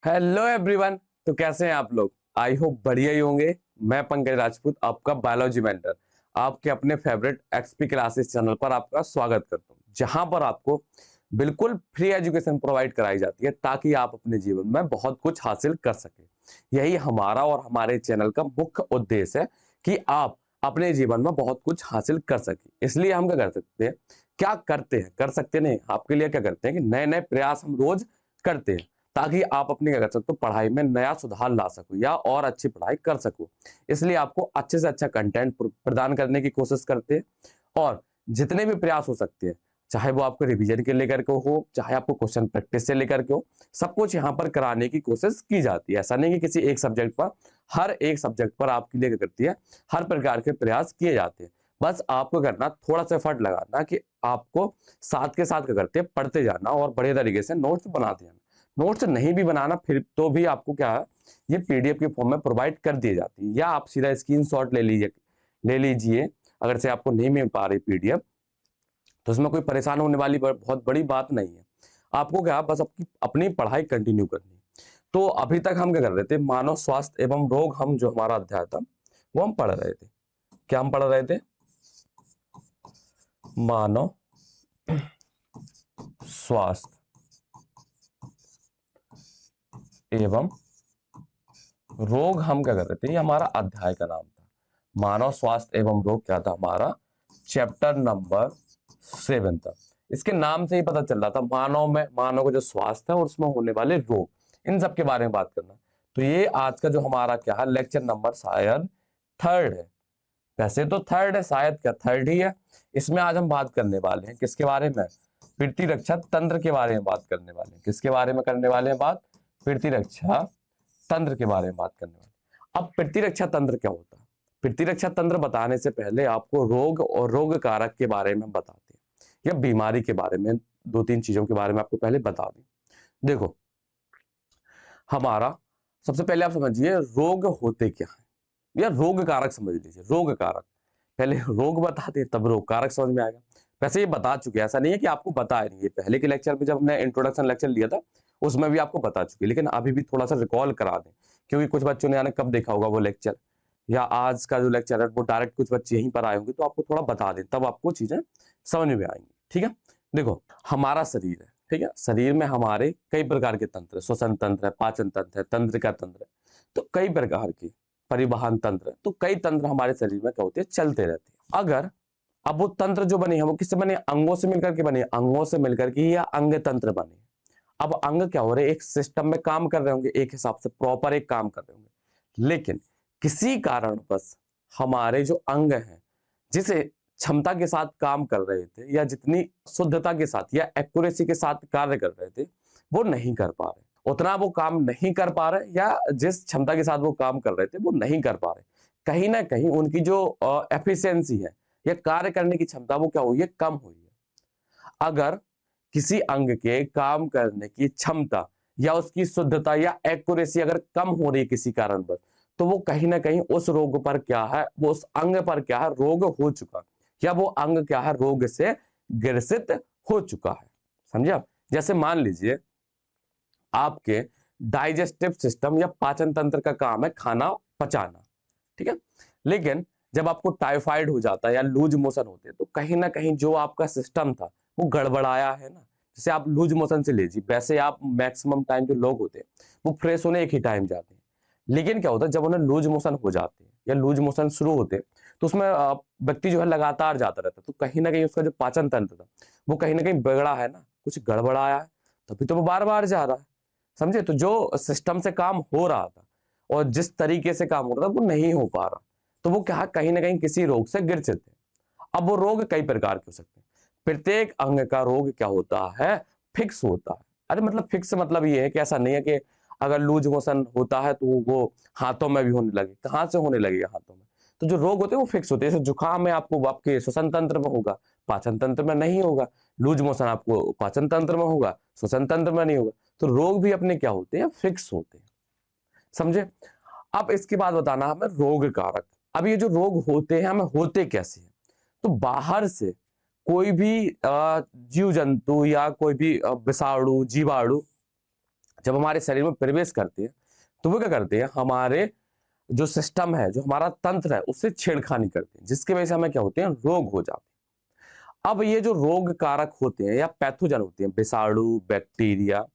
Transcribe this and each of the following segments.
Hello everyone. तो कैसे हैं आप लोग? आई होप बढ़िया ही होंगे। मैं पंकज राजपूत, आपका बायोलॉजी मेंटर, आपके अपने फेवरेट एक्सपी क्लासेस चैनल पर आपका स्वागत करता हूं, जहां पर आपको बिल्कुल फ्री एजुकेशन प्रोवाइड कराई जाती है ताकि आप अपने जीवन में बहुत कुछ हासिल कर सके। यही हमारा और हमारे चैनल का मुख्य उद्देश्य है कि आप अपने जीवन में बहुत कुछ हासिल कर सके। इसलिए हम क्या कर सकते हैं, क्या करते हैं, कर सकते नहीं, आपके लिए क्या करते हैं कि नए नए प्रयास हम रोज करते हैं ताकि आप अपनी क्या कर सकते हो, पढ़ाई में नया सुधार ला सको या और अच्छी पढ़ाई कर सको। इसलिए आपको अच्छे से अच्छा कंटेंट प्रदान करने की कोशिश करते हैं और जितने भी प्रयास हो सकते हैं, चाहे वो आपको रिवीजन के लेकर के हो, चाहे आपको क्वेश्चन प्रैक्टिस से लेकर के हो, सब कुछ यहाँ पर कराने की कोशिश की जाती है। ऐसा नहीं कि किसी एक सब्जेक्ट पर, हर एक सब्जेक्ट पर आपके लिए क्या करती है, हर प्रकार के प्रयास किए जाते हैं। बस आपको करना थोड़ा सा एफर्ट लगाना कि आपको साथ के साथ क्या करते हैं, पढ़ते जाना और बढ़िया तरीके से नोट्स बनाते जाना। नोट्स नहीं भी बनाना फिर तो भी आपको क्या है, ये पीडीएफ के फॉर्म में प्रोवाइड कर दी जाती है, या आप सीधा स्क्रीनशॉट ले लीजिए। अगर से आपको नहीं मिल पा रही पीडीएफ तो उसमें कोई परेशान होने वाली बहुत बड़ी बात नहीं है। आपको क्या, बस अपनी पढ़ाई कंटिन्यू करनी है। तो अभी तक हम क्या कर रहे थे, मानव स्वास्थ्य एवं रोग, हम जो हमारा अध्याय था वो हम पढ़ रहे थे। क्या हम पढ़ रहे थे? मानव स्वास्थ्य एवं रोग हम क्या कर रहे थे, ये हमारा अध्याय का नाम था। मानव स्वास्थ्य एवं रोग क्या था, हमारा चैप्टर नंबर 7 था। इसके नाम से ही पता चल रहा था मानव का जो स्वास्थ्य है और उसमें होने वाले रोग, इन सब के बारे में बात करना। तो ये आज का जो हमारा क्या है, लेक्चर नंबर शायद 3rd है। वैसे तो 3rd है, शायद क्या 3rd ही है। इसमें आज हम बात करने वाले हैं किसके बारे में? प्रतिरक्षा तंत्र के बारे में बात करने वाले हैं। किसके बारे में करने वाले हैं बात? प्रतिरक्षा तंत्र के बारे में बात करने वाले। अब प्रतिरक्षा तंत्र क्या होता है? प्रतिरक्षा तंत्र बताने से पहले आपको रोग और रोग कारक के बारे में बताते हैं, या बीमारी के बारे में, 2-3 चीजों के बारे में आपको पहले बता दें। देखो, हमारा सबसे पहले आप समझिए रोग होते क्या है, या रोग कारक समझ लीजिए। रोग कारक, पहले रोग बताते तब रोग कारक समझ में आएगा। वैसे ये बता चुके हैं, ऐसा नहीं है कि आपको बताया नहीं, ये पहले के लेक्चर में जब हमने इंट्रोडक्शन लेक्चर लिया था उसमें भी आपको बता चुके, लेकिन अभी भी थोड़ा सा रिकॉल करा दें, क्योंकि कुछ बच्चों ने कब देखा होगा वो लेक्चर, या आज का जो लेक्चर है वो डायरेक्ट कुछ बच्चे यहीं पर आए होंगे, तो आपको थोड़ा बता दें, तब आपको चीजें समझ में आएंगी। ठीक है, देखो हमारा शरीर है, ठीक है, शरीर में हमारे कई प्रकार के तंत्र है, श्वसन तंत्र है, पाचन तंत्र है, तंत्रिका तंत्र है, तो कई प्रकार के परिवहन तंत्र है, तो कई तंत्र हमारे शरीर में क्या होते हैं, चलते रहते हैं। अगर अब वो तंत्र जो बने हैं वो किससे बने? अंगों से मिलकर के बने, अंगों से मिलकर के या अंग तंत्र बने। अब अंग क्या हो रहे हैं, एक सिस्टम में काम कर रहे होंगे, एक हिसाब से प्रॉपर एक काम कर रहे होंगे, लेकिन किसी कारणवश हमारे जो अंग हैं, जिसे क्षमता के साथ काम कर रहे थे, या जितनी शुद्धता के साथ या एक्यूरेसी के साथ कार्य कर रहे थे, वो नहीं कर पा रहे, उतना वो काम नहीं कर पा रहे, या जिस क्षमता के साथ वो काम कर रहे थे वो नहीं कर पा रहे। कहीं ना कहीं उनकी जो एफिशिएंसी है या कार्य करने की क्षमता, वो क्या हुई है, कम हुई है। अगर किसी अंग के काम करने की क्षमता या उसकी शुद्धता या एक्यूरेसी अगर कम हो रही है किसी कारणवश, तो वो कहीं ना कहीं उस रोग पर क्या है, वो उस अंग पर क्या है, रोग हो चुका, या वो अंग क्या है, रोग से ग्रसित हो चुका है। समझे आप? जैसे मान लीजिए आपके डाइजेस्टिव सिस्टम या पाचन तंत्र का काम है खाना पचाना, ठीक है, लेकिन जब आपको टाइफाइड हो जाता है या लूज मोशन होते हैं, तो कहीं ना कहीं जो आपका सिस्टम था वो गड़बड़ाया है ना। जैसे आप लूज मोशन से लीजिए, वैसे आप मैक्सिमम टाइम जो लोग होते हैं वो फ्रेश होने एक ही टाइम जाते हैं, लेकिन क्या होता है जब उन्हें लूज मोशन हो जाते हैं या लूज मोशन शुरू होते हैं, तो उसमें व्यक्ति जो है लगातार जाता रहता है, तो कहीं ना कहीं उसका जो पाचन तंत्र था वो कहीं ना कहीं बिगड़ा है ना, कुछ गड़बड़ाया है, तभी तो वो बार बार जा रहा है। समझे? तो जो सिस्टम से काम हो रहा था और जिस तरीके से काम हो रहा था वो नहीं हो पा रहा, तो वो क्या, कहीं ना कहीं किसी रोग से ग्रसित है। अब वो रोग कई प्रकार के हो सकते हैं। प्रत्येक अंग का रोग क्या होता है, फिक्स होता है। अरे मतलब फिक्स मतलब ये है कि ऐसा नहीं है कि अगर लूज मोशन होता है तो वो हाथों में भी होने लगे, कहां से होने लगेगा हाथों में? तो जो रोग होते हैं वो फिक्स होते हैं। जैसे जुकाम है आपको आपके श्वसन तंत्र में होगा, पाचन तंत्र में नहीं होगा। लूज मोशन आपको पाचन तंत्र में होगा, श्वसन तंत्र में नहीं होगा। तो रोग भी अपने क्या होते हैं, फिक्स होते हैं। समझे? अब इसके बाद बताना हमें रोग कारक। अब ये जो रोग होते हैं हमें होते कैसे हैं? तो बाहर से कोई भी जीव जंतु या कोई भी विषाणु जीवाणु जब हमारे शरीर में प्रवेश करते हैं तो वो क्या करते हैं, हमारे जो सिस्टम है, जो हमारा तंत्र है, उससे छेड़खानी करते हैं, जिसकी वजह से हमें क्या होते हैं, रोग हो जाते हैं। अब ये जो रोग कारक होते हैं या पैथोजन होते हैं, विषाणु, बैक्टीरिया,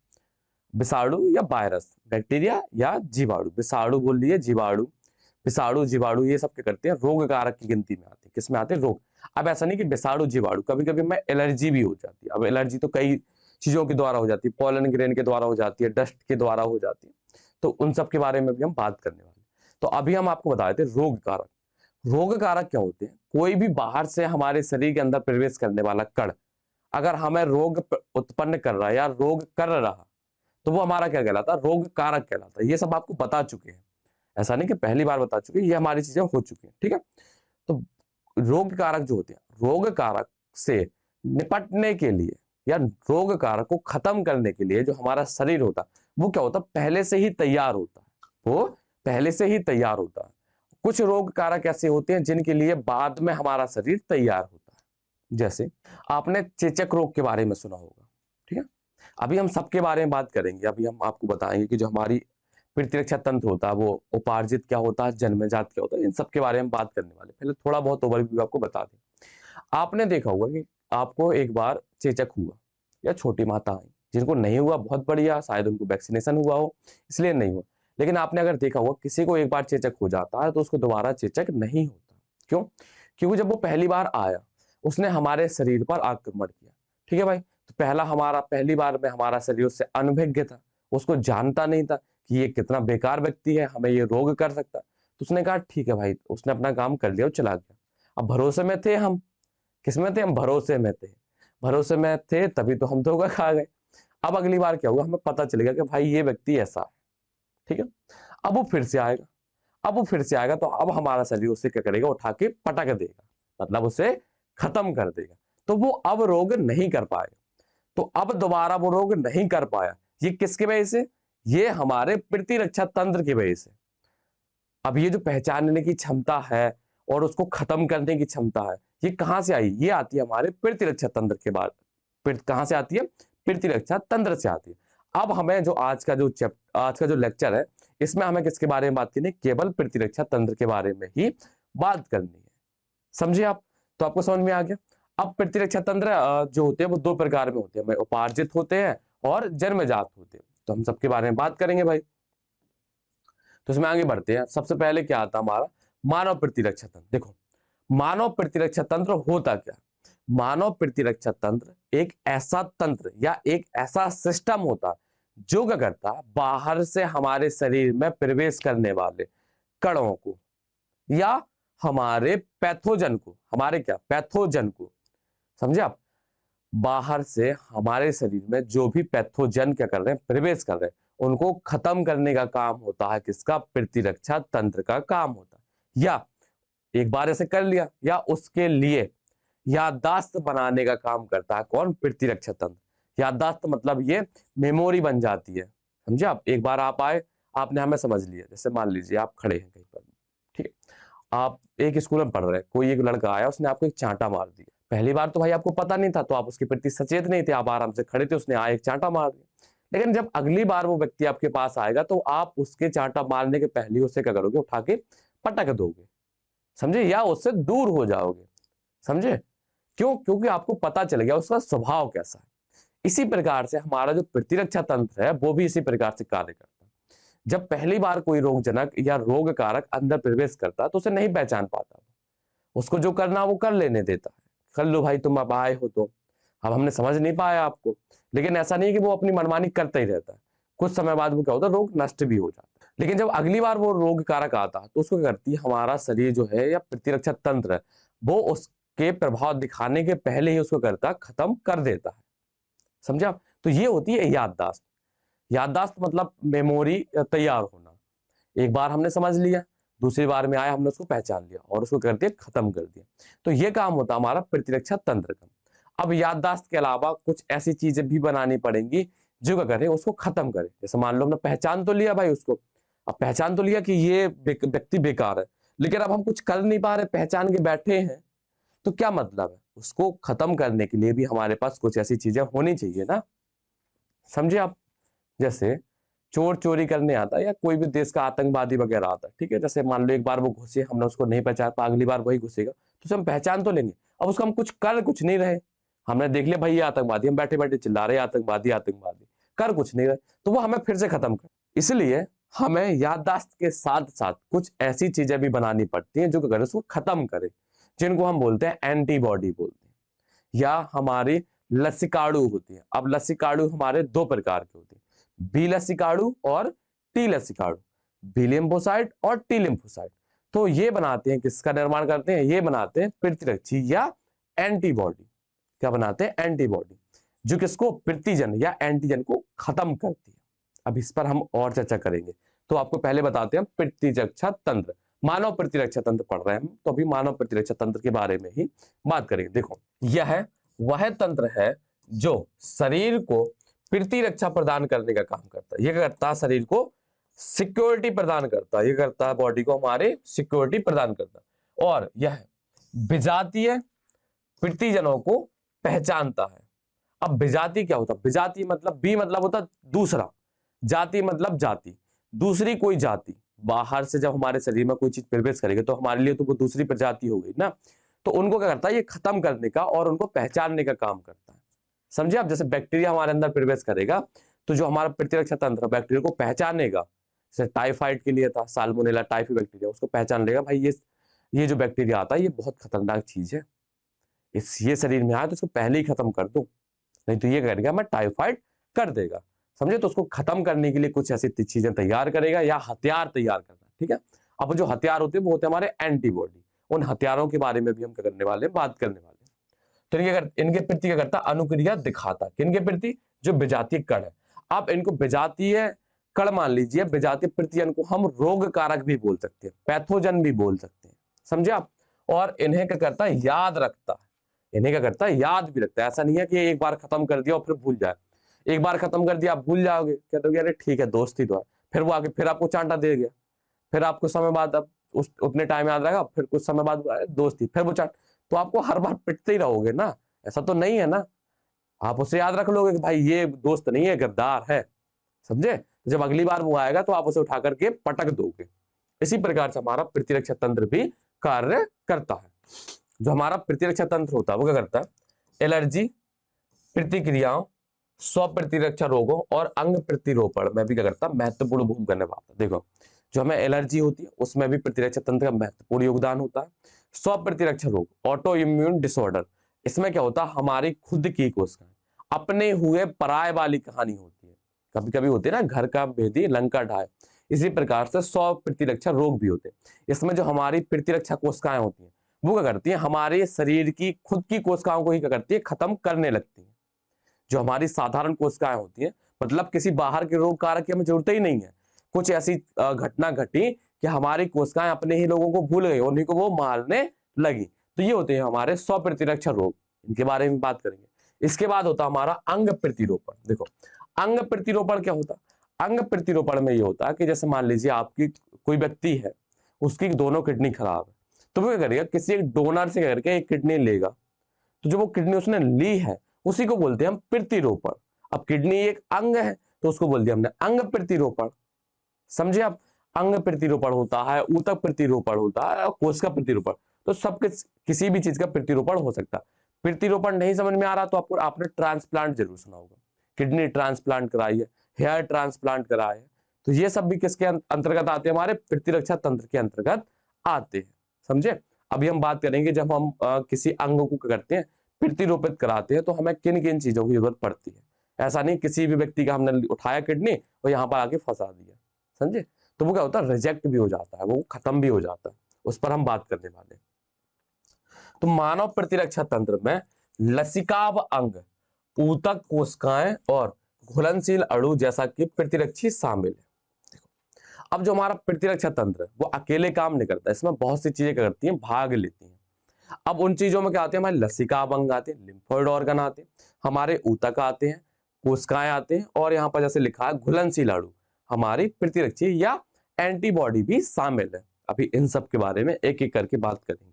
विषाणु या वायरस, बैक्टीरिया या जीवाणु, विषाणु बोल लिए, जीवाणु, विषाणु, जीवाणु, ये सब क्या करते हैं, रोग कारक की गिनती में आते हैं। किसमें आते हैं, रोग। अब ऐसा नहीं कि विषाणु, जीवाणु, कभी कभी हमें एलर्जी भी हो जाती है। अब एलर्जी तो कई चीजों के द्वारा हो जाती है, पॉलन ग्रेन के द्वारा हो जाती है, डस्ट के द्वारा हो जाती है, तो उन सब के बारे में भी हम बात करने वाले हैं। तो अभी हम आपको बता देते हैं रोग कारक। रोग कारक क्या होते हैं, कोई भी बाहर से हमारे शरीर के अंदर प्रवेश करने वाला कण अगर हमें रोग उत्पन्न कर रहा है या रोग कर रहा, तो वो हमारा क्या कहलाता है, रोग कारक कहलाता है। ये सब आपको बता चुके हैं, ऐसा नहीं कि पहली बार बता चुके, ये हमारी चीजें हो चुकी हैं, ठीक है। तो रोग कारक जो होते हैं, रोग कारक से निपटने के लिए या रोग कारक को खत्म करने के लिए जो हमारा शरीर होता है वो क्या होता है, पहले से ही तैयार होता है। वो पहले से ही तैयार होता है। कुछ रोग कारक ऐसे होते हैं जिनके लिए बाद में हमारा शरीर तैयार होता है। जैसे आपने चेचक रोग के बारे में सुना होगा, ठीक है। अभी हम सबके बारे में बात करेंगे। अभी हम आपको बताएंगे कि जो हमारी प्रतिरक्षा तंत्र होता है वो उपार्जित क्या होता है, जन्मजात क्या होता है, इन सब के बारे में बात करने वाले। पहले थोड़ा बहुत ओवरव्यू आपको बता दें। आपने देखा होगा कि आपको एक बार चेचक हुआ या छोटी माता आई, जिनको नहीं हुआ बहुत बढ़िया, शायद उनको वैक्सीनेशन हुआ हो इसलिए नहीं हुआ। लेकिन आपने अगर देखा होगा किसी को एक बार चेचक हो जाता है तो उसको दोबारा चेचक नहीं होता। क्यों? क्योंकि जब वो पहली बार आया उसने हमारे शरीर पर आक्रमण किया, ठीक है भाई। तो पहली बार में हमारा शरीर उससे अनभिज्ञ था, उसको जानता नहीं था कि ये कितना बेकार व्यक्ति है, हमें ये रोग कर सकता है। तो उसने कहा ठीक है भाई, उसने अपना काम कर लिया और चला गया। अब भरोसे में थे हम, किसमें थे हम, भरोसे में थे। भरोसे में थे तभी तो हम धोखा खा गए। अब अगली बार क्या हुआ, हमें पता चलेगा कि भाई ये व्यक्ति ऐसा है, ठीक है। अब वो फिर से आएगा, अब वो फिर से आएगा तो अब हमारा शरीर उसे क्या करेगा, उठा के पटक देगा, मतलब उसे खत्म कर देगा। तो वो अब रोग नहीं कर पाएगा। तो अब दोबारा वो रोग नहीं कर पाया, ये किसकी वजह से, ये हमारे प्रतिरक्षा तंत्र की वजह से। अब ये जो पहचानने की क्षमता है और उसको खत्म करने की क्षमता है, ये कहां से आई, ये आती है हमारे प्रतिरक्षा तंत्र के बाद। कहां से आती है, प्रतिरक्षा तंत्र से आती है। अब हमें जो आज का जो लेक्चर है, इसमें हमें किसके बारे में बात करनी है, केवल प्रतिरक्षा तंत्र के बारे में ही बात करनी है। समझे आप? तो आपको समझ में आ गया। अब प्रतिरक्षा तंत्र जो होते हैं वो दो प्रकार में होते हैं, उपार्जित होते हैं और जन्मजात होते हैं। तो हम सबके बारे में बात करेंगे भाई। तो इसमें आगे बढ़ते हैं। सबसे पहले क्या आता है हमारा, मानव प्रतिरक्षा तंत्र। देखो मानव प्रतिरक्षा तंत्र होता क्या, मानव प्रतिरक्षा तंत्र एक ऐसा तंत्र या एक ऐसा सिस्टम होता जो क्या करता, बाहर से हमारे शरीर में प्रवेश करने वाले कणों को या हमारे पैथोजन को, हमारे क्या पैथोजन को, समझे आप, बाहर से हमारे शरीर में जो भी पैथोजन क्या कर रहे हैं, प्रवेश कर रहे हैं, उनको खत्म करने का काम होता है किसका, प्रतिरक्षा तंत्र का काम होता है। या एक बार ऐसे कर लिया, या उसके लिए याददाश्त बनाने का काम करता है कौन, प्रतिरक्षा तंत्र। याददाश्त मतलब ये मेमोरी बन जाती है, समझे आप। एक बार आप आए, आपने हमें समझ लिया, जैसे मान लीजिए आप खड़े हैं कहीं पर, ठीक है, आप एक स्कूल में पढ़ रहे हैं, कोई एक लड़का आया, उसने आपको एक चांटा मार दिया। पहली बार तो भाई आपको पता नहीं था, तो आप उसके प्रति सचेत नहीं थे, आप आराम से खड़े थे, उसने आया एक चांटा मार दिया। लेकिन जब अगली बार वो व्यक्ति आपके पास आएगा तो आप उसके चांटा मारने के पहले उसे क्या करोगे, उठा के पटक दोगे, समझे, या उससे दूर हो जाओगे, समझे। क्यों? क्योंकि आपको पता चल गया उसका स्वभाव कैसा है। इसी प्रकार से हमारा जो प्रतिरक्षा तंत्र है वो भी इसी प्रकार से कार्य करता है। जब पहली बार कोई रोगजनक या रोग कारक अंदर प्रवेश करता है तो उसे नहीं पहचान पाता, उसको जो करना वो कर लेने देता है। कर लो भाई, तुम अब आए हो तो अब हमने समझ नहीं पाया आपको। लेकिन ऐसा नहीं है कि वो अपनी मनमानी करता ही रहता है, कुछ समय बाद वो क्या होता है, रोग नष्ट भी हो जाता है। लेकिन जब अगली बार वो रोग कारक आता है तो उसको क्या करती है, हमारा शरीर जो है या प्रतिरक्षा तंत्र है वो उसके प्रभाव दिखाने के पहले ही उसको करता, खत्म कर देता है, समझा। तो ये होती है याददाश्त। याददाश्त मतलब मेमोरी तैयार होना। एक बार हमने समझ लिया, दूसरी बार में आया, हमने उसको पहचान लिया और उसको कर दिया, खत्म कर दिया। तो ये काम होता हमारा प्रतिरक्षा तंत्र का। अब याददाश्त के अलावा कुछ ऐसी चीजें भी बनानी पड़ेंगी जो क्या करें, उसको खत्म करें। जैसे मान लो हमने पहचान तो लिया भाई उसको, अब पहचान तो लिया कि ये व्यक्ति बेकार है, लेकिन अब हम कुछ कर नहीं पा रहे, पहचान के बैठे हैं, तो क्या मतलब है, उसको खत्म करने के लिए भी हमारे पास कुछ ऐसी चीजें होनी चाहिए ना, समझे आप। जैसे चोर चोरी करने आता है या कोई भी देश का आतंकवादी वगैरह आता है, ठीक है, जैसे मान लो एक बार वो घुसे, हमने उसको नहीं पहचान पा, अगली बार वही घुसेगा, तो उसे हम पहचान तो लेंगे। अब उसको हम कुछ नहीं रहे, हमने देख लिया भाई ये आतंकवादी, हम बैठे बैठे चिल्ला रहे आतंकवादी आतंकवादी, कर कुछ नहीं रहे, तो वो हमें फिर से खत्म कर। इसलिए हमें याददाश्त के साथ साथ कुछ ऐसी चीजें भी बनानी पड़ती हैं जो अगर उसको खत्म करे, जिनको हम बोलते हैं एंटीबॉडी बोलते हैं, या हमारी लसिकाड़ू होती है। अब लसिकाड़ू हमारे दो प्रकार के होते हैं, बी लसिकाड़ू और टी लसिकाड़ू, बी लिम्फोसाइट और टी लिम्फोसाइट। तो ये बनाते हैं, किसका निर्माण करते हैं, ये बनाते हैं प्रतिरक्षी या एंटीबॉडी। क्या बनाते हैं, एंटीबॉडी, जो किसको, प्रतिजन या एंटीजन को खत्म करती है। अब इस पर हम और चर्चा करेंगे, तो आपको पहले बताते हैं प्रतिरक्षा तंत्र। मानव प्रतिरक्षा तंत्र पढ़ रहे हैं हम, तो अभी मानव प्रतिरक्षा तंत्र के बारे में ही बात करेंगे। देखो, यह वह तंत्र है जो शरीर को प्रतिरक्षा प्रदान करने का काम करता है। यह करता है शरीर को सिक्योरिटी प्रदान करता है, यह करता है बॉडी को हमारे सिक्योरिटी प्रदान करता है। और यह विजातीय प्रतिजनों को पहचानता है। अब विजाति क्या होता है, विजाति मतलब बी मतलब होता दूसरा, जाति मतलब जाति, दूसरी कोई जाति बाहर से जब हमारे शरीर में कोई चीज प्रवेश करेगी तो हमारे लिए तो वो दूसरी प्रजाति हो गई ना, तो उनको क्या करता है, ये खत्म करने का और उनको पहचानने का काम करता है। समझे आप, जैसे बैक्टीरिया हमारे अंदर प्रवेश करेगा तो जो हमारा प्रतिरक्षा तंत्र बैक्टीरिया को पहचानेगा, जैसे टाइफाइड के लिए था साल्मोनेला टाइफी बैक्टीरिया, उसको पहचान लेगा भाई ये जो बैक्टीरिया आता है ये बहुत खतरनाक चीज है, ये शरीर में आया तो इसको पहले ही खत्म कर दो, नहीं तो ये करेगा मैं टाइफाइड कर देगा। समझे, तो उसको खत्म करने के लिए कुछ ऐसी चीजें तैयार करेगा या हथियार तैयार करना, ठीक है। अब जो हथियार होते हैं वो होते हैं हमारे एंटीबॉडी। उन हथियारों के बारे में भी हम क्या करने वाले हैं, बात करने वाले हैं। तो इनके प्रति क्या करता, अनुक्रिया दिखाता। किनके प्रति, जो विजातीय कण है। आप इनको विजातीय कण मान लीजिए, विजातीय प्रतिजन को हम रोग कारक भी बोल सकते हैं, पैथोजन भी बोल सकते हैं, समझे आप। और इन्हें क्या करता है, याद रखता है, इन्हें क्या करता है, याद भी रखता है। ऐसा नहीं है कि एक बार खत्म कर दिया और फिर भूल जाए, एक बार खत्म कर दिया आप भूल जाओगे, कहते अरे ठीक है दोस्ती तो है, फिर वो आगे फिर आपको चांटा दे गया, फिर आपको समय बाद अब उतने टाइम याद रहेगा, फिर कुछ समय बाद दोस्ती, फिर वो चांट, तो आपको हर बार पिटते ही रहोगे ना, ऐसा तो नहीं है ना। आप उसे याद रख लोगे कि भाई ये दोस्त नहीं है, गद्दार है, समझे। जब अगली बार वो आएगा तो आप उसे उठा करके पटक दोगे। इसी प्रकार से हमारा प्रतिरक्षा तंत्र भी कार्य करता है। जो हमारा प्रतिरक्षा तंत्र होता है वो क्या करता है, एलर्जी प्रतिक्रियाओं, स्व प्रतिरक्षा रोगों और अंग प्रतिरोपण में भी क्या करता है, महत्वपूर्ण भूमिका निभाता है। देखो, जो हमें एलर्जी होती है उसमें भी प्रतिरक्षा तंत्र का महत्वपूर्ण योगदान होता है। स्व प्रतिरक्षा रोग, ऑटो इम्यून डिसऑर्डर, इसमें क्या होता है, हमारी खुद की कोशिकाएं, अपने हुए पराय वाली कहानी होती है। कभी कभी होती है ना, घर का भेदी लंका ढाए, इसी प्रकार से स्व प्रतिरक्षा रोग भी होते हैं। इसमें जो हमारी प्रतिरक्षा कोशिकाएं होती हैं वो क्या करती है, हमारे शरीर की खुद की कोशिकाओं को ही क्या करती है, खत्म करने लगती है। जो हमारी साधारण कोशिकाएं होती हैं, मतलब किसी बाहर के रोग कारक की हमें जरूरत ही नहीं है, कुछ ऐसी घटना घटी कि हमारी कोशिकाएं अपने ही लोगों को भूल गई, उन्हीं को वो मारने लगी, तो ये होते हैं हमारे स्व प्रतिरक्षा रोग, इनके बारे में बात करेंगे। इसके बाद होता है हमारा अंग प्रतिरोपण। देखो, अंग प्रतिरोपण क्या होता है, अंग प्रतिरोपण में ये होता है कि जैसे मान लीजिए आपकी कोई व्यक्ति है, उसकी दोनों किडनी खराब है, तो वो क्या करेगा, किसी एक डोनर से करके एक किडनी लेगा, तो जो वो किडनी उसने ली है उसी को बोलते हैं हम प्रतिरोपण। अब किडनी एक अंग है तो उसको बोल दिया हमने अंग प्रतिरोपण, समझे आप। अंग प्रतिरोपण होता है, ऊतक प्रतिरोपण होता है और कोशिका प्रतिरोपण, तो सब किसी भी चीज का प्रतिरोपण हो सकता है। प्रतिरोपण नहीं समझ में आ रहा तो आपने ट्रांसप्लांट जरूर सुना होगा, किडनी ट्रांसप्लांट कराई है, हेयर ट्रांसप्लांट कराया है, तो ये सब भी किसके अंतर्गत आते हैं, हमारे प्रतिरक्षा तंत्र के अंतर्गत आते हैं, समझे। अभी हम बात करेंगे जब हम किसी अंग को करते हैं, प्रतिरोपित कराते हैं, तो हमें किन किन चीजों की जरूरत पड़ती है। ऐसा नहीं किसी भी व्यक्ति का हमने उठाया किडनी और यहाँ पर आके फंसा दिया, समझे, तो वो क्या होता है, रिजेक्ट भी हो जाता है, वो खत्म भी हो जाता है, उस पर हम बात करने वाले। तो मानव प्रतिरक्षा तंत्र में लसिकाव अंग, ऊतक कोशिकाएं और घुलनशील अणु जैसा कि प्रतिरक्षी शामिल है। देखो, अब जो हमारा प्रतिरक्षा तंत्र है वो अकेले काम नहीं करता, इसमें बहुत सी चीजें करती हैं, भाग लेती हैं। अब उन चीजों में क्या आते हैं, हमारे लसिकाव अंग आते हैं, लिम्फोइड ऑर्गन आते हैं, हमारे ऊतक आते हैं, कोशिकाएं आते हैं, और यहाँ पर जैसे लिखा है घुलनशील अणु, हमारी प्रतिरक्षी या एंटीबॉडी भी शामिल है। अभी इन सब के बारे में एक एक करके बात करेंगे।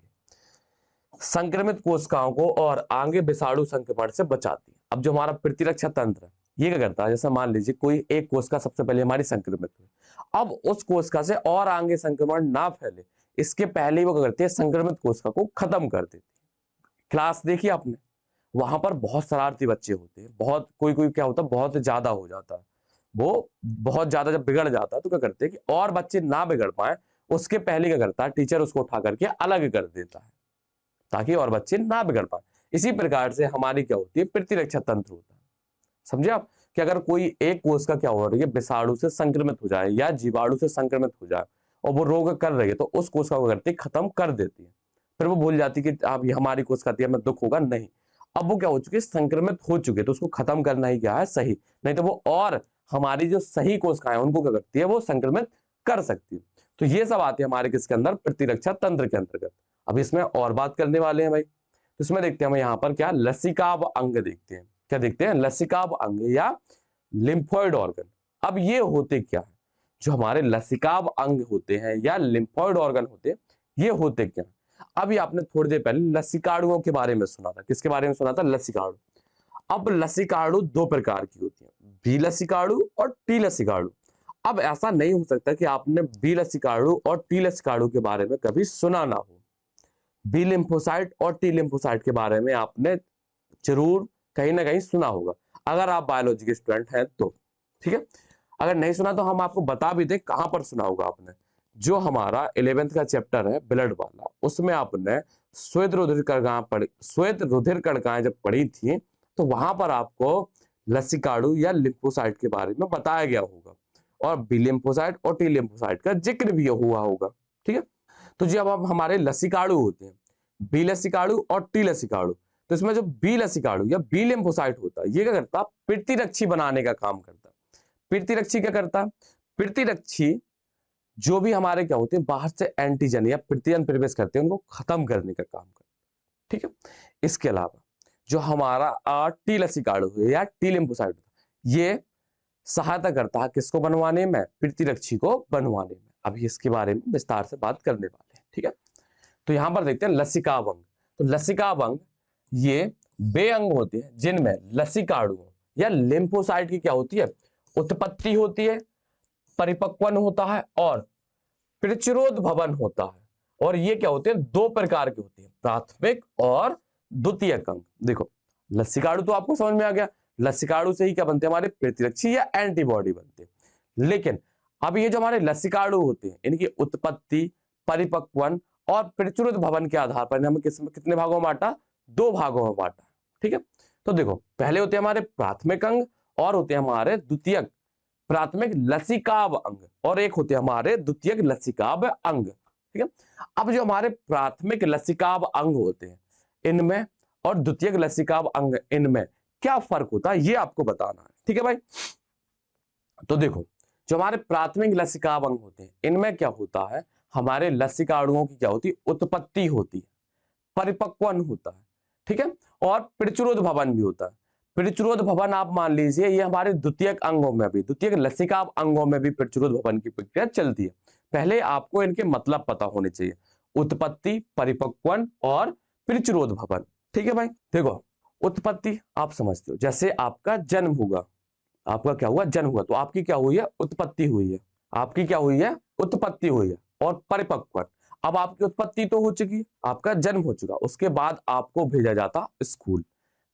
संक्रमित कोशिकाओं को और आगे विषाणु संक्रमण से बचाती है। अब जो हमारा प्रतिरक्षा तंत्र है ये क्या करता है, जैसे मान लीजिए कोई एक कोशिका सबसे पहले हमारी संक्रमित हुई, अब उस कोशिका से और आगे संक्रमण ना फैले इसके पहले ही वो क्या करती है, संक्रमित कोशिका को खत्म कर देती है। क्लास देखी आपने, वहां पर बहुत शरारती बच्चे होते हैं, बहुत कोई कोई क्या होता है, बहुत ज्यादा हो जाता है, वो बहुत ज्यादा जब बिगड़ जाता है तो क्या करते हैं कि और बच्चे ना बिगड़ पाए उसके पहले क्या करता है, टीचर उसको उठा करके अलग कर देता है ताकि और बच्चे ना बिगड़ पाए। इसी प्रकार से हमारी क्या होती है, प्रतिरक्षा तंत्र होता है। समझे आप, कि अगर कोई एक कोशिका क्या हो रही है, विषाणु से संक्रमित हो जाए या जीवाणु से संक्रमित हो जाए और वो रोग कर रही है तो उस कोशिका को करती है, खत्म कर देती है। फिर वो भूल जाती है कि आप ये हमारी कोशिका थी, हमें दुख होगा नहीं। अब वो क्या हो चुकी है, संक्रमित हो चुके, तो उसको खत्म करना ही क्या है, सही। नहीं तो वो और हमारी जो सही कोशिकाएं उनको क्या करती है, वो संक्रमित कर सकती है। तो ये सब आते हैं हमारे किसके अंदर, प्रतिरक्षा तंत्र के अंतर्गत। अब इसमें और बात करने वाले हैं भाई, तो इसमें देखते हैं हम यहाँ पर क्या, लसिकाभ अंग देखते हैं। क्या देखते हैं, लसिकाभ अंग या लिम्फोइड ऑर्गन। अब ये होते क्या है, जो हमारे लसिकाभ अंग होते हैं या लिम्फोइड ऑर्गन होते हैं, ये होते क्या है। अभी आपने थोड़ी देर पहले लसिकाणुओं के बारे में सुना था, किसके बारे में सुना था, लसिकाणु। अब लसिकाणु दो प्रकार की होती है, बी लसिकाणु और टी लसिकाणु। अब ऐसा नहीं हो सकता कि आपने बी लसिकाणु और टी लसिकाणु के बारे में कभी सुना ना हो। बी लिम्फोसाइट और टी लिम्फोसाइट के बारे में आपने जरूर कहीं ना कहीं सुना होगा, अगर आप बायोलॉजी के स्टूडेंट हैं तो। ठीक है, अगर नहीं सुना तो हम आपको बता भी दें कहां पर सुना होगा आपने। जो हमारा 11th का चैप्टर है ब्लड वाला, उसमें आपने श्वेत रुधिर कणिकाएं पढ़ी, श्वेत रुधिर कणिकाएं जब पढ़ी थी तो वहां पर आपको लसिकाणु या लिम्फोसाइट के बारे में बताया गया होगा, और बी लिम्फोसाइट और टी लिम्फोसाइट का जिक्र भी हुआ होगा। ठीक है, तो जब अब हमारे लसिकाणु होते हैं, बी लसिकाणु और टी लसिकाणु, तो इसमें जो बी लसिकाणु या बी लिम्फोसाइट होता है, ये क्या करता है, प्रतिरक्षी बनाने का काम करता है। प्रतिरक्षी क्या करता है, प्रतिरक्षी जो भी हमारे क्या होते हैं, बाहर से एंटीजन या प्रतिजन प्रवेश करते हैं उनको खत्म करने का काम करता है। ठीक है, इसके अलावा जो हमारा टी लसिकाणु है या टी लिम्फोसाइट, ये सहायता करता है किसको बनवाने में, प्रतिरक्षी को बनवाने में। अभी इसके बारे में विस्तार से बात करने वाले हैं। ठीक है, तो यहां पर देखते हैं लसिकाभ अंग। तो लसिकाभ अंग ये वे अंग होते हैं जिनमें लसिकाणुओं या लिम्फोसाइट की क्या होती है, उत्पत्ति होती है, परिपक्वन होता है और प्रतिरोध भवन होता है। और ये क्या होते हैं, दो प्रकार के होते हैं, प्राथमिक और द्वितीयक अंग। देखो लसिकाणु तो आपको समझ में आ गया, लसिकाणु से ही क्या बनते हैं, हमारे प्रतिरक्षी या एंटीबॉडी बनते हैं। लेकिन अब ये जो हमारे लसिकाणु होते हैं, इनकी उत्पत्ति, परिपक्वन और प्रतिरोध भवन के आधार पर हमें कितने भागों में बांटा, दो भागों में बांटा। ठीक है, तो देखो पहले होते हैं हमारे प्राथमिक अंग और होते हैं हमारे द्वितीयक प्राथमिक लसिकाभ अंग, और एक होते हैं हमारे द्वितीयक लसिकाभ अंग। ठीक है, अब जो हमारे प्राथमिक लसिकाभ अंग होते हैं इनमें और द्वितीयक लसिकाभ अंग इनमें क्या फर्क होता है, ये आपको बताना है। ठीक है भाई, तो देखो जो हमारे प्राथमिक लसिकाभ अंग होते हैं इनमें क्या होता है, हमारे लसिकाणुओं की क्या होती है, उत्पत्ति होती है, परिपक्वन होता है। ठीक है, और प्रतिरोध भवन भी होता है। प्रतिरोध भवन आप मान लीजिए ये हमारे द्वितीयक अंगों में भी, द्वितीयक लसिकाभ अंगों में भी प्रतिरोध भवन की प्रक्रिया चलती है। पहले आपको इनके मतलब पता होने चाहिए, उत्पत्ति, परिपक्वन और प्रतिरोध भवन। ठीक है भाई, देखो उत्पत्ति आप समझते हो, जैसे आपका जन्म हुआ, आपका क्या हुआ, जन्म हुआ, तो आपकी क्या हुई है, उत्पत्ति हुई है, आपकी क्या हुई है, उत्पत्ति हुई है। और परिपक्वन, अब आपकी उत्पत्ति तो हो चुकी, आपका जन्म हो चुका, उसके बाद आपको भेजा जाता स्कूल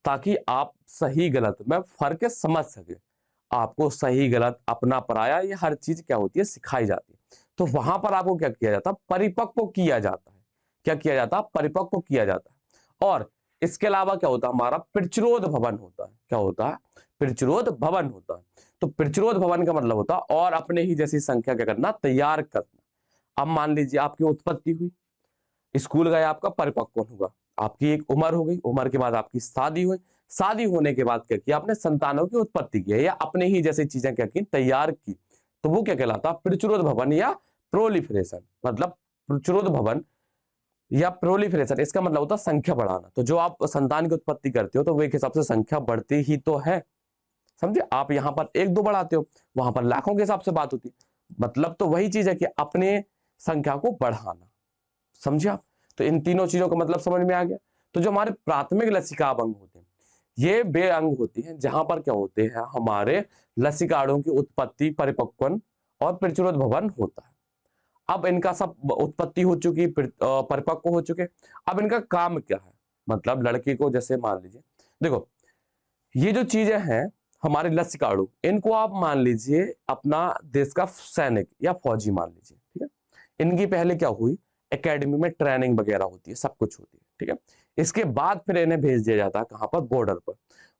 ताकि आप सही गलत में फर्क समझ सके, आपको सही गलत अपना पराया ये हर चीज क्या होती है, सिखाई जाती है। तो वहां पर आपको क्या किया जाता है, परिपक्व किया जाता है। क्या किया जाता है, परिपक्व किया जाता है। और इसके अलावा क्या होता है, हमारा प्रतिरोध भवन होता है। क्या होता है, प्रतिरोध भवन होता है। तो प्रतिरोध भवन का मतलब होता है और अपने ही जैसी संख्या क्या करना, तैयार करना। अब मान लीजिए आपकी उत्पत्ति हुई, स्कूल गए, आपका परिपक्व हुआ, आपकी एक उम्र हो गई, उम्र के बाद आपकी शादी हुई, शादी होने के बाद क्या किया आपने, संतानों की उत्पत्ति की या अपने ही जैसी चीजें क्या की, तैयार की। तो वो क्या कहलाता, प्रतिरोध भवन या प्रोलिफरेशन। मतलब प्रतिरोध भवन या प्रोलिफरेशन, इसका मतलब होता है संख्या बढ़ाना। तो जो आप संतान की उत्पत्ति करते हो तो वो एक हिसाब से संख्या बढ़ती ही तो है, समझे। आप यहाँ पर एक दो बढ़ाते हो, वहां पर लाखों के हिसाब से बात होती है। मतलब तो वही चीज है कि अपने संख्या को बढ़ाना, समझे आप। तो इन तीनों चीजों का मतलब समझ में आ गया। तो जो हमारे प्राथमिक लसिकाभ अंग होते हैं ये वे अंग होती हैं जहां पर क्या होते हैं हमारे लसिकाओं की उत्पत्ति, परिपक्वन और प्रचुरत भवन होता है। अब इनका सब उत्पत्ति हो चुकी, परिपक्व हो चुके। अब इनका काम क्या है, मतलब लड़की को जैसे मान लीजिए, देखो ये जो चीजें हैं हमारे लसिकाड़ू, इनको आप मान लीजिए अपना देश का सैनिक या फौजी मान लीजिए, ठीक है। इनकी पहले क्या हुई, एकेडमी में ट्रेनिंग वगैरह होती है, सब कुछ होती है, ठीक है। इसके बाद फिर इन्हें भेज दिया जाता है कहां पर, बॉर्डर पर।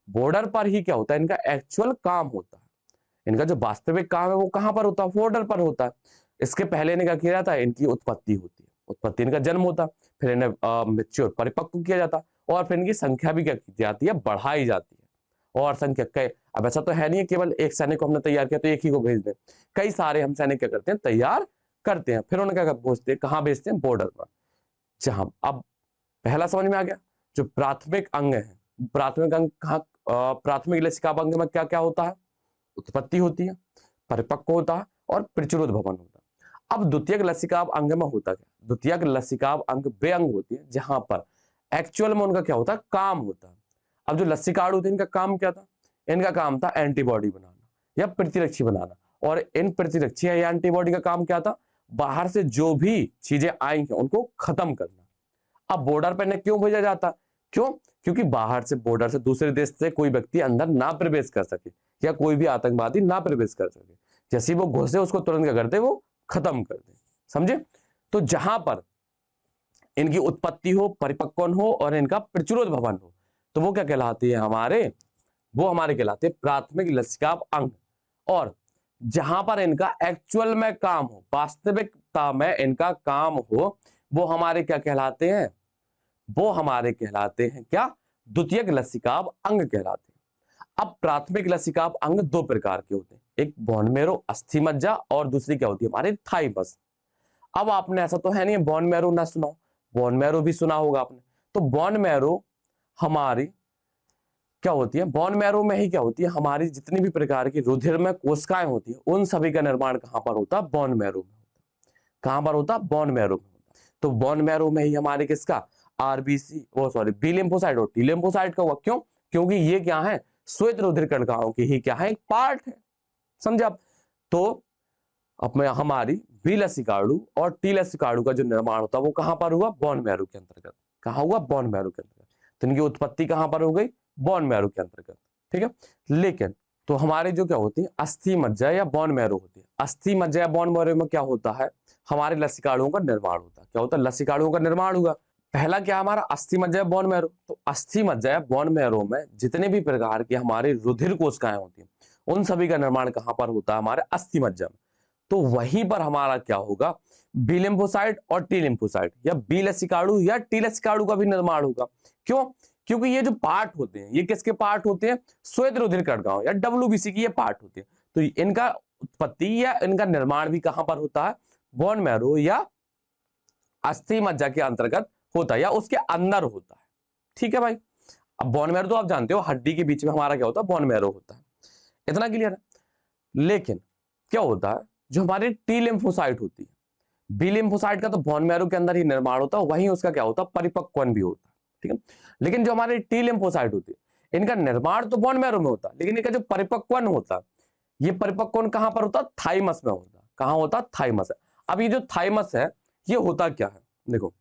बॉर्डर पर ही क्या होता है, इनका एक्चुअल काम होता है। इनका जो वास्तविक काम है वो कहां पर होता है, बॉर्डर पर होता है। इसके पहले इन्हें क्या किया जाता है, इनकी उत्पत्ति होती है, उत्पत्ति इनका जन्म होता है, फिर इन्हें मैच्योर परिपक्व किया जाता है, और फिर इनकी संख्या भी क्या की जाती है, बढ़ाई जाती है। और संख्या कई, अब ऐसा तो है नहीं है केवल एक सैनिक को हमने तैयार किया तो एक ही को भेज दें, कई सारे हम सैनिक क्या करते हैं, तैयार करते हैं, फिर उन्हें क्या भेजते हैं, कहाँ भेजते हैं, बॉर्डर पर। जहां अब पहला समझ में आ गया, जो प्राथमिक अंग है, प्राथमिक अंग कहाँ, प्राथमिक लसिका अंग में क्या क्या होता है, उत्पत्ति होती है, परिपक्व होता है और प्रचुरित भवन होता है। अब द्वितीयक लसिकाभ अंग में होता क्या, द्वितीयक लसिकाभ अंग वे अंग होती है जहां पर एक्चुअल में उनका क्या होता है, काम होता है। अब जो लसिकाड़ू थे इनका काम क्या था, इनका काम था एंटीबॉडी बनाना या प्रतिरक्षी बनाना, और इन प्रतिरक्षी या एंटीबॉडी का काम क्या था, बाहर से जो भी चीजें आई हैं उनको खत्म करना। अब बॉर्डर पर इन्हें क्यों भेजा जाता, क्यों, क्योंकि बाहर से, बॉर्डर से, दूसरे देश से कोई व्यक्ति अंदर ना प्रवेश कर सके, या कोई भी आतंकवादी ना प्रवेश कर सके। जैसे वो घुसे उसको तुरंत क्या करते, वो खत्म कर दे, समझे। तो जहां पर इनकी उत्पत्ति हो, परिपक्वन हो और इनका प्रचुरित भवन हो, तो वो क्या कहलाती है हमारे, वो हमारे कहलाते हैं प्राथमिक लसिकाभ अंग। और जहां पर इनका एक्चुअल में काम हो, वास्तविकता में इनका काम हो, वो हमारे क्या कहलाते हैं, वो हमारे कहलाते हैं क्या, द्वितीयक लसिकाभ अंग कहलाते हैं। अब प्राथमिक लसिकाभ अंग दो प्रकार के होते हैं, एक बोन मैरो अस्थि मज्जा और दूसरी क्या होती है हमारे थाइमस। अब आपने ऐसा तो है नहीं बोन मैरो ना सुना, बोन मैरो भी सुना होगा आपने। तो बोन मैरो हमारी क्या होती है, बोन मैरो में ही क्या होती है, हमारी जितनी भी प्रकार की रुधिर में कोशिकाएं होती है उन सभी का निर्माण कहां पर होता है, बोन मैरो में होता है। कहां पर होता है, बोन मैरो में होता है। तो बोन मैरो में ही हमारे किसका, आरबीसी, वो सॉरी बी लिम्फोसाइट और टी लिम्फोसाइट का हुआ, क्यों, क्योंकि ये क्या है, श्वेत रुधिर कणिकाओं की ही क्या है, एक पार्ट है, समझा। तो अपने हमारी बी लसिकाड़ू और टी लसिकाड़ू का जो निर्माण होता है वो कहां पर हुआ, बोन मैरो के अंतर्गत। कहां हुआ, बोन मैरो के अंतर्गत। तो इनकी उत्पत्ति कहां पर हो गई, बोन मैरो के अंतर्गत, ठीक है। लेकिन तो हमारे जो क्या होती है, अस्थि मज्जा या बोन मैरो होती है। अस्थि मज्जा या बोन मैरो में क्या होता है, हमारे लसिकाड़ुओं का निर्माण होता है। क्या होता है, लसिकाड़ुओं का निर्माण हुआ। पहला क्या हमारा अस्थि मज्जा या बोन मैरो, तो अस्थि मज्जा या बोन मैरो में जितने भी प्रकार की हमारी रुधिर कोशिकाएं होती हैं उन सभी का निर्माण कहां पर होता है, हमारे अस्थि मज्जा में। तो वहीं पर हमारा क्या होगा, बी लिम्फोसाइट और टी लिम्फोसाइट या बी लसिकाड़ू या टी लसिकाड़ू का भी निर्माण होगा। क्यों, क्योंकि ये जो पार्ट होते हैं ये किसके पार्ट होते हैं, श्वेत रुधिर कणिकाओं या डब्ल्यूबीसी की ये पार्ट होते हैं। तो इनका उत्पत्ति या इनका निर्माण भी कहां पर होता है, बोन मैरो या अस्थि मज्जा के अंतर्गत होता है या उसके अंदर होता है, ठीक है भाई। अब बोन मैरो तो आप जानते हो हड्डी के बीच में हमारा क्या होता है, बोन मैरो होता है, इतना क्लियर है। लेकिन क्या होता है, जो हमारी टी लिम्फोसाइट होती है, बी लिम्फोसाइट का तो बोन मैरो के अंदर ही निर्माण होता है, वहीं उसका क्या होता है, परिपक्वन भी होता है, ठीक है। लेकिन जो हमारी टी लिम्फोसाइट होती है इनका निर्माण तो बोन मैरो में होता है, लेकिन इनका जो परिपक्वन होता है, ये परिपक्वन कहां पर होता है, थाइमस में होता है। कहां होता है, थाइमस है। अब ये जो थाइमस है ये होता क्या है, देखो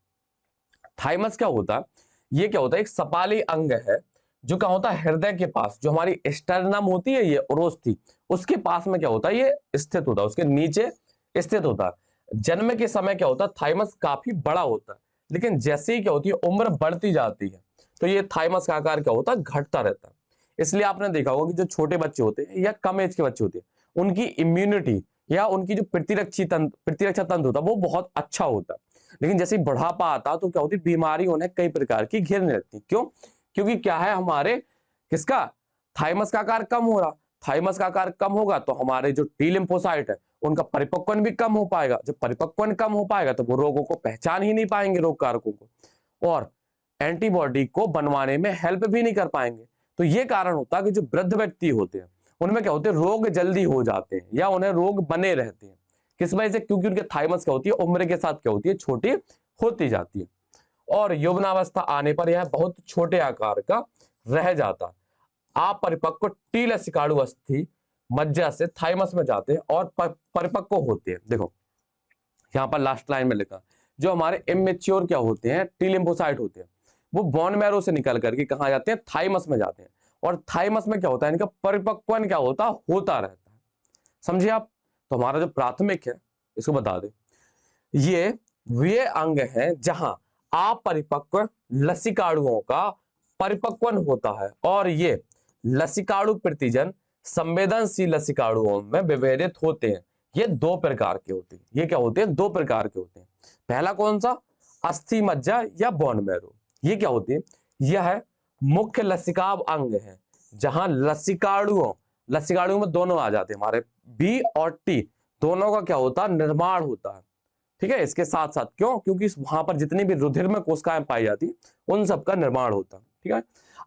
थाइमस क्या होता है, ये क्या होता है, एक सपाली अंग है जो क्या होता है, हृदय के पास, जो हमारी स्टर्नम होती है ये ओरोस्थी, उसके पास में क्या होता है, ये स्थित होता है, उसके नीचे स्थित होता है। जन्म के समय क्या होता है, थाइमस काफी बड़ा होता है, लेकिन जैसे ही क्या होती है उम्र बढ़ती जाती है तो ये थाइमस का आकार क्या होता है, घटता रहता है। इसलिए आपने देखा होगा कि जो छोटे बच्चे होते हैं या कम एज के बच्चे होते हैं उनकी इम्यूनिटी या उनकी जो प्रतिरक्षा तंत्र होता है वो बहुत अच्छा होता है। लेकिन जैसे ही बुढ़ापा आता तो क्या होती है, बीमारी उन्हें कई प्रकार की घेरने लगती। क्यों, क्योंकि क्या है, हमारे किसका, थाइमस का आकार कम हो रहा। थाइमस का आकार कम होगा तो हमारे जो टी लिम्फोसाइट है उनका परिपक्वन भी कम हो पाएगा। जब परिपक्वन कम हो पाएगा तो वो रोगों को पहचान ही नहीं पाएंगे, रोग कारकों को, और एंटीबॉडी को बनवाने में हेल्प भी नहीं कर पाएंगे। तो ये कारण होता है कि जो वृद्ध व्यक्ति होते हैं उनमें क्या होते हैं, रोग जल्दी हो जाते हैं या उन्हें रोग बने रहते हैं। किस वजह से, क्योंकि उनके थाइमस क्या होती है, उम्र के साथ क्या होती है, छोटी होती जाती है, और यौवनावस्था आने पर यह बहुत छोटे आकार का रह जाता है। अपरिपक्व टी लसिकाणु अस्थि मज्जा से थाइमस में जाते हैं और परिपक्व होते हैं। देखो यहाँ पर लास्ट लाइन में लिखा, जो हमारे इमेच्योर क्या होते हैं, टी लिम्फोसाइट होते हैं, वो बोन मैरो से निकल करके कहाँ जाते हैं, थाइमस में जाते हैं। और थाइमस में क्या होता है, इनका परिपक्वन क्या होता रहता है। समझिए आप। तो हमारा जो प्राथमिक है इसको बता दे, ये वे अंग है जहां अपरिपक्व लसिकाणुओं का परिपक्वन होता है, और ये लसिकाणु प्रतिजन संवेदनशील लसिकाणुओं में विभेदित होते हैं। ये दो प्रकार के होते हैं। ये क्या होते हैं, दो प्रकार के होते हैं। पहला कौन सा, अस्थि मज्जा या बोन मैरो। ये क्या होती है, यह मुख्य लसिकाव अंग है जहां लसिकाणुओं में दोनों आ जाते हैं, हमारे बी और टी दोनों का क्या होता है, निर्माण होता है। ठीक है, इसके साथ साथ क्यों, क्योंकि वहां पर जितनी भी रुधिर में कोशिकाएं पाई जाती उन सबका निर्माण होता है। ठीक है,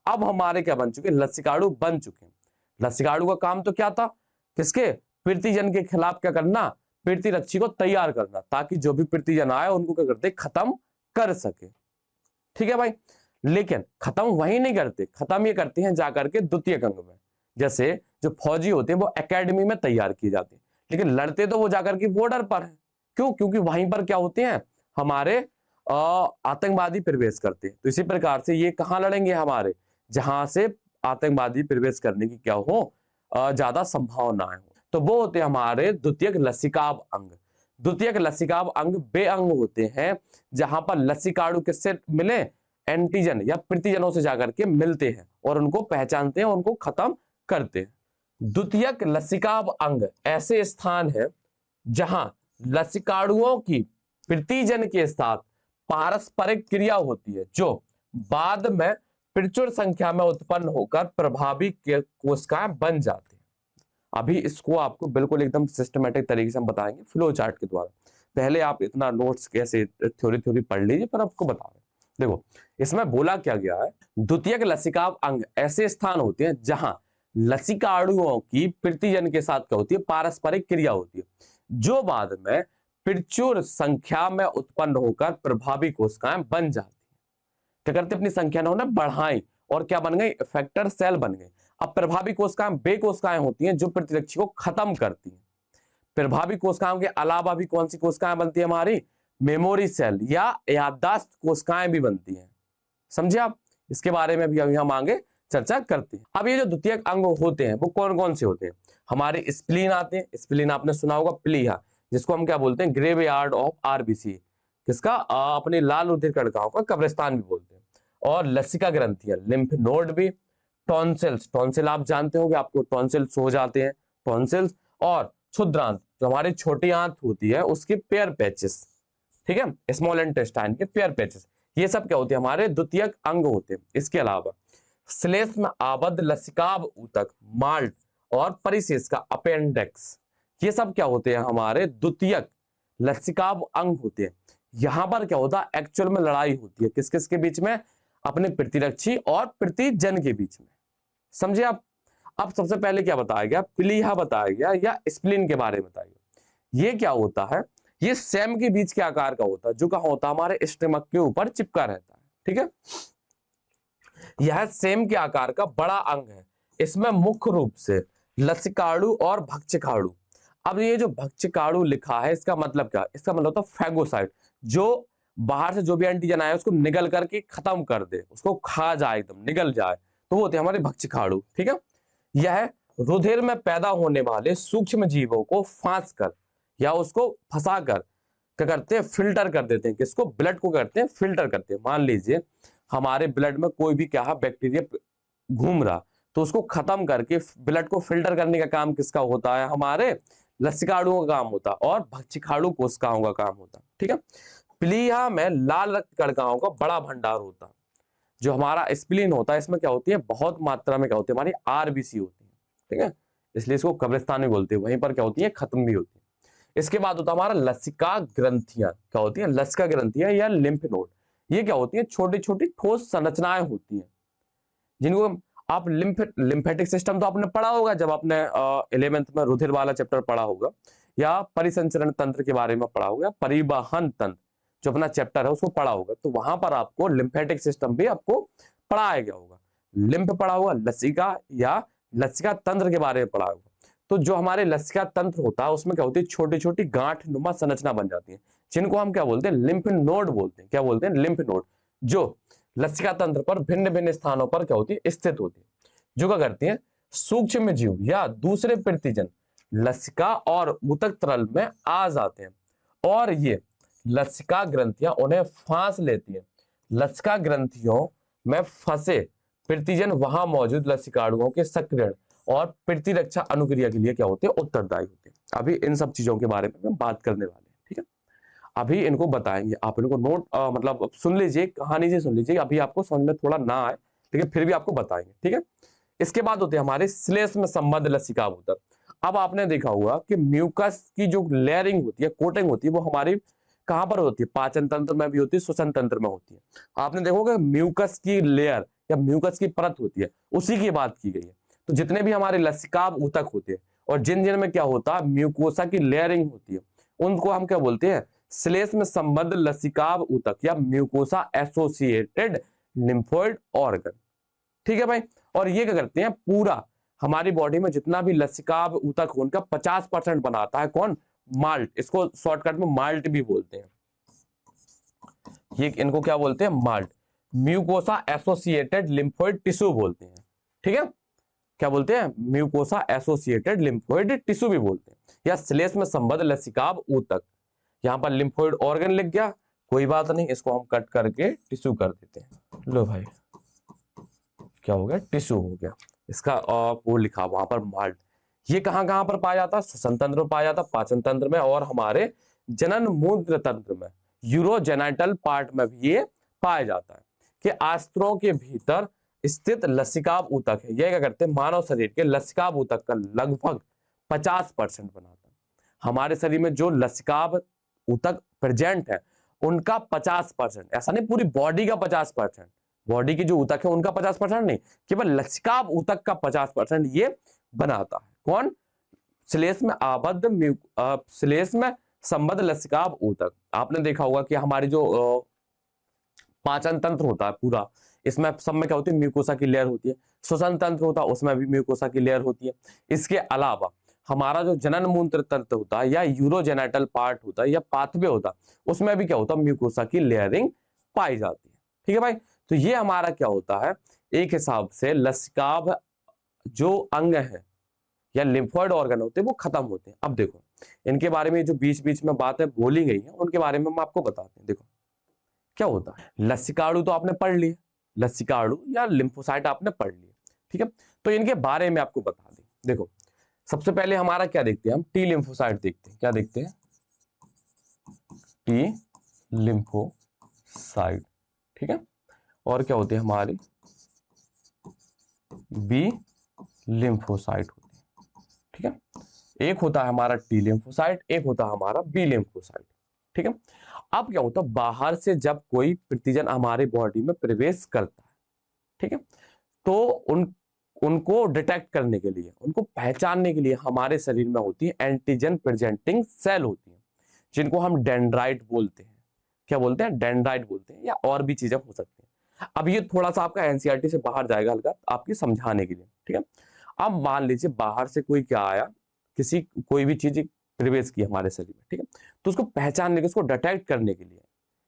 अब हमारे क्या बन चुके, लसिकाणु बन चुके हैं। लसिकाणु का काम तो क्या था, किसके, प्रतिजन के खिलाफ क्या करना, प्रतिरक्षी को तैयार करना, ताकि जो भी प्रतिजन आए उनको क्या करते, खत्म कर सके। ठीक है भाई, लेकिन खत्म वही नहीं करते, खत्म ये करते हैं जाकर के द्वितीयक अंग में। जैसे जो फौजी होते हैं वो एकेडमी में तैयार किए जाते हैं, लेकिन लड़ते तो वो जाकर के बॉर्डर पर है। क्यों, क्योंकि वहीं पर क्या होते हैं, हमारे आतंकवादी प्रवेश करते हैं। तो इसी प्रकार से ये कहां लड़ेंगे, हमारे जहां से आतंकवादी प्रवेश करने की क्या हो, ज्यादा संभावनाएं हो, तो वो होते हैं हमारे द्वितीयक लसिकाव अंग। द्वितीयक लसिकाव अंग वे अंग होते हैं जहां पर लसिकाणु किससे मिले, एंटीजन या प्रतिजनों से जाकर के मिलते हैं और उनको पहचानते हैं, उनको खत्म करते हैं। द्वितीयक लसिकाव अंग ऐसे स्थान है जहां लसिकाणुओं की प्रतिजन के साथ पारस्परिक क्रिया होती है, जो बाद में प्रचुर संख्या में उत्पन्न होकर प्रभावी कोशिकाएं बन जाती हैं। अभी इसको आपको बिल्कुल एकदम सिस्टमेटिक तरीके से हम बताएंगे फ्लो चार्ट के द्वारा। पहले आप इतना नोट्स कैसे थ्योरी पढ़ लीजिए, पर आपको बता रहे। देखो इसमें बोला क्या गया है, द्वितीयक लसिकाव अंग ऐसे स्थान होते हैं जहां लसिकाणुओं की प्रतिजन के साथ क्या होती है, पारस्परिक क्रिया होती है, जो बाद में प्रचुर संख्या में उत्पन्न होकर प्रभावी कोशिकाएं बन जाती है। क्या करते, अपनी संख्या ने बढ़ाई और क्या बन गई, इफेक्टर सेल बन गए। अब प्रभावी कोशिकाएं वे कोशिकाएं होती हैं जो प्रतिरक्षी को खत्म करती हैं। प्रभावी कोशिकाओं के अलावा भी कौन सी कोशिकाएं बनती है, हमारी मेमोरी सेल या याददाश्त कोशिकाएं भी बनती हैं। समझे आप, इसके बारे में भी अभी हम आगे चर्चा करते हैं। अब ये जो द्वितीयक अंग होते हैं वो कौन कौन से होते हैं, हमारे स्प्लीन आते हैं। स्प्लीन आपने सुना होगा, प्लीहा, जिसको हम क्या बोलते हैं, ग्रेवयार्ड ऑफ आरबीसी, किसका, अपने लाल रुधिर कणिकाओं का कब्रिस्तान भी बोलते हैं। और लसिका ग्रंथियां, लिम्फ नोड भी, टॉन्सिल्स, टॉन्सिल आप जानते होंगे, आपको टॉन्सिल्स हो जाते हैं, टॉन्सिल्स, और क्षुद्रांत जो हमारी छोटी आंत होती है उसके पेयर पैचेस, ठीक है, स्मॉल इंटेस्टाइन के पेयर पैचेस, ये सब क्या होते हैं, हमारे द्वितीयक अंग होते हैं। इसके अलावा श्लेष में आबद्ध लसिकाव ऊतक, माल्ट और परिशेष का अपेंडिक्स, ये सब क्या होते हैं, हमारे द्वितीयक लसिकाव अंग होते हैं। यहां पर क्या होता है, एक्चुअल में लड़ाई होती है किस किस के बीच में, अपने प्रतिरक्षी और प्रतिजन के बीच में। समझे आप। अब सबसे पहले क्या बताया गया, प्लीहा बताया गया या स्प्लीन के बारे में बताया गया। ये क्या होता है, ये सेम के बीच के आकार का होता है, जो कहां होता है, हमारे स्टमक के ऊपर चिपका रहता है। ठीक है, यह सेम के आकार का बड़ा अंग है। इसमें मुख्य रूप से लसिकाणु और भक्षकाणु। अब ये जो भक्षकाणु लिखा है इसका मतलब क्या, इसका मतलब होता है फैगोसाइट, जो बाहर से जो भी एंटीजन आया उसको निगल करके खत्म कर दे, उसको खा जाए, एकदम निगल जाए, तो वो होते हैं हमारे भक्षकाणु। ठीक है, यह रुधिर में पैदा होने वाले सूक्ष्म जीवों को फांस कर या उसको फंसा कर क्या करते हैं, फिल्टर कर देते हैं। किसको, ब्लड को करते हैं फिल्टर करते हैं। मान लीजिए हमारे ब्लड में कोई भी क्या बैक्टीरिया घूम रहा, तो उसको खत्म करके ब्लड को फिल्टर करने का काम किसका होता है, हमारे लसिकाणुओं का काम होता है और भक्षकाणु कोशिकाओं का काम होता है। ठीक है, प्लीहा में लाल रक्त कणिकाओं का बड़ा भंडार होता है। जो हमारा स्प्लीन होता है इसमें क्या होती है, बहुत मात्रा में क्या होती है, हमारी आरबीसी होती है। ठीक है, इसलिए इसको कब्रिस्तान भी बोलते हैं, वहीं पर क्या होती है, खत्म भी होती है। इसके बाद होता है हमारा लसिका ग्रंथियां, क्या होती है, लसिका ग्रंथियां या लिम्फ नोड। ये क्या होती है, छोटी छोटी ठोस संरचनाएं होती हैं, जिनको आप लिम्फेटिक सिस्टम तो आपने पढ़ा होगा जब आपने 11th में रुधिर वाला चैप्टर पढ़ा होगा, या परिसंचरण तंत्र के बारे में पढ़ा होगा, परिवहन तंत्र जो अपना चैप्टर है उसको पढ़ा होगा, तो वहां पर आपको लिम्फेटिक सिस्टम भी आपको पढ़ाया गया होगा। लिम्फ पढ़ा होगा, लसिका या लसिका तंत्र के बारे में पढ़ा होगा। तो जो हमारे लसिका तंत्र होता है उसमें क्या होती है, छोटी छोटी गांठ नुमा संरचना बन जाती है, जिनको हम क्या बोलते हैं, लिम्फ नोड बोलते हैं। क्या बोलते हैं, लिम्फ नोड, जो लसिका तंत्र पर भिन्न भिन्न स्थानों पर क्या होती है, स्थित होती है, जो क्या करती है, सूक्ष्म जीव या दूसरे प्रतिजन लसिका और ऊतक तरल में आ जाते हैं और ये लसिका ग्रंथियां उन्हें फांस लेती हैं। लसिका ग्रंथियों में फंसे प्रतिजन वहां मौजूद लसिकाणुओं के सक्रियण और प्रतिरक्षा अनुक्रिया के लिए क्या होते हैं, उत्तरदायी होते हैं। अभी इन सब चीजों के बारे में हम बात करने वाले हैं, ठीक है। अभी इनको बताएंगे, आप इनको नोट मतलब सुन लीजिए, कहानी से सुन लीजिए, अभी आपको समझ में थोड़ा ना आए लेकिन फिर भी आपको बताएंगे, ठीक है। इसके बाद होते हैं हमारे श्लेष्म संबद्ध लसिका ऊतक। अब आपने देखा होगा कि म्यूकस की जो लेयरिंग होती है, कोटिंग होती है, वो हमारी कहां पर होती है, पाचन तंत्र में भी होती है, श्वसन तंत्र में होती है। आपने देखोगे म्यूकस की लेयर या म्यूकस की परत होती है, उसी की बात की गई है। तो जितने भी हमारे लसिकाभ ऊतक होते हैं और जिन जिन में क्या होता है, म्यूकोसा की लेयरिंग होती है, उनको हम क्या बोलते हैं, श्लेष्म संबद्ध लसिकाभ ऊतक या म्यूकोसा एसोसिएटेड लिम्फोइड ऑर्गन, ठीक है भाई। और ये क्या करते हैं, पूरा हमारी बॉडी में जितना भी लसिकाभ ऊतक हो उनका 50% बनाता है कौन, माल्ट। इसको शॉर्टकट में माल्ट भी बोलते हैं, ये इनको क्या बोलते हैं, malt. Mucosa associated lymphoid tissue बोलते हैं, ठीक है। क्या बोलते हैं, म्यूकोसा एसोसिएटेड लिम्फोइड टिश्यू भी बोलते हैं, या श्लेष्म संबद्ध लसिकाभ ऊतक। यहां पर लिम्फोइड ऑर्गन लिख गया, कोई बात नहीं, इसको हम कट करके टिश्यू कर देते हैं। लो भाई, क्या हो गया, टिश्यू हो गया। इसका वो लिखा वहां पर माल्ट। ये कहां कहां पर पाया जाता है, श्वसन तंत्र में पाया जाता है, पाचन तंत्र में और हमारे जनन मूत्र तंत्र में, यूरोजेनाइटल पार्ट में भी ये पाया जाता है। कि आस्त्रों के भीतर स्थित लसिकाभ ऊतक है, ये क्या करते हैं, मानव शरीर के लसिकाभ ऊतक का लगभग 50% बनाता है। हमारे शरीर में जो लसिकाभ ऊतक प्रेजेंट है उनका 50%, ऐसा नहीं पूरी बॉडी का 50%, बॉडी की जो ऊतक है उनका 50% नहीं, केवल लसिकाभ ऊतक का 50% ये बनाता है। कौन, श्लेष्म आबद्ध श्लेष्म संबद्ध लसिकाभ ऊतक। आपने देखा होगा कि हमारी जो पाचन तंत्र होता है पूरा, इसमें सब में क्या होती है, म्यूकोसा की लेयर होती है। श्वसन तंत्र होता है, उसमें भी म्यूकोसा की लेयर होती है। इसके अलावा हमारा जो जनन मूत्र तंत्र होता है या यूरोजेनाइटल पार्ट होता है या पाथवे होता है, उसमें भी क्या होता है, म्यूकोसा की लेयरिंग पाई जाती है, ठीक है भाई। तो ये हमारा क्या होता है, एक हिसाब से लसिकाभ जो अंग है या लिम्फोइड ऑर्गन होते हैं वो खत्म होते हैं। अब देखो इनके बारे में जो बीच बीच में बातें बोली गई हैं उनके बारे में हम आपको बताते हैं। देखो क्या होता है, लसिकाणु तो आपने पढ़ लिए, लसिकाणु या लिम्फोसाइट आपने पढ़ लिए, ठीक है। तो इनके बारे में आपको बता दें। देखो सबसे पहले हमारा क्या देखते हैं, हम टी लिम्फोसाइट देखते हैं। क्या देखते हैं, टी लिम्फोसाइट, ठीक है। और क्या होते हैं हमारी, बी लिम्फोसाइट होते हैं, ठीक है। एक होता है हमारा टी लिम्फोसाइट, एक होता है हमारा बी लिम्फोसाइट, ठीक है। अब क्या होता है, बाहर से जब कोई प्रतिजन हमारे बॉडी में प्रवेश करता है, ठीक है, तो उनको डिटेक्ट करने के लिए, उनको पहचानने के लिए हमारे शरीर में होती है एंटीजन प्रेजेंटिंग सेल होती है, जिनको हम डेंड्राइट बोलते हैं। क्या बोलते हैं, डेंड्राइट बोलते हैं, या और भी चीजें हो सकती हैं। अब ये थोड़ा सा आपका एनसीईआरटी से बाहर जाएगा हल्का, आपकी समझाने के लिए, ठीक है। अब मान लीजिए बाहर से कोई क्या आया, किसी कोई भी चीज प्रवेश की हमारे शरीर में, ठीक है, तो उसको पहचानने के, उसको डिटेक्ट करने के लिए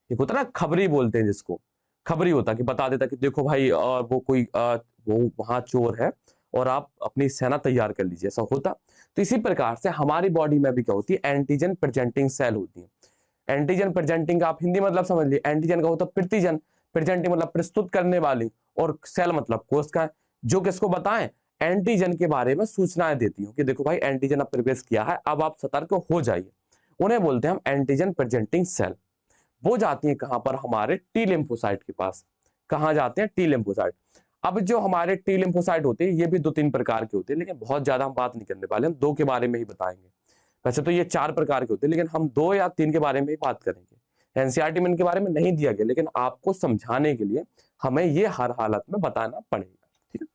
एक होता है ना, खबरी बोलते हैं जिसको, खबरी होता कि बता देता कि देखो भाई वो कोई वो वहां चोर है और आप अपनी सेना तैयार कर लीजिए, ऐसा होता। तो इसी प्रकार से हमारी बॉडी में भी क्या होती है, एंटीजन प्रेजेंटिंग सेल होती है। एंटीजन प्रेजेंटिंग का आप हिंदी मतलब समझ लिए, एंटीजन का होता है प्रतिजन, प्रेजेंटिंग मतलब प्रस्तुत करने वाली, और सेल मतलब कोशिका, जो किसको बताएं, एंटीजन के बारे में सूचनाएं देती हूँ कि देखो भाई एंटीजन अब प्रवेश किया है, अब आप सतर्क हो जाइए। उन्हें बोलते हैं हम एंटीजन प्रेजेंटिंग सेल। वो जाती है कहां पर, हमारे टी लिम्फोसाइट के पास। कहां जाते हैं, टी लिम्फोसाइट। अब जो हमारे टी लिम्फोसाइट होते हैं ये भी 2-3 प्रकार के होते हैं, लेकिन बहुत ज्यादा हम बात नहीं करने वाले, हम 2 के बारे में ही बताएंगे। वैसे तो ये 4 प्रकार के होते हैं, लेकिन हम 2 या 3 के बारे में ही बात करेंगे। एनसीईआरटी में इनके बारे में नहीं दिया गया, लेकिन आपको समझाने के लिए हमें ये हर हालत में बताना पड़ेगा, ठीक है।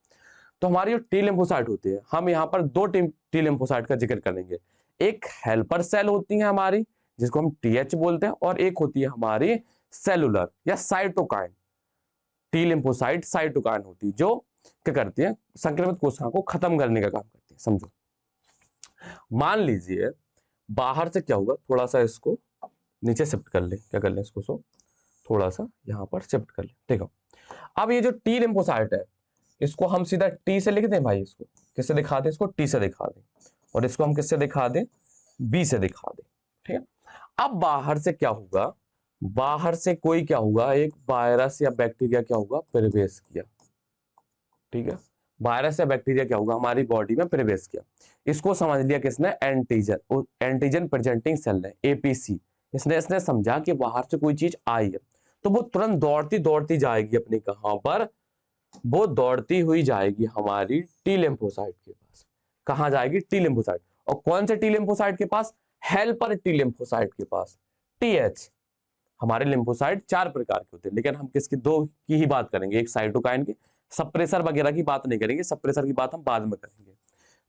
तो हमारी जो टी लिम्फोसाइट होती है, हम यहाँ पर 2 टी लिम्फोसाइट का जिक्र करेंगे। एक हेल्पर सेल होती है हमारी, जिसको हम टीएच बोलते हैं, और एक होती है हमारी सेलुलर या साइटोकाइन। टी लिम्फोसाइट साइटोकाइन होती है, जो क्या करती हैं, संक्रमित कोशिकाओं को खत्म करने का काम करती है। समझो, मान लीजिए बाहर से क्या हुआ, थोड़ा सा इसको नीचे शिफ्ट कर ले, क्या कर ले इसको, सो थोड़ा सा यहां पर शिफ्ट कर ले। देखो अब ये जो टी लिम्फोसाइट है, इसको हम सीधा टी से लिख दें भाई, इसको किससे दिखा दें, इसको टी से दिखा दें, और इसको हम किससे दिखा दें, बी से दिखा दें। ठीक है, अब बाहर से क्या होगा, बाहर से कोई क्या होगा, एक वायरस या बैक्टीरिया क्या होगा, प्रवेश किया। ठीक है, वायरस या बैक्टीरिया क्या होगा, हमारी बॉडी में प्रवेश किया। इसको समझ लिया किसने, एंटीजन, एंटीजन प्रेजेंटिंग सेल ने, एपीसी। इसने समझा कि बाहर से कोई चीज आई है, तो वो तुरंत दौड़ती दौड़ती जाएगी अपनी, कहां पर, वो दौड़ती हुई जाएगी हमारी टी लिम्फोसाइट के पास। कहां जाएगी, टी लिम्फोसाइट। और कौन से टी लिम्फोसाइट के पास, हेल्पर टी लिम्फोसाइट के पास, टीएच। हमारे लिम्फोसाइट 4 प्रकार के होते हैं, लेकिन हम किसकी, 2 की ही बात करेंगे, एक साइटोकाइन की, सप्रेसर वगैरह की बात नहीं करेंगे, सप्रेसर की बात हम बाद में करेंगे।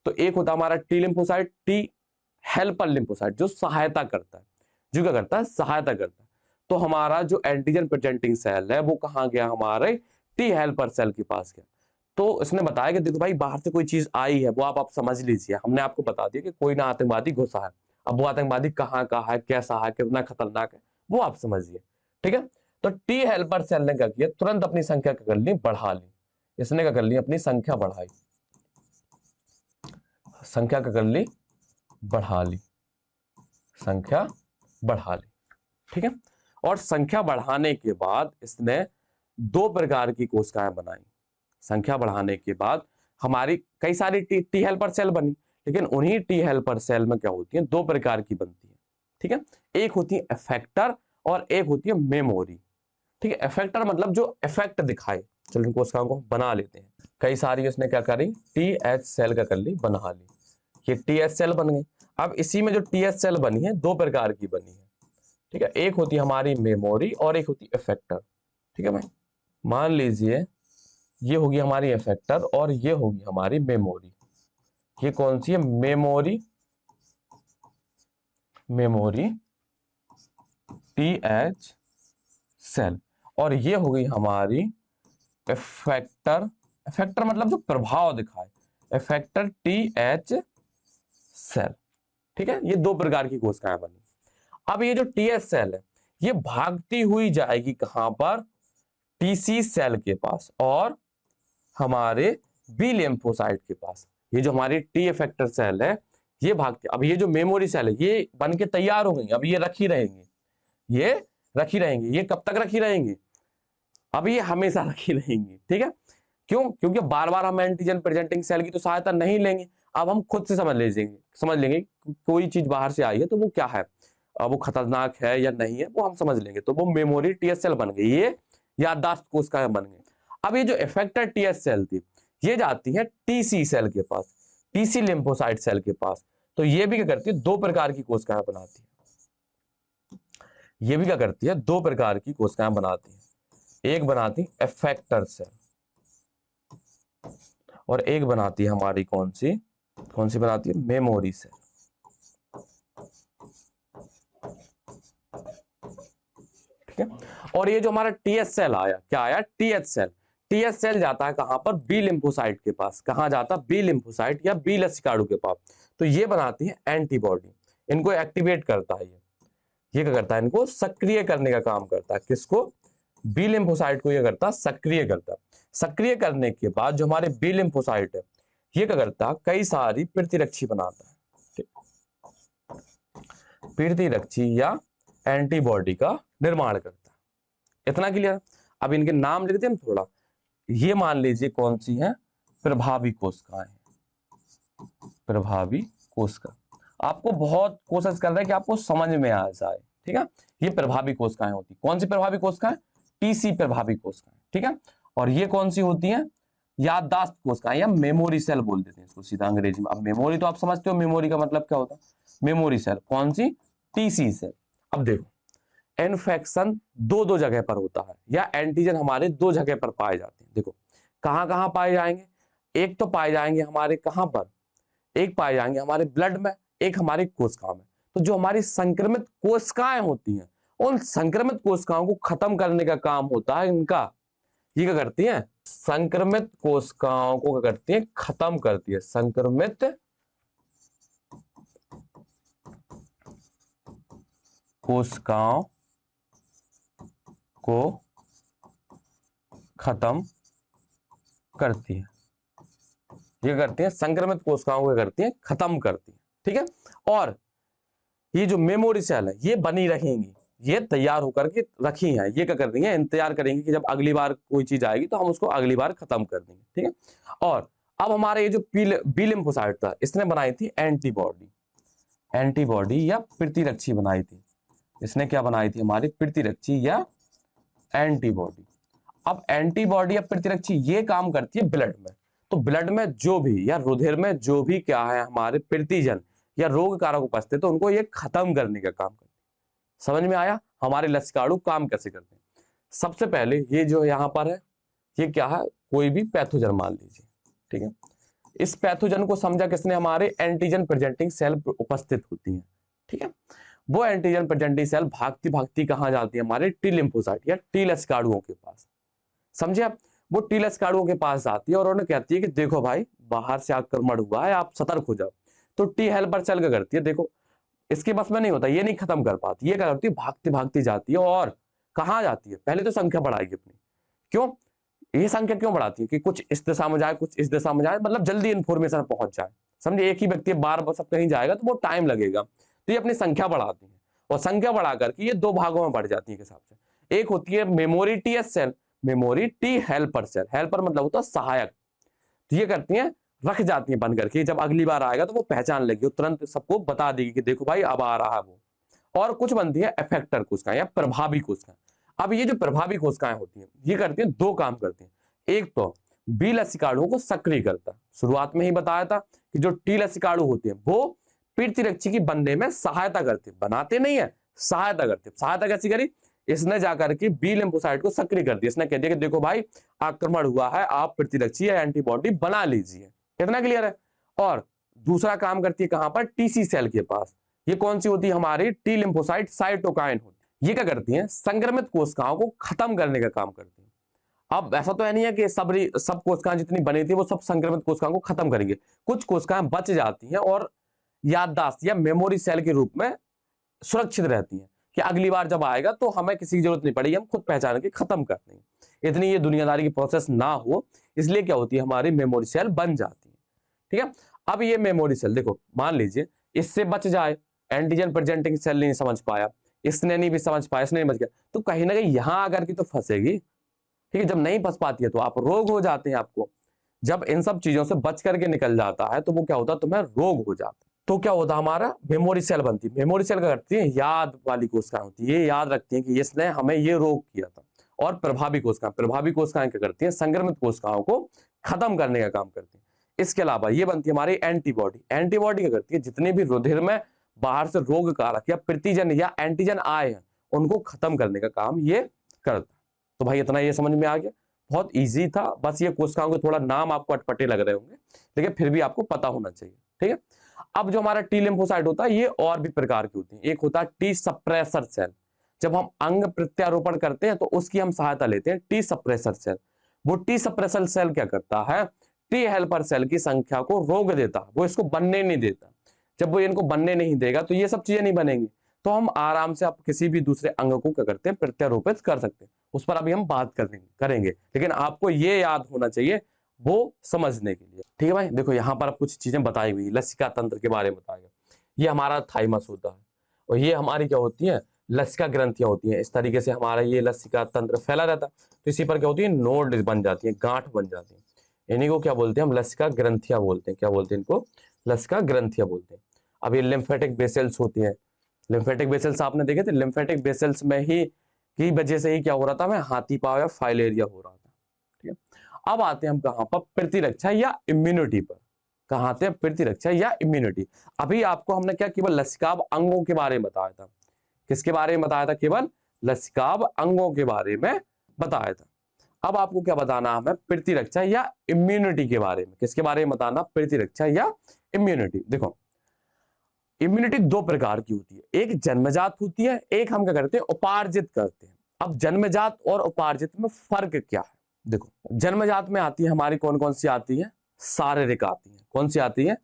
तो एक होता हमारा T lymphocyte, T helper lymphocyte, जो सहायता करता है, जो क्या करता है, सहायता करता है। तो हमारा जो एंटीजन प्रेजेंटिंग सेल है वो कहां गया, हमारे टी हेल्पर सेल के पास गया। तो इसने बताया कि देखो भाई बाहर से कोई चीज आई है, वो आप समझ लीजिए, हमने आपको बता दिया कि कोई ना आतंकवादी घुसा है। अब वो आतंकवादी कहाँ का है, कैसा है, कितना खतरनाक है, वो आप समझिए। ठीक है, तो टी हेल्पर सेल ने क्या किया, तुरंत अपनी संख्या क्या कर ली, बढ़ा ली। इसने क्या कर ली, अपनी संख्या बढ़ाई, संख्या क्या कर ली, बढ़ा ली, संख्या बढ़ा ली। ठीक है, और संख्या बढ़ाने के बाद इसने 2 प्रकार की कोशिकाएं बनाई। संख्या बढ़ाने के बाद हमारी कई सारी टी हेल्पर सेल बनी, लेकिन उन्हीं टी हेल्पर सेल में क्या होती है, 2 प्रकार की बनती है। ठीक है, एक होती है इफेक्टर और एक होती है मेमोरी। ठीक है, इफेक्टर मतलब जो इफेक्ट दिखाए। चलो इन कोशिकाओं को बना लेते हैं। कई सारी उसने क्या करी, टी एच सेल का कर ली, बना ली, ये टी एच सेल बन गई। अब इसी में जो टी एच सेल बनी है, 2 प्रकार की बनी है। ठीक है, एक होती है हमारी मेमोरी और एक होती है इफेक्टर। ठीक है भाई, मान लीजिए ये होगी हमारी इफेक्टर और ये होगी हमारी मेमोरी। ये कौन सी है, memory, memory T H cell, और ये हो गई हमारी इफेक्टर। इफेक्टर मतलब जो प्रभाव दिखाए, इफेक्टर टी एच सेल। ठीक है, ये 2 प्रकार की कोशिकाएं बनी। अब ये जो टी एच सेल है, ये भागती हुई जाएगी कहां पर, टीसी सेल के पास और हमारे बी लिम्फोसाइट के पास। ये जो हमारी टी इफेक्टर सेल है, ये भागती, अब ये जो मेमोरी सेल है, ये बन के तैयार हो गई, अब ये रखी रहेंगी, ये रखी रहेंगी। ये कब तक रखी रहेंगी, अब ये हमेशा रखी रहेंगी। ठीक है, क्यों, क्योंकि बार बार हम एंटीजन प्रेजेंटिंग सेल की तो सहायता नहीं लेंगे। अब हम खुद से समझ लेंगे कोई चीज बाहर से आई है तो वो क्या है, अब वो खतरनाक है या नहीं है, वो हम समझ लेंगे। तो वो मेमोरी टीएस सेल बन गई, ये याददाश्त कोशिकाएं बन गई। अब ये जो इफेक्टर टीएस सेल थी, ये जाती है टीसी सेल के पास, टीसी लिम्फोसाइट सेल के पास। तो ये भी क्या करती है, 2 प्रकार की कोशिकाएं बनाती है। ये भी क्या करती है, 2 प्रकार की कोशिकाएं बनाती है। एक बनाती है इफेक्टर सेल और एक बनाती है हमारी कौन सी बनाती है, मेमोरी सेल। ठीक है, और ये जो हमारा टीएच सेल आया, क्या आया, टीएच सेल। टीएच सेल जाता है कहां पर, बी लिम्फोसाइट के पास। कहां जाता, बी लिम्फोसाइट या बी लसिकाडू के पास। तो ये बनाती है एंटीबॉडी, इनको एक्टिवेट करता है। ये क्या करता है, इनको सक्रिय करने का काम करता है। किसको, बी लिम्फोसाइट को ये करता है, सक्रिय करता है। सक्रिय करने के बाद जो हमारे बी लिम्फोसाइट है, ये क्या करता है, कई सारी प्रतिरक्षी बनाता है। प्रतिरक्षी या एंटीबॉडी का निर्माण करता है। इतना क्लियर। अब इनके नाम लिखते हैं थोड़ा। ये मान लीजिए कौन सी है, प्रभावी कोशिकाएं। प्रभावी कोशिका, आपको बहुत कोशिश कर रहे हैं कि आपको समझ में आ जाए। ठीक है, ये प्रभावी कोशिकाएं होती, कौन सी प्रभावी कोशिकाएं, टीसी प्रभावी कोशिकाएं। ठीक है, और ये कौन सी होती हैं, याददाश्त कोशिकाएं या मेमोरी सेल बोल देते हैं इसको सीधा अंग्रेजी में। अब मेमोरी तो आप समझते हो, मेमोरी का मतलब क्या होता है, मेमोरी सेल। कौन सी, टीसी सेल। अब देखो, इन्फेक्शन 2 जगह पर होता है, या एंटीजन हमारे 2 जगह पर पाए जाते हैं। देखो कहां कहां पाए जाएंगे, एक तो पाए जाएंगे हमारे कहां पर, एक पाए जाएंगे हमारे ब्लड में, एक हमारी कोशिकाओं में। तो जो हमारी संक्रमित कोशिकाएं होती हैं, उन संक्रमित कोशिकाओं को खत्म करने का काम होता है इनका। ये क्या करती हैं, संक्रमित कोशिकाओं को क्या करती है, खत्म करती है। संक्रमित कोशिकाओं को खत्म करती है। ये करती है संक्रमित कोशिकाओं को करती है, खत्म करती है। ठीक है, और ये जो मेमोरी सेल है ये बनी रहेंगी, ये तैयार होकर के रखी हैं, ये क्या कर रही है, इंतजार करेंगे कि जब अगली बार कोई चीज आएगी तो हम उसको अगली बार खत्म कर देंगे। ठीक है, और अब हमारे ये जो बी लिम्फोसाइट था इसने बनाई थी एंटीबॉडी, एंटीबॉडी या प्रतिरक्षी बनाई थी। इसने क्या बनाई थी, हमारी प्रतिरक्षी या एंटीबॉडी। अब एंटीबॉडी या प्रतिरक्षी ये काम करती है ब्लड में, तो ब्लड में जो भी या रुधिर में जो भी क्या है हमारे प्रतिजन या रोग कारक उपस्थित है तो उनको ये खत्म करने का काम करते हैं। समझ में आया हमारे लसिकाणु काम कैसे करते हैं। सबसे पहले ये जो यहाँ पर है ये क्या है, कोई भी पैथोजन मान लीजिए। ठीक है, इस पैथोजन को समझा किसने, हमारे एंटीजन प्रेजेंटिंग सेल उपस्थित होती है। ठीक है, वो एंटीजन प्रेजेंटिंग सेल भागती भागती कहां जाती है, हमारे टी लिम्फोसाइट या टी लसिकाणुओं के पास। समझे आप, वो टी लसिकाणुओं के पास जाती है और उन्हें कहती है कि देखो भाई बाहर से आक्रमण हुआ है, आप सतर्क हो जाओ। तो टी हेल्पर सेल क्या करती है, देखो इसके बस में नहीं होता, ये नहीं खत्म कर पाती, ये क्या करती है भागती भागती जाती है और कहां जाती है, पहले तो संख्या बढ़ाएगी अपनी। क्यों, ये संख्या क्यों बढ़ाती है कि कुछ इस दिशा में जाए कुछ इस दिशा में जाए, मतलब जल्दी इंफॉर्मेशन पहुंच जाए। समझे, एक ही व्यक्ति बार बार सब कहीं जाएगा तो वो टाइम लगेगा, तो ये अपनी संख्या बढ़ाती है और संख्या बढ़ा करके ये दो भागों में बढ़ जाती है के हिसाब से। एक होती है memory T cell, memory T helper cell, helper मतलब होता है सहायक। तो ये करती हैं रख जाती हैं बंद करके, जब अगली बार आएगा तो वो पहचान लेगी, तुरंत सबको बता देगी कि देखो भाई अब आ रहा है वो। और कुछ बनती है इफेक्टर कोशिकाएं या प्रभावी कोशिकाएं। अब ये जो प्रभावी कोशिकाएं होती हैं ये करती हैं दो काम करती हैं, एक तो बी लसिकाणुओं को सक्रिय करता है, शुरुआत में ही बताया था कि जो टी लसिकाणु होते हैं वो प्रतिरक्षी की बनने में सहायता करते हैं, बनाते नहीं है, सहायता करते। सहायता कैसी करी, इसने जाकर के बी लिम्फोसाइट को सक्रिय कर दिया, इसने कह दिया कि देखो भाई आक्रमण हुआ है, आप प्रतिरक्षी या एंटीबॉडी बना लीजिए। कितना क्लियर है। और दूसरा काम करती है कहां पर, टीसी सेल के पास। ये कौन सी होती है, हमारी टी लिम्फोसाइट साइटोकाइन होती है। ये क्या करती हैं, संक्रमित कोशिकाओं को खत्म करने का काम करती है। अब ऐसा तो है नहीं है कि सब कोशिकाएं जितनी बनी थी वो सब संक्रमित कोशिकाओं को खत्म करेंगे, कुछ कोशिकाएं बच जाती हैं और याददाश्त या मेमोरी सेल के रूप में सुरक्षित रहती हैं कि अगली बार जब आएगा तो हमें किसी की जरूरत नहीं पड़ेगी, हम खुद पहचान के खत्म कर देंगे। इतनी ये दुनियादारी की प्रोसेस ना हो इसलिए क्या होती है, हमारी मेमोरी सेल बन जाती है। ठीक है, अब ये मेमोरी सेल देखो मान लीजिए इससे बच जाए, एंटीजन प्रेजेंटिंग सेल नहीं समझ पाया, इसने नहीं भी समझ पाया, इसने नहीं बच गया, तो कहीं ना कहीं यहां आकर के तो फंसेगी। ठीक है, जब नहीं फंस पाती है तो आप रोग हो जाते हैं आपको। जब इन सब चीजों से बच करके निकल जाता है तो वो क्या होता है, तुम्हें रोग हो जाता है। तो क्या होता है, हमारा मेमोरी सेल बनती है। मेमोरी सेल क्या करती है, याद वाली कोशिकाएं होती है, ये याद रखती हैं कि इसने हमें ये रोग किया था। और प्रभावी कोशिकाएं क्या करती हैं, संक्रमित कोशिकाओं को खत्म करने का काम करती है। इसके अलावा ये बनती है हमारी एंटीबॉडी। एंटीबॉडी क्या करती है, जितने भी रुधिर में बाहर से रोग कारक या प्रतिजन या एंटीजन आए हैं उनको खत्म करने का काम ये करता है। तो भाई इतना ये समझ में आ गया, बहुत ईजी था, बस ये कोशिकाओं के थोड़ा नाम आपको अटपटे लग रहे होंगे लेकिन फिर भी आपको पता होना चाहिए। ठीक है, अब जो हमारा टी लिम्फोसाइट होता है ये और भी प्रकार की होती है। एक होता है टी सप्रेसर सेल, जब हम अंग प्रत्यारोपण करते हैं तो उसकी हम सहायता लेते हैं, टी सप्रेसर सेल। वो टी सप्रेसर सेल क्या करता है, टी हेल्पर सेल की संख्या को रोक देता है, वो इसको बनने नहीं देता। जब वो इनको बनने नहीं देगा तो ये सब चीजें नहीं बनेंगी, तो हम आराम से आप किसी भी दूसरे अंग को क्या करते हैं, प्रत्यारोपित कर सकते हैं। उस पर अभी हम बात करेंगे लेकिन आपको ये याद होना चाहिए वो समझने के लिए। ठीक है भाई, देखो यहाँ पर कुछ चीजें बताई हुई, लसिका तंत्र के बारे में बताया गया। ये हमारा थाइमस होता है और ये हमारी क्या होती है, लसिका ग्रंथियां होती हैं। इस तरीके से हमारा ये लसिका तंत्र फैला रहता है, तो इसी पर क्या होती है, नोड बन जाती है, गांठ बन जाती है। इन्हीं को क्या बोलते हैं हम, लसिका ग्रंथियां बोलते हैं। क्या बोलते हैं इनको, लसिका ग्रंथियां बोलते हैं। अब ये लिम्फेटिक वेसल्स होती हैं। लिम्फेटिक वेसल्स आपने देखे थे, लिम्फेटिक वेसल्स में ही की वजह से ही क्या हो रहा था, हमें हाथी पाँव या फाइलेरिया हो रहा था। ठीक है, अब आते हैं हम कहां पर, प्रतिरक्षा या इम्यूनिटी पर। कहां आते हैं, प्रतिरक्षा या इम्यूनिटी। अभी आपको हमने क्या केवल लसिकाभ अंगों के बारे में बताया था, किसके बारे में बताया था, केवल लसिकाभ अंगों के बारे में बताया था। अब आपको क्या बताना है, हमें प्रतिरक्षा या इम्यूनिटी के बारे में। किसके बारे में बताना, प्रतिरक्षा या इम्यूनिटी। देखो इम्यूनिटी दो प्रकार की होती है, एक जन्मजात होती है, एक हम क्या करते हैं उपार्जित करते हैं। अब जन्मजात और उपार्जित में फर्क क्या है देखो जन्मजात में आती है हमारी कौन कौन सी आती है, शारीरिक आती है। कौन सी आती है,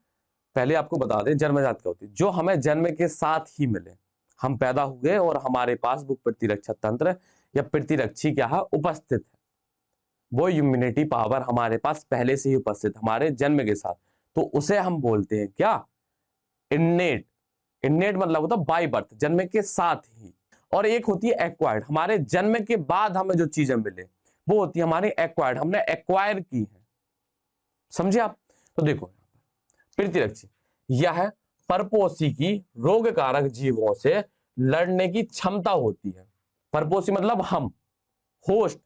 पहले आपको बता दें जन्मजात क्या होती है, जो हमें जन्म के साथ ही मिले, हम पैदा हुए और हमारे पास वो प्रतिरक्षा तंत्र या प्रतिरक्षी क्या है उपस्थित है, वो इम्यूनिटी पावर हमारे पास पहले से ही उपस्थित हमारे जन्म के साथ, तो उसे हम बोलते हैं क्या, इन्नेट। इन्नेट मतलब होता है बाय बर्थ, जन्म के साथ ही। और एक होती है एक्वायर्ड, हमारे जन्म के बाद हमें जो चीजें मिले वो होती है हमारी एक्वायर्ड, हमने एक्वायर की है। समझे आप। तो देखो प्रतिरक्षी यह परपोषी की रोग कारक जीवों से लड़ने की क्षमता होती है। परपोषी मतलब हम, होस्ट,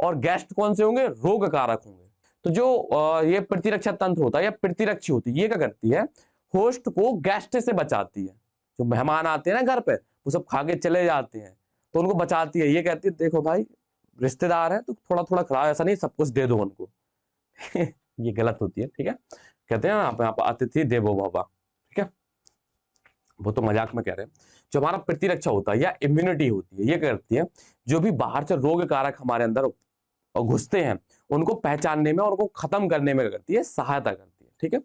और गेस्ट कौन से होंगे, रोग कारक होंगे। तो जो ये प्रतिरक्षा तंत्र होता है या प्रतिरक्षी होती है, ये क्या करती है, होस्ट को गेस्ट से बचाती है। जो मेहमान आते हैं ना घर पे, वो सब खा के चले जाते हैं, तो उनको बचाती है। ये कहती है देखो भाई रिश्तेदार है तो थोड़ा थोड़ा खिलाओ, ऐसा नहीं सब कुछ दे दो उनको। ये गलत होती है, ठीक है। कहते हैं ना आप अतिथि देवो भव, ठीक है, वो तो मजाक में कह रहे हैं। जो हमारा प्रतिरक्षा होता है या इम्यूनिटी होती है, ये करती है जो भी बाहर से रोग कारक हमारे अंदर घुसते हैं उनको पहचानने में और उनको खत्म करने में करती है, सहायता करती है, ठीक है।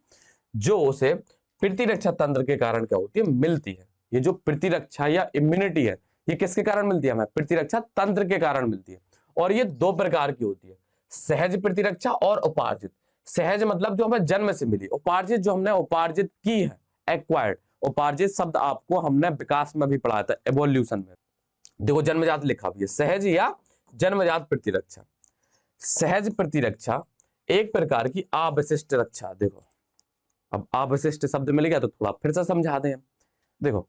जो उसे प्रतिरक्षा तंत्र के कारण क्या होती है, मिलती है। ये जो प्रतिरक्षा या इम्यूनिटी है, ये किसके कारण मिलती है हमें, प्रतिरक्षा तंत्र के कारण मिलती है। और ये दो प्रकार की होती है, सहज प्रतिरक्षा और उपार्जित। सहज मतलब जो हमें जन्म से मिली, उपार्जित जो हमने उपार्जित की है, एक्वायर्ड। उपार्जित शब्द आपको हमने विकास में भी पढ़ाया था, एवोल्यूशन में। देखो जन्मजात लिखा भी है, सहज या जन्मजात प्रतिरक्षा। सहज प्रतिरक्षा एक प्रकार की अविशिष्ट रक्षा। देखो अब अविशिष्ट शब्द मिल गया तो थोड़ा फिर से समझा दें। देखो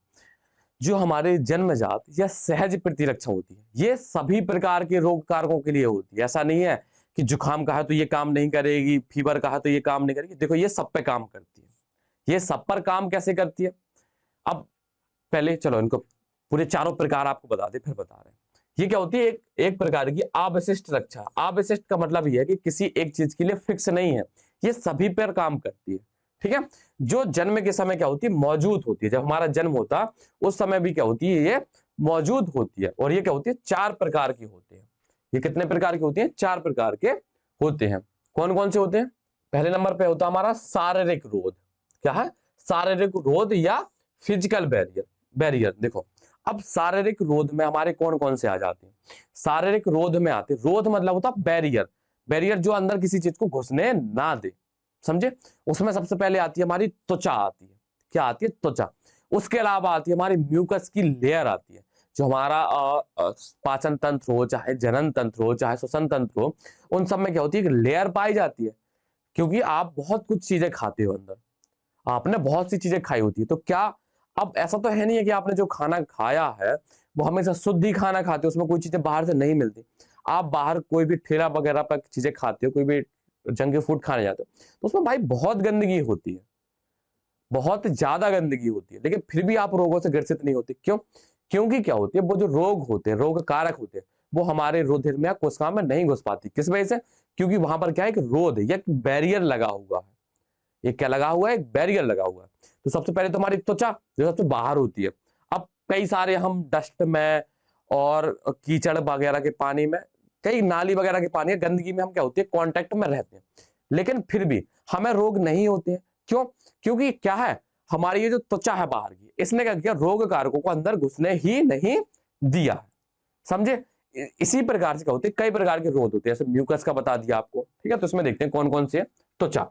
जो हमारे जन्मजात या सहज प्रतिरक्षा होती है, ये सभी प्रकार के रोग कारकों के लिए होती है। ऐसा नहीं है कि जुकाम का है तो ये काम नहीं करेगी, फीवर का है तो ये काम नहीं करेगी। देखो ये सब पे काम करती है। ये सब पर काम कैसे करती है, अब पहले चलो इनको पूरे चारों प्रकार आपको बता दे, फिर बता रहे हैं। ये क्या होती है, एक प्रकार की अविशिष्ट रक्षा। अविशिष्ट का मतलब ये है कि किसी एक चीज के लिए फिक्स नहीं है, ये सभी पर काम करती है, ठीक है। जो जन्म के समय क्या होती है, मौजूद होती है। जब हमारा जन्म होता उस समय भी क्या होती है, ये मौजूद होती है। और ये क्या होती है, चार प्रकार की होती है। ये कितने प्रकार की होती है, चार प्रकार के होते हैं। कौन कौन से होते हैं, पहले नंबर पे होता है हमारा शारीरिक रोध। क्या है, शारीरिक रोध या फिजिकल बैरियर। बैरियर देखो अब शारीरिक रोध में हमारे कौन कौन से आ जाते हैं, शारीरिक रोध में आते, रोध मतलब होता है बैरियर। बैरियर जो अंदर किसी चीज को घुसने ना दे, समझे। उसमें सबसे पहले आती है हमारी त्वचा आती है। क्या आती है, त्वचा। उसके अलावा आती है हमारी म्यूकस की लेयर आती है। जो हमारा पाचन तंत्र हो, चाहे जनन तंत्र हो, चाहे श्वसन तंत्र हो, उन सब में क्या होती है, एक लेयर पाई जाती है। क्योंकि आप बहुत कुछ चीजें खाते हो, अंदर आपने बहुत सी चीजें खाई होती है। तो क्या अब ऐसा तो है नहीं है कि आपने जो खाना खाया है वो हमेशा शुद्ध ही खाना खाते हो, उसमें कोई चीजें बाहर से नहीं मिलती। आप बाहर कोई भी ठेला वगैरह पर चीजें खाते हो, कोई भी जंक फूड खाने जाते हो, तो उसमें भाई बहुत गंदगी होती है, बहुत ज्यादा गंदगी होती है, लेकिन फिर भी आप रोगों से ग्रसित नहीं होते। क्यों, क्योंकि क्या होती है, वो जो रोग होते हैं, रोग कारक होते हैं, वो हमारे रुधिर में या कोशिका में नहीं घुस पाती। किस वजह से, क्योंकि वहां पर क्या है, एक रोध या बैरियर लगा हुआ है। ये क्या लगा हुआ है, एक बैरियर लगा हुआ है। तो सबसे पहले तो हमारी त्वचा जो सबसे बाहर होती है। अब कई सारे हम डस्ट में और कीचड़ वगैरह के पानी में, कई नाली वगैरह के पानी, गंदगी में हम क्या होती है, कांटेक्ट में रहते हैं, लेकिन फिर भी हमें रोग नहीं होते हैं। क्यों, क्योंकि क्या है, हमारी ये जो त्वचा है बाहर की, इसने क्या किया, रोग कारकों को अंदर घुसने ही नहीं दिया है। समझे। इसी प्रकार से क्या होते हैं, कई प्रकार के रोग होते हैं, जैसे म्यूकस का बता दिया आपको, ठीक है। तो इसमें देखते हैं कौन कौन से, त्वचा।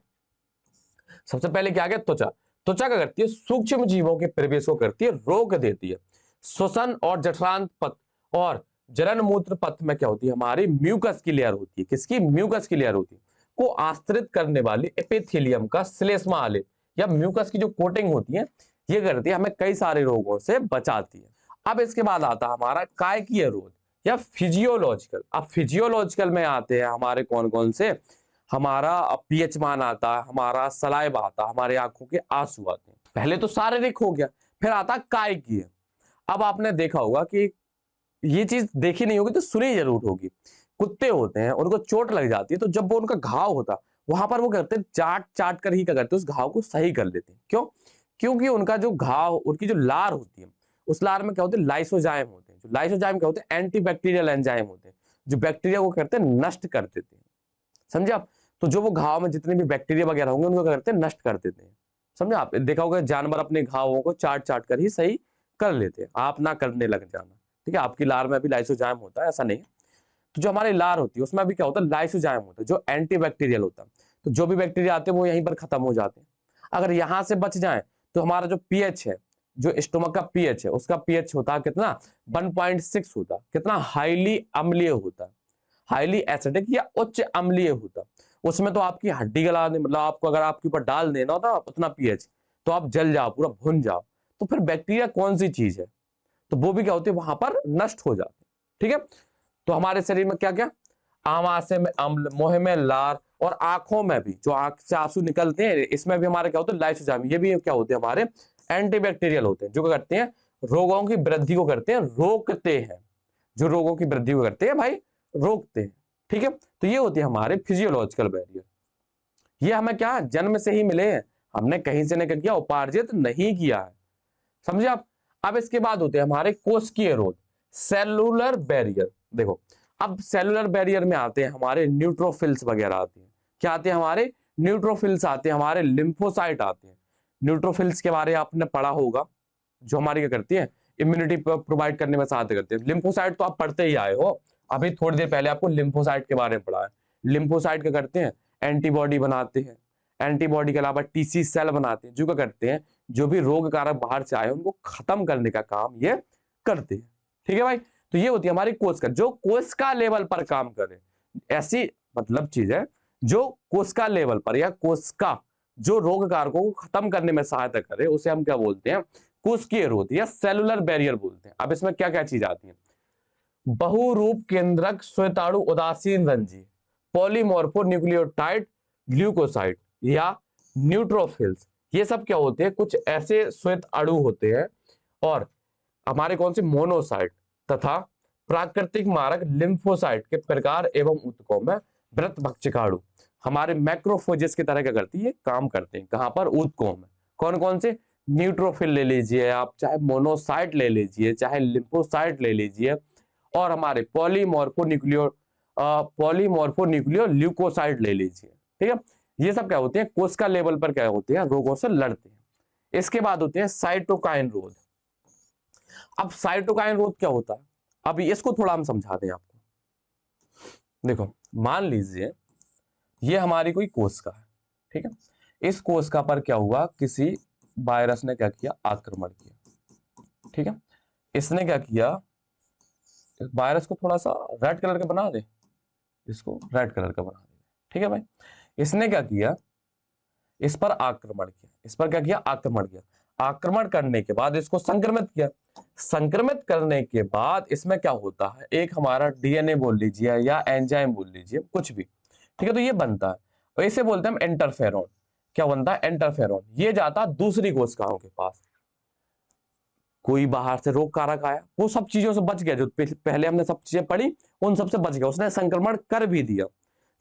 सबसे पहले क्या गया, त्वचा। त्वचा क्या करती है, सूक्ष्म जीवों के प्रवेश को करती है, रोक देती है। श्वसन और जठरांत पथ और जनन मूत्र पथ में क्या होती है, हमारी म्यूकस की लेयर होती है। किसकी, म्यूकस की लेयर होती है। को आश्रित करने वाली एपिथेलियम का श्लेष्मा आलेप या म्यूकस की जो कोटिंग होती है, ये करती है हमें कई सारे रोगों से बचाती है। अब इसके बाद आता है हमारा कायकीय रोग या फिजियोलॉजिकल। अब फिजियोलॉजिकल में आते हैं हमारे कौन कौन से, हमारा पीएच मान आता है, हमारा सलाइवा आता है, हमारे आंखों के आंसू आते हैं। पहले तो शारीरिक हो गया, फिर आता कायकीय। अब आपने देखा होगा कि ये चीज देखी नहीं होगी तो सुनी जरूर होगी, कुत्ते होते हैं, उनको चोट लग जाती है, तो जब वो उनका घाव होता वहां पर वो करते हैं चाट चाट कर ही क्या करते हैं, उस घाव को सही कर लेते हैं। क्यों, क्योंकि उनका जो घाव, उनकी जो लार होती है, उस लार में क्या होते हैं, लाइसोजाइम होते हैं। जो लाइसोजाइम क्या होते हैं, एंटी बैक्टीरियल एंजाइम होते हैं, जो बैक्टीरिया को करते हैं नष्ट कर देते हैं। समझे आप। तो जो वो घाव में जितने भी बैक्टीरिया वगैरह होंगे उनको क्या करते हैं, नष्ट कर देते हैं। समझे आप, देखा होगा जानवर अपने घावों को चाट चाट कर ही सही कर लेते हैं, आप ना करने लग जाना। ठीक है, आपकी लार में भी लाइसोजाइम होता है, ऐसा नहीं है। तो जो हमारी लार होती है उसमें भी क्या होता है, लाइसोजाइम होता है जो एंटीबैक्टीरियल होता है। तो जो भी बैक्टीरिया आते हैं वो यहीं पर खत्म हो जाते हैं। अगर यहां से बच जाए तो हमारा जो पीएच है, जो स्टोमक का पीएच है, उसका पीएच होता है कितना, 1.6 होता, कितना हाईली अम्लीय होता, हाईली एसिडिक या उच्च अम्लीय होता। उसमें तो आपकी हड्डी गला दे, मतलब आपको अगर आपके ऊपर डाल देना होता उतना पीएच, तो आप जल जाओ, पूरा भुन जाओ। तो फिर बैक्टीरिया कौन सी चीज है, तो वो भी क्या होती है वहां पर नष्ट हो जाते। ठीक है, तो हमारे शरीर में क्या क्या, आमाशय में अम्ल, मुंह में लार, और आंखों में भी जो आंख से आंसू निकलते हैं इसमें भी हमारे क्या होते हैं, लाइसोजाइम। ये भी क्या होते हैं, हमारे एंटीबैक्टीरियल होते हैं, जो क्या करते हैं, रोगों की वृद्धि को करते हैं, रोकते हैं। जो रोगों की वृद्धि को करते हैं भाई, रोकते हैं। ठीक है, तो ये होते हैं हमारे फिजियोलॉजिकल बैरियर। ये हमें क्या जन्म से ही मिले हैं, हमने कहीं से नहीं किया, उपार्जित नहीं किया है। समझे आप। अब इसके बाद होते हैं हमारे कोशिकीय रोध, सेलुलर बैरियर। देखो, अब सेलुलर बैरियर में आते हैं हमारे न्यूट्रोफिल्स वगैरह आते हैं। क्या आते हैं हमारे, न्यूट्रोफिल्स आते हैं, हमारे लिम्फोसाइट आते हैं। न्यूट्रोफिल्स के बारे में आपने पढ़ा होगा, जो हमारी क्या करती है, इम्यूनिटी प्रोवाइड करने में सहायता करते हैं। लिम्फोसाइट तो आप पढ़ते ही आए हो, अभी थोड़ी देर पहले आपको लिम्फोसाइट के बारे में पढ़ा है। लिम्फोसाइट क्या करते हैं, एंटीबॉडी बनाते हैं। एंटीबॉडी के अलावा टीसी सेल बनाते हैं, जो क्या करते हैं, जो भी रोग कारक बाहर से आए उनको खत्म करने का काम ये करते हैं। ठीक है भाई, तो ये होती है हमारी कोशिका, जो कोशिका लेवल पर काम करे, ऐसी मतलब चीज है जो कोशिका लेवल पर, या कोशिका जो रोग कारकों को खत्म करने में सहायता करे, उसे हम क्या बोलते हैं, कोशिकीय रोध या सेलुलर बैरियर बोलते हैं। अब इसमें क्या क्या चीज आती है, बहुरूप केंद्रक श्वेताणु उदासीन रंजी, पॉलीमॉर्फो न्यूक्लियोटाइड ग्लूकोसाइड या न्यूट्रोफिल्स, ये सब क्या होते हैं, कुछ ऐसे श्वेत अणु होते हैं, और हमारे कौन से, मोनोसाइट तथा प्राकृतिक मारक लिम्फोसाइट के प्रकार एवं ऊतकों में व्रत भक्षकाणु हमारे मैक्रोफोजेस की तरह क्या करती है, काम करते हैं। कहां पर, ऊतकों में। कौन कौन से, न्यूट्रोफिल ले लीजिए आप, चाहे मोनोसाइट ले लीजिए, चाहे लिम्फोसाइट ले लीजिए, और हमारे पॉलीमॉर्फो न्यूक्लियो ल्यूकोसाइड ले लीजिए। ठीक है, ये सब क्या होते हैं, कोशिका लेवल पर क्या होते हैं, रोगों से लड़ते हैं। इसके बाद होते हैं साइटोकाइन रोध। अब साइटोकाइन रोध क्या होता है, अब इसको थोड़ा हम समझा दें आपको। देखो, मान लीजिए ये हमारी कोई कोशिका है। ठीक है, इस कोशिका पर क्या हुआ, किसी वायरस ने क्या किया, आक्रमण किया। ठीक है, इसने क्या किया, इस वायरस को थोड़ा सा रेड कलर का बना दे, इसको रेड कलर का बना दे। ठीक है भाई, इसने क्या किया, इस पर आक्रमण किया, इस पर क्या किया, आक्रमण किया। आक्रमण करने के बाद इसको संक्रमित किया। संक्रमित करने के बाद इसमें क्या होता है, एक हमारा डीएनए बोल लीजिए या एंजाइम बोल लीजिए, कुछ भी। ठीक है, तो ये बनता है, और इसे बोलते हैं हम इंटरफेरॉन। क्या बनता है, इंटरफेरॉन। ये जाता दूसरी कोशिकाओं के पास। कोई बाहर से रोग कारक आया, वो सब चीजों से बच गया, जो पहले हमने सब चीजें पढ़ी उन सबसे बच गया, उसने संक्रमण कर भी दिया।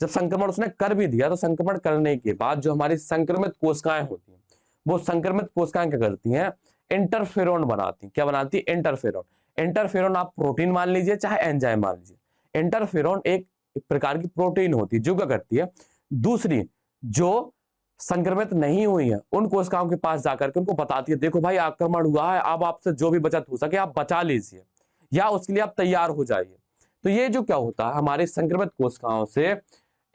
जब संक्रमण उसने कर भी दिया, तो संक्रमण करने के बाद जो हमारी संक्रमित कोशिकाएं होती हैं, वो संक्रमित कोशिकाएं क्या करती हैं, इंटरफेरॉन बनाती हैं। क्या बनाती है, इंटरफेरॉन। इंटरफेरॉन आप प्रोटीन मान लीजिए चाहे एंजाइम मान लीजिए। इंटरफेरॉन एक प्रकार की प्रोटीन होती है, जो क्या करती है, दूसरी जो संक्रमित नहीं हुई है उन कोशिकाओं के पास जाकर के उनको बताती है, देखो भाई आक्रमण हुआ है, अब आपसे जो भी बचत हो सके आप बचा लीजिए, या उसके लिए आप तैयार हो जाइए। तो ये जो क्या होता है, हमारी संक्रमित कोशिकाओं से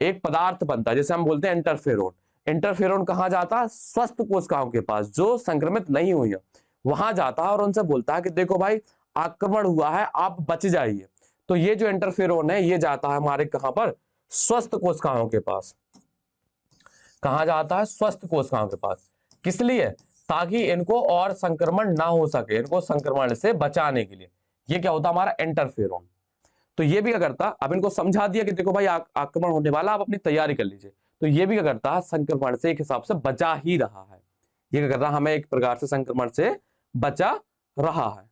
एक पदार्थ बनता है, जैसे हम बोलते हैं इंटरफेरॉन। इंटरफेरॉन कहां जाता है, स्वस्थ कोशिकाओं के पास जो संक्रमित नहीं हुई है, वहां जाता है और उनसे बोलता है कि देखो भाई आक्रमण हुआ है, आप बच जाइए। तो ये जो इंटरफेरॉन है ये जाता है हमारे कहां पर, स्वस्थ कोशिकाओं के पास। कहां जाता है, स्वस्थ कोशिकाओं के पास। किस लिए, ताकि इनको और संक्रमण ना हो सके, इनको संक्रमण से बचाने के लिए। ये क्या होता है, हमारा इंटरफेरॉन। तो ये भी क्या करता, अब इनको समझा दिया कि देखो भाई आक्रमण होने वाला, आप अपनी तैयारी कर लीजिए। तो ये भी क्या करता है, संक्रमण से एक हिसाब से बचा ही रहा है। ये क्या कर रहा है, हमें एक प्रकार से संक्रमण से बचा रहा है।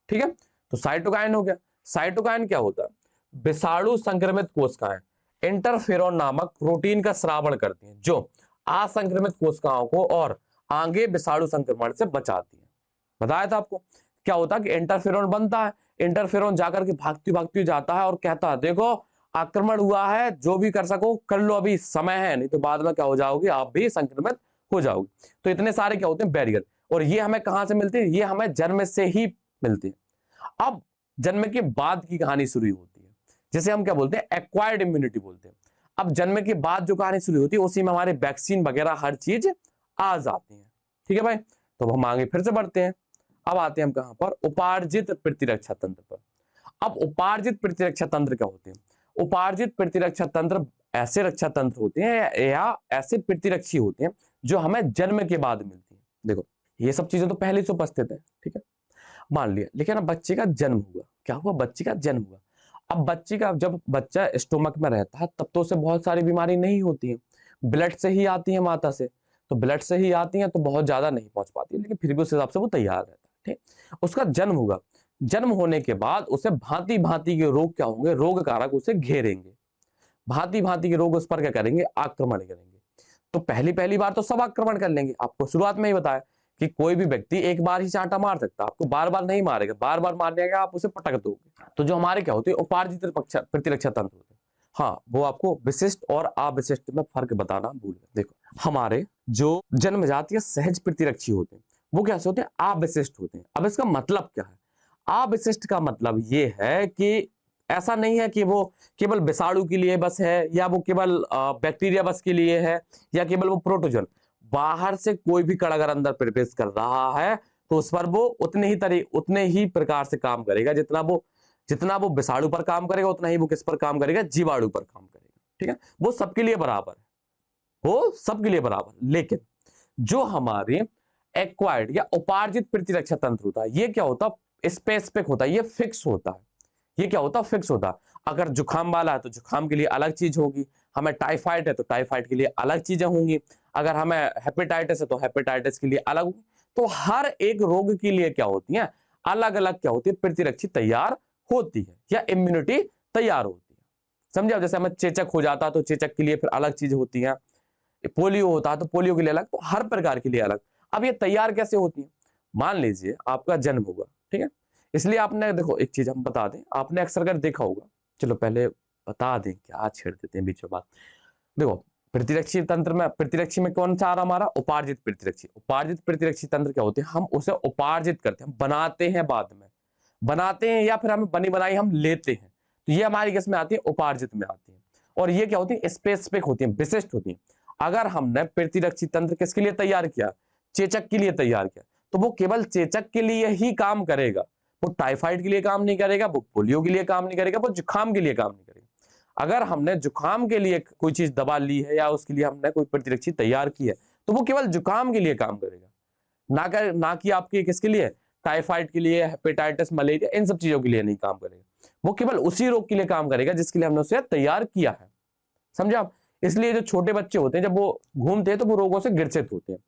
ठीक है, तो साइटोकाइन हो गया। साइटोकाइन क्या होता है, विषाणु संक्रमित कोशिकाएं इंटरफेरॉन नामक प्रोटीन का स्रावण करती हैं, जो असंक्रमित कोशिकाओं को और आगे विषाणु संक्रमण से बचाती है। बताया था आपको, क्या होता है कि इंटरफेरॉन बनता है, इंटरफेरॉन जाकर के भागती भागती जाता है और कहता है देखो आक्रमण हुआ है, जो भी कर सको कर लो, अभी समय है, नहीं तो बाद में क्या हो जाओगे, आप भी संक्रमित हो जाओगे। तो इतने सारे क्या होते हैं बैरियर, और ये हमें कहां से मिलते हैं, ये हमें जन्म से ही मिलते हैं। अब जन्म के बाद की कहानी शुरू होती है, जिसे हम क्या बोलते हैं, एक्वायर्ड इम्यूनिटी बोलते हैं। अब जन्म के बाद जो कहानी शुरू होती है, उसी में हमारे वैक्सीन वगैरह हर चीज आ जाती है। ठीक है भाई, तो हम आगे फिर से बढ़ते हैं। अब आते हैं हम कहां पर, उपार्जित प्रतिरक्षा तंत्र पर। अब उपार्जित प्रतिरक्षा तंत्र क्या होते हैं, उपार्जित प्रतिरक्षा तंत्र ऐसे रक्षा तंत्र होते हैं या ऐसे प्रतिरक्षी होते हैं जो हमें जन्म के बाद मिलती है। देखो ये सब चीजें तो पहले से उपस्थित है, ठीक है, मान लिया, लेकिन अब बच्चे का जन्म हुआ, क्या हुआ, बच्चे का जन्म हुआ। अब बच्चे का, जब बच्चा स्टोमक में रहता है तब तो उसे बहुत सारी बीमारी नहीं होती है, ब्लड से ही आती है माता से, तो ब्लड से ही आती है तो बहुत ज्यादा नहीं पहुंच पाती, लेकिन फिर भी उस हिसाब से वो तैयार रहता है। ठीक, उसका जन्म होगा, जन्म होने के बाद उसे भांति भांति के रोग क्या होंगे, रोग कारक उसे घेरेंगे, भांति भांति के रोग उस पर क्या करेंगे, आक्रमण करेंगे। तो पहली पहली बार तो सब आक्रमण कर लेंगे, आपको शुरुआत में ही बताया कि कोई भी व्यक्ति एक बार ही चांटा मार सकता है, आपको बार बार नहीं मारेगा, बार बार मारने का आप उसे पटक दोगे। तो जो हमारे क्या होते हैं, उपार्जित प्रतिरक्षा तंत्र होते हैं। हाँ, वो आपको विशिष्ट और अविशिष्ट में फर्क बताना भूल गए। देखो हमारे जो जन्मजातीय सहज प्रतिरक्षी होते हैं वो कैसे होते हैं, अविशिष्ट होते हैं। अब इसका मतलब क्या है, अविशिष्ट का मतलब ये है कि ऐसा नहीं है कि वो केवल विषाणु के लिए बस है, या वो केवल बैक्टीरिया बस के लिए है, या केवल वो प्रोटोजन, बाहर से कोई भी कण अगर अंदर प्रवेश कर रहा है तो उस पर वो उतने ही प्रकार से काम करेगा, जितना वो विषाणु पर काम करेगा उतना ही वो किस पर काम करेगा, जीवाणु पर काम करेगा। ठीक है, वो सबके लिए बराबर है, वो सबके लिए बराबर। लेकिन जो हमारे एक्वायर्ड या उपार्जित प्रतिरक्षा तंत्र होता है, ये क्या होता है, स्पेसिफिक होता है, ये फिक्स होता है। ये क्या होता है, फिक्स होता है। अगर जुकाम वाला है तो जुकाम के लिए अलग चीज होगी, हमें टाइफाइड है तो टाइफाइड के लिए अलग चीजें होंगी, अगर हमें हेपेटाइटिस है तो हेपेटाइटिस के लिए अलग होगी। तो हर एक रोग के लिए क्या होती है, अलग अलग क्या होती है, प्रतिरक्षी तैयार होती है या इम्यूनिटी तैयार होती है। समझे, अब जैसे हमें चेचक हो जाता है तो चेचक के लिए फिर अलग चीज होती है, पोलियो होता है तो पोलियो के लिए अलग, तो हर प्रकार के लिए अलग। अब ये तैयार कैसे होती है, मान लीजिए आपका जन्म होगा, ठीक है, इसलिए आपने, देखो एक चीज हम बता दें, आपने अक्सर कर देखा होगा, चलो पहले बता दें, क्या छेड़ देते हैं बीच में बात। देखो प्रतिरक्षी तंत्र में, प्रतिरक्षी में कौन सा आ रहा हमारा, उपार्जित प्रतिरक्षी। उपार्जित प्रतिरक्षी तंत्र क्या होते हैं, हम उसे उपार्जित करते हैं, बनाते हैं, बाद में बनाते हैं, या फिर हमें बनी बनाई हम लेते हैं, तो ये हमारी किस में आती है, उपार्जित में आती है। और ये क्या होती है, स्पेसिफिक होती है, विशिष्ट होती है। अगर हमने प्रतिरक्षी तंत्र किसके लिए तैयार किया, चेचक के लिए तैयार किया, तो वो केवल चेचक के लिए ही काम करेगा, वो टाइफाइड के लिए काम नहीं करेगा, वो पोलियो के लिए काम नहीं करेगा, वो जुकाम के लिए काम नहीं करेगा। अगर हमने जुकाम के लिए कोई चीज दवा ली है या उसके लिए हमने कोई प्रतिरक्षी तैयार की है, तो वो केवल जुकाम के लिए काम करेगा, ना कि आपके किसके लिए, टाइफाइड के लिए, हेपेटाइटिस, मलेरिया, इन सब चीजों के लिए नहीं काम करेगा। वो केवल उसी रोग के लिए काम करेगा जिसके लिए हमने उसे तैयार किया है। समझे आप, इसलिए जो छोटे बच्चे होते हैं जब वो घूमते हैं तो वो रोगों से ग्रसित होते हैं,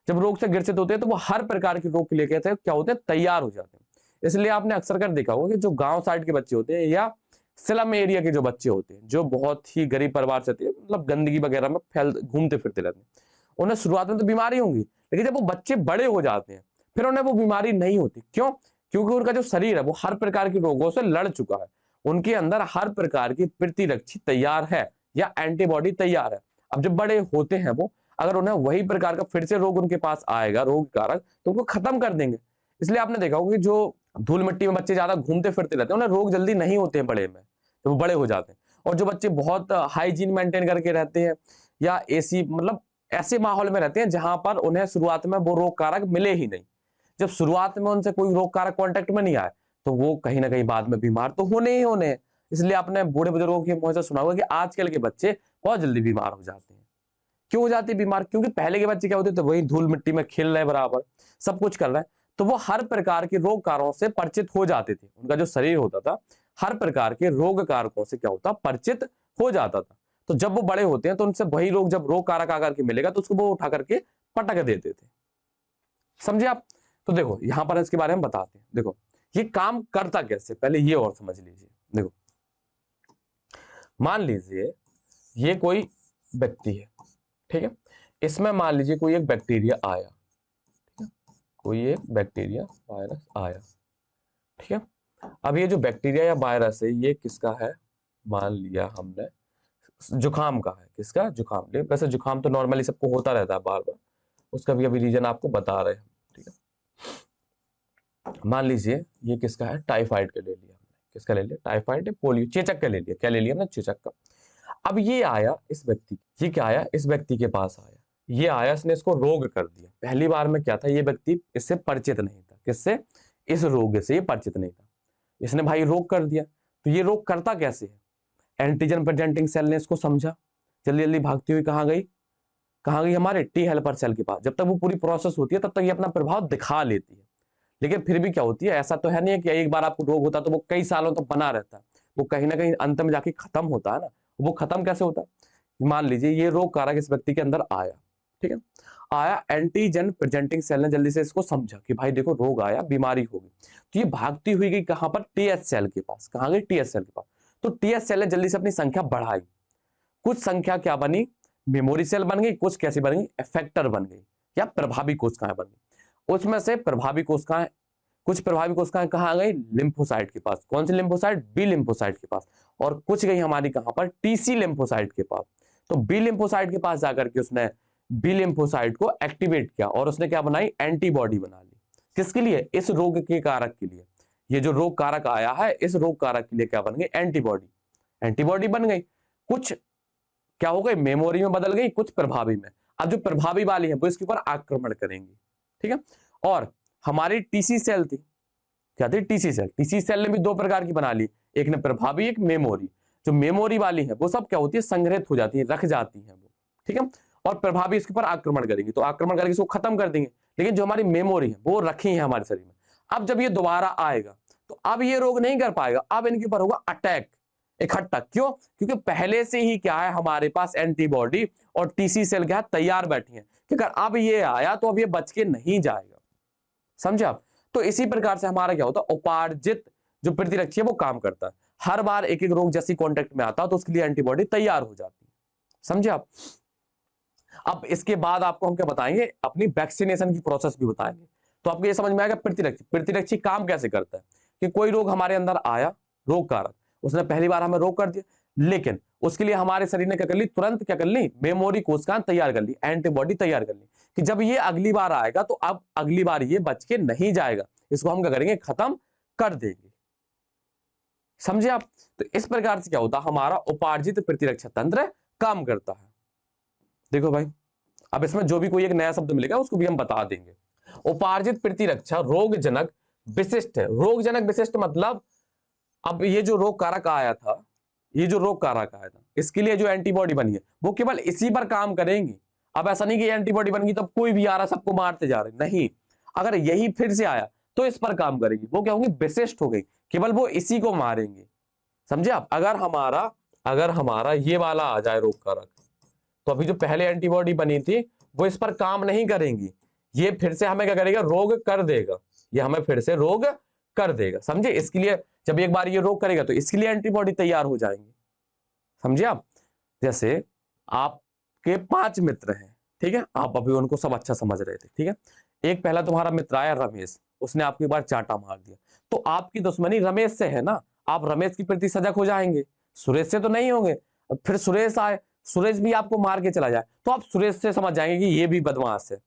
जब रोग से ग्रसित होते हैं तो वो हर प्रकार के रोग के लिए कहते हैं क्या होते हैं, तैयार हो जाते हैं। इसलिए आपने अक्सर कर देखा होगा कि जो गांव साइड के बच्चे होते हैं या स्लम एरिया के जो बच्चे होते हैं, जो बहुत ही गरीब परिवार से थे, मतलब गंदगी वगैरह में फैल घूमते फिरते रहते हैं, उन्हें शुरुआत में तो बीमारी होंगी, लेकिन जब वो बच्चे बड़े हो जाते हैं फिर उन्हें वो बीमारी नहीं होती। क्यों, क्योंकि उनका जो शरीर है वो हर प्रकार के रोगों से लड़ चुका है, उनके अंदर हर प्रकार की प्रतिरक्षी तैयार है या एंटीबॉडी तैयार है। अब जब बड़े होते हैं वो, अगर उन्हें वही प्रकार का फिर से रोग उनके पास आएगा, रोग कारक, तो उनको खत्म कर देंगे। इसलिए आपने देखा होगा कि जो धूल मिट्टी में बच्चे ज्यादा घूमते फिरते रहते हैं उन्हें रोग जल्दी नहीं होते हैं बड़े में, तो वो बड़े हो जाते हैं। और जो बच्चे बहुत हाइजीन मेंटेन करके रहते हैं या एसी, मतलब ऐसे माहौल में रहते हैं जहां पर उन्हें शुरुआत में वो रोग कारक मिले ही नहीं, जब शुरुआत में उनसे कोई रोग कारक कांटेक्ट में नहीं आए, तो वो कहीं ना कहीं बाद में बीमार तो होने ही होने हैं। इसलिए आपने बूढ़े बुजुर्गों के मुंह से सुना होगा कि आजकल के बच्चे बहुत जल्दी बीमार हो जाते हैं। क्यों हो जाते बीमार, क्योंकि पहले के बच्चे क्या होते थे, वही धूल मिट्टी में खेल रहे बराबर, सब कुछ कर रहे हैं, तो वो हर प्रकार के रोग कारकों से परिचित हो जाते थे, उनका जो शरीर होता था हर प्रकार के रोग कारकों से क्या होता, परिचित हो जाता था। तो जब वो बड़े होते हैं तो उनसे वही रोग जब रोग कारक आकर के मिलेगा तो उसको वो उठा करके पटक देते थे। समझे आप, तो देखो यहां पर इसके बारे में बताते हैं। देखो ये काम करता कैसे, पहले ये और समझ लीजिए। देखो मान लीजिए ये कोई व्यक्ति है, ठीक है, इसमें मान लीजिए कोई एक बैक्टीरिया आया, ठीक है, कोई एक बैक्टीरिया वायरस आया, ठीक है। अब ये जो बैक्टीरिया या वायरस है ये किसका है, मान लिया हमने जुकाम का है, किसका, जुकाम। लेकिन वैसे जुकाम तो नॉर्मली सबको होता रहता है बार बार, उसका भी अभी रीजन आपको बता रहे हैं, ठीक है। मान लीजिए ये किसका है, टाइफाइड का ले लिया हमने, किसका ले लिया, टाइफाइड, पोलियो, चेचक का ले लिया, क्या ले लिया ना, चेचक का। अब ये आया इस व्यक्ति, ये क्या आया, इस व्यक्ति के पास आया, ये आया, इसने इसको रोग कर दिया। पहली बार में क्या था, ये व्यक्ति इससे परिचित नहीं था, किससे, इस रोग से ये परिचित नहीं था, इसने भाई रोग कर दिया। तो ये रोग करता कैसे है, एंटीजन प्रेजेंटिंग सेल ने इसको समझा, जल्दी जल्दी भागती हुई कहाँ गई, कहाँ गई, हमारे टी हेल्पर सेल के पास। जब तक वो पूरी प्रोसेस होती है तब तक ये अपना प्रभाव दिखा लेती है, लेकिन फिर भी क्या होती है, ऐसा तो है नहीं है कि एक बार आपको रोग होता है तो वो कई सालों तक बना रहता है, वो कहीं ना कहीं अंत में जाके खत्म होता है ना। वो खत्म कैसे होता है, मान लीजिए ये रोग कारक इस व्यक्ति के अंदर आया, ठीक है, आया, एंटीजन प्रेजेंटिंग सेल ने जल्दी से इसको समझा कि भाई देखो रोग आया, बीमारी होगी, तो ये भागती हुई गई कहां पर, टीएस सेल के पास। कहां गई, टीएस सेल के पास। तो टीएस सेल ने जल्दी से अपनी संख्या बढ़ाई, कुछ संख्या क्या बनी, मेमोरी सेल बन गई, कुछ कैसी बन गई, इफेक्टर बन गई, या प्रभावी कोशिकाएं बन गई। उसमें से प्रभावी कोशिकाएं, कुछ प्रभावी कोशिकाएं कहां गई, लिम्फोसाइट के पास। कौन सी लिम्फोसाइट, बी लिम्फोसाइट के पास। और कुछ गई हमारी कहां पर, टीसी लिम्फोसाइट के पास। तो बी लिम्फोसाइट के पास जाकर के उसने बी लिम्फोसाइट को एक्टिवेट किया और उसने क्या बनाई, एंटीबॉडी बना ली, किसके लिए, इस रोग के कारक के लिए। ये जो रोग कारक आया है, इस रोग कारक के लिए क्या बन गई, एंटीबॉडी, एंटीबॉडी बन गई। कुछ क्या हो गई, मेमोरी में बदल गई, कुछ प्रभावी में। अब जो प्रभावी वाली है वो इसके ऊपर आक्रमण करेंगी, ठीक है। और हमारी टीसी सेल थी, क्या थी, टीसी सेल। टीसी सेल ने भी दो प्रकार की बना ली, एक ने प्रभावी, एक मेमोरी। जो मेमोरी वाली है वो सब क्या होती है, संग्रहित हो जाती है, रख जाती है वो, ठीक है। और प्रभावी इसके ऊपर आक्रमण करेंगी, तो आक्रमण करके इसको खत्म कर देंगे। लेकिन जो हमारी मेमोरी है वो रखी है हमारे शरीर में। अब जब ये दोबारा आएगा तो अब ये रोग नहीं कर पाएगा, अब इनके ऊपर होगा अटैक, इकट्ठा। क्यों, क्योंकि पहले से ही क्या है हमारे पास एंटीबॉडी और टीसी सेल क्या है, तैयार बैठी है कि अगर अब ये आया तो अब ये बच के नहीं जाएगा, समझे आप। तो इसी प्रकार से हमारा क्या होता है, उपार्जित जो प्रतिरक्षी है वो काम करता है। हर बार एक एक रोग जैसी कांटेक्ट में आता है तो उसके लिए एंटीबॉडी तैयार हो जाती है, समझे आप। अब इसके बाद आपको हम क्या बताएंगे, अपनी वैक्सीनेशन की प्रोसेस भी बताएंगे। तो आपको ये समझ में आएगा प्रतिरक्षी, प्रतिरक्षी काम कैसे करता है। कि कोई रोग हमारे अंदर आया, रोग कारक, उसने पहली बार हमें रोग कर दिया, लेकिन उसके लिए हमारे शरीर ने क्या कर ली, तुरंत क्या कर ली, मेमोरी कोशिकाएं तैयार कर ली, एंटीबॉडी तैयार कर ली, कि जब ये अगली बार आएगा तो अब अगली बार ये बच के नहीं जाएगा, इसको हम क्या करेंगे, खत्म कर देंगे, समझे आप। तो इस प्रकार से क्या होता है, हमारा उपार्जित प्रतिरक्षा तंत्र काम करता है। देखो भाई, अब इसमें जो भी कोई एक नया शब्द मिलेगा उसको भी हम बता देंगे। उपार्जित प्रतिरक्षा रोगजनक विशिष्ट है। रोगजनक विशिष्ट मतलब, अब ये जो रोग कारक आया था, ये जो रोग कारक आया था, इसके लिए जो एंटीबॉडी बनी है वो केवल इसी पर काम करेंगी। अब ऐसा नहीं कि एंटीबॉडी बन गई तब कोई भी आ रहा सबको मारते जा रहे, नहीं। अगर यही फिर से आया तो इस पर काम करेगी, वो क्या होंगी, विशिष्ट हो गई, केवल वो इसी को मारेंगे, समझे आप। अगर हमारा ये वाला आ जाए रोग कारक, तो अभी जो पहले एंटीबॉडी बनी थी वो इस पर काम नहीं करेंगी, ये फिर से हमें क्या करेगा, रोग कर देगा, ये हमें फिर से रोग कर देगा, समझे। इसके लिए जब एक बार ये रोग करेगा तो इसके लिए एंटीबॉडी तैयार हो जाएंगे, समझे आप। जैसे आपके 5 मित्र हैं, ठीक है, आप अभी उनको सब अच्छा समझ रहे थे, ठीक है। एक पहला तुम्हारा मित्र आया रमेश, उसने आपकी बार चांटा मार दिया, तो आपकी दुश्मनी रमेश से है ना, आप रमेश के प्रति सजग हो जाएंगे, सुरेश से तो नहीं होंगे। अब फिर सुरेश आए, सुरेश भी आपको मार के चला जाए तो आप सुरेश से समझ जाएंगे कि ये भी बदमाश है।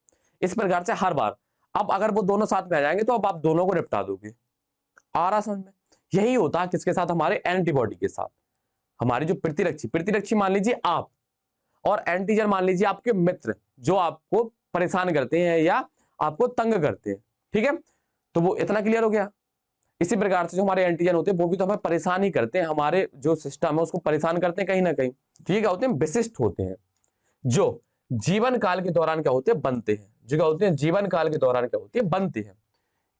इस प्रकार से हर बार, अब अगर वो दोनों साथ में आ जाएंगे तो अब आप दोनों को निपटा दोगे, आ रहा समझ में। यही होता है किसके साथ, हमारे एंटीबॉडी के साथ। हमारी जो प्रतिरक्षी मान लीजिए आप, और एंटीजन मान लीजिए आपके मित्र जो आपको परेशान करते हैं या आपको तंग करते हैं, ठीक है। तो वो इतना क्लियर हो गया। इसी प्रकार से जो हमारे एंटीजन होते हैं वो भी तो हमें परेशान ही करते हैं, हमारे जो सिस्टम है उसको परेशान करते हैं कहीं ना कहीं। तो ये क्या होते हैं, विशिष्ट होते हैं, जो जीवन काल के दौरान क्या होते हैं, बनते हैं, जो क्या होते हैं, जीवन काल के दौरान क्या होते हैं, बनते हैं।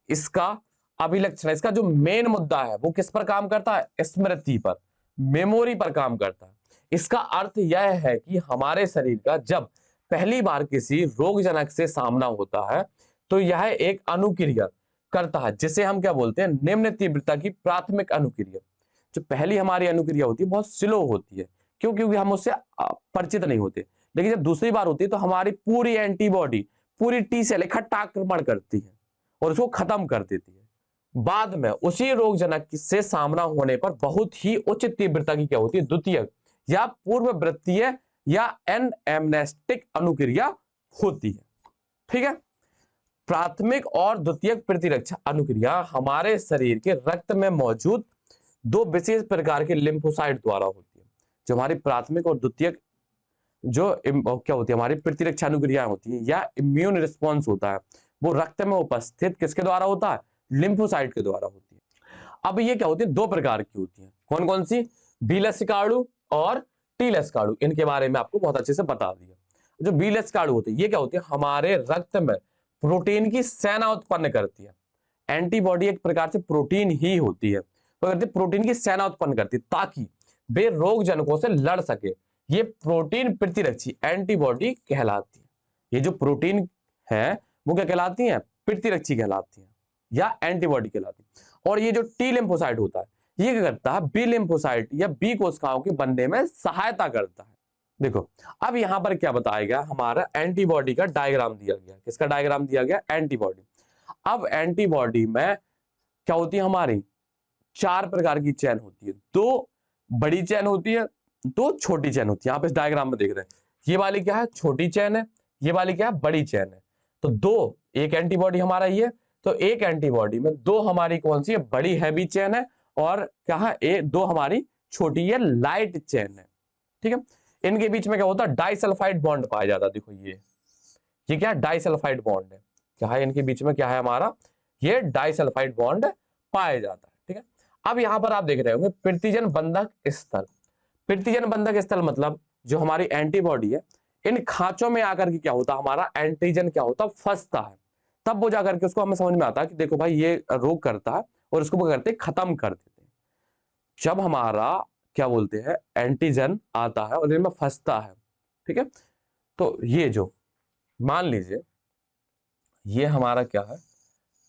इसका अभिलक्षण, इसका जो मेन मुद्दा है वो किस पर काम करता है, स्मृति पर, मेमोरी पर काम करता है। इसका अर्थ यह है कि हमारे शरीर का जब पहली बार किसी रोगजनक से सामना होता है तो यह एक अनुक्रिया करता है, जिसे हम क्या बोलते हैं, निम्न तीव्रता की प्राथमिक अनुक्रिया। जो पहली हमारी अनुक्रिया होती है बहुत स्लो होती है, क्यों, क्योंकि हम उससे परिचित नहीं होते। लेकिन जब दूसरी बार होती है तो हमारी पूरी एंटीबॉडी, पूरी टी सेल इकट्ठा आक्रमण करती है और उसको खत्म कर देती है। बाद में उसी रोगजनक से सामना होने पर बहुत ही उच्च तीव्रता की क्या होती है, द्वितीयक या पूर्ववृत्तीय या एनएमनेस्टिक अनुक्रिया होती है। ठीक है, प्राथमिक और द्वितीयक प्रतिरक्षा अनुक्रिया हमारे शरीर के रक्त में मौजूद दो विशेष प्रकार के लिम्फोसाइट द्वारा होती है। जो हमारी प्राथमिक और द्वितीयक जो क्या होती है, हमारी प्रतिरक्षा अनुक्रियाएं होती है या इम्यून रिस्पॉन्स होता है, वो रक्त में उपस्थित किसके द्वारा होता है, लिम्फोसाइट के द्वारा होती है। अब ये क्या होती है, दो प्रकार की होती है। कौन कौन सी, बी लसिकाणु और टी लसिकाणु। इनके बारे में आपको बहुत अच्छे से बता दिया। जो बी लसिकाणु होती है, ये क्या होती है, हमारे रक्त में प्रोटीन की सेना उत्पन्न करती है। एंटीबॉडी एक प्रकार से प्रोटीन ही होती है, वो करती है प्रोटीन की सेना उत्पन्न करती है ताकि वे रोग जनकों से लड़ सके। ये प्रोटीन प्रतिरक्षी एंटीबॉडी कहलाती है। ये जो प्रोटीन है वो क्या कहलाती है, प्रतिरक्षी कहलाती है या एंटीबॉडी कहलाती है। और ये जो टी लिम्फोसाइट होता है, ये क्या करता है, बी लिम्फोसाइट या बी कोशिकाओं के बनने में सहायता करता है। देखो अब यहां पर क्या बताया गया, हमारा एंटीबॉडी का डायग्राम दिया गया। किसका डायग्राम दिया गया, एंटीबॉडी। अब एंटीबॉडी में क्या होती है, हमारी चार प्रकार की चेन होती है। दो बड़ी चेन होती है, दो छोटी चेन होती है। आप इस डायग्राम में देख रहे हैं, ये वाली क्या है, छोटी चेन है, ये वाली क्या है, बड़ी चेन है। तो दो, एक एंटीबॉडी हमारा ये, तो एक एंटीबॉडी में दो हमारी कौन सी है, बड़ी हैवी चेन है, और क्या है, दो हमारी छोटी है, लाइट चेन है। ठीक है, इनके बीच में क्या होता है, डाइसल्फाइड बॉन्ड पाया जाता है। देखो ये क्या है, डाइसल्फाइड बॉन्ड है। क्या है इनके बीच में, क्या है हमारा, ये डाइसल्फाइड बॉन्ड पाया जाता है। ठीक है, अब यहां पर आप देख रहे होंगे प्रतिजन बंधक स्थल। प्रतिजन बंधक स्थल मतलब जो हमारी एंटीबॉडी है, इन खांचों में आकर के क्या होता है, हमारा एंटीजन क्या होता है, फंसता है। तब वो जाकर के उसको हमें समझ में आता है कि देखो भाई ये रोग करता है, और उसको वो करते खत्म कर देते हैं। जब हमारा क्या बोलते हैं, एंटीजन आता है और इनमें फंसता है। ठीक है, तो ये जो मान लीजिए ये हमारा क्या है,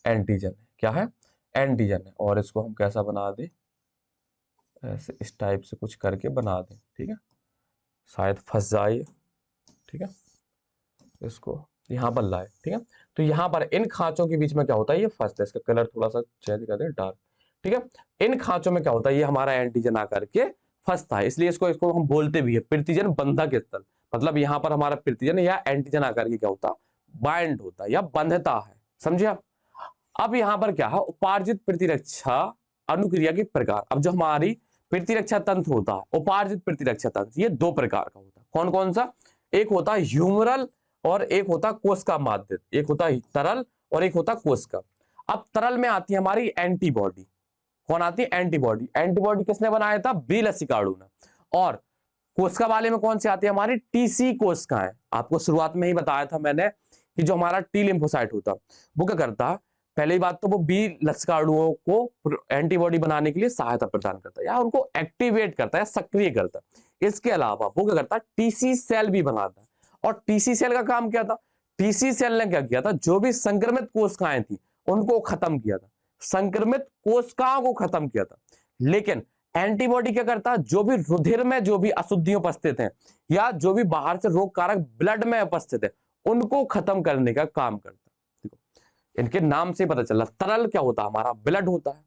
एंटीजन है। क्या है, एंटीजन है। और इसको हम कैसा बना दें, ऐसे इस टाइप से कुछ करके बना दें। ठीक है, शायद फंस जाए। ठीक है, इसको यहां पर लाए। ठीक है, तो यहां पर इन खांचों के बीच में क्या होता है, ये फंसता है। इसका कलर थोड़ा सा चेंज कर दें, डार्क। ठीक है, इन खांचों में क्या होता है, ये हमारा एंटीजन आकर के फंसता है। इसलिए इसको हम बोलते भी है प्रतिजन बंधक स्थल। मतलब यहां पर हमारा प्रतिजन या एंटीजन आकर के क्या होता, बाइंड होता है या बंधता है। समझे आप। अब यहां पर क्या है, उपार्जित प्रतिरक्षा अनुक्रिया के प्रकार। अब जो हमारी प्रतिरक्षा तंत्र होता है, उपार्जित प्रतिरक्षा तंत्र, ये दो प्रकार का होता है। कौन कौन सा, एक होता है ह्यूमरल और एक होता कोशिका माध्यित। एक होता है तरल और एक होता कोशिका। अब तरल में आती है हमारी एंटीबॉडी। कौन आती है, एंटीबॉडी। एंटीबॉडी किसने बनाया था, बी लसिकाणु ने। और कोशिका वाले में कौन सी आती है, हमारी टीसी कोशिकाएं। आपको शुरुआत में ही बताया था मैंने कि जो हमारा टी लिम्फोसाइट होता वो क्या करता है, पहली बात तो वो बी लसिकाणुओं को एंटीबॉडी बनाने के लिए सहायता प्रदान करता है या उनको एक्टिवेट करता है, सक्रिय करता है। इसके अलावा वो क्या करता है, टीसी सेल भी बनाता है। और टीसी सेल का काम क्या था, टीसी सेल ने क्या किया था, जो भी संक्रमित कोशिकाएं थी उनको खत्म किया था, संक्रमित कोशिकाओं को खत्म किया था। लेकिन एंटीबॉडी क्या करता है, जो भी रुधिर में जो भी अशुद्धियां उपस्थित हैं या जो भी बाहर से रोग कारक ब्लड में उपस्थित है, उनको खत्म करने का काम करता है। देखो इनके नाम से पता चला, तरल क्या होता है, हमारा ब्लड होता है।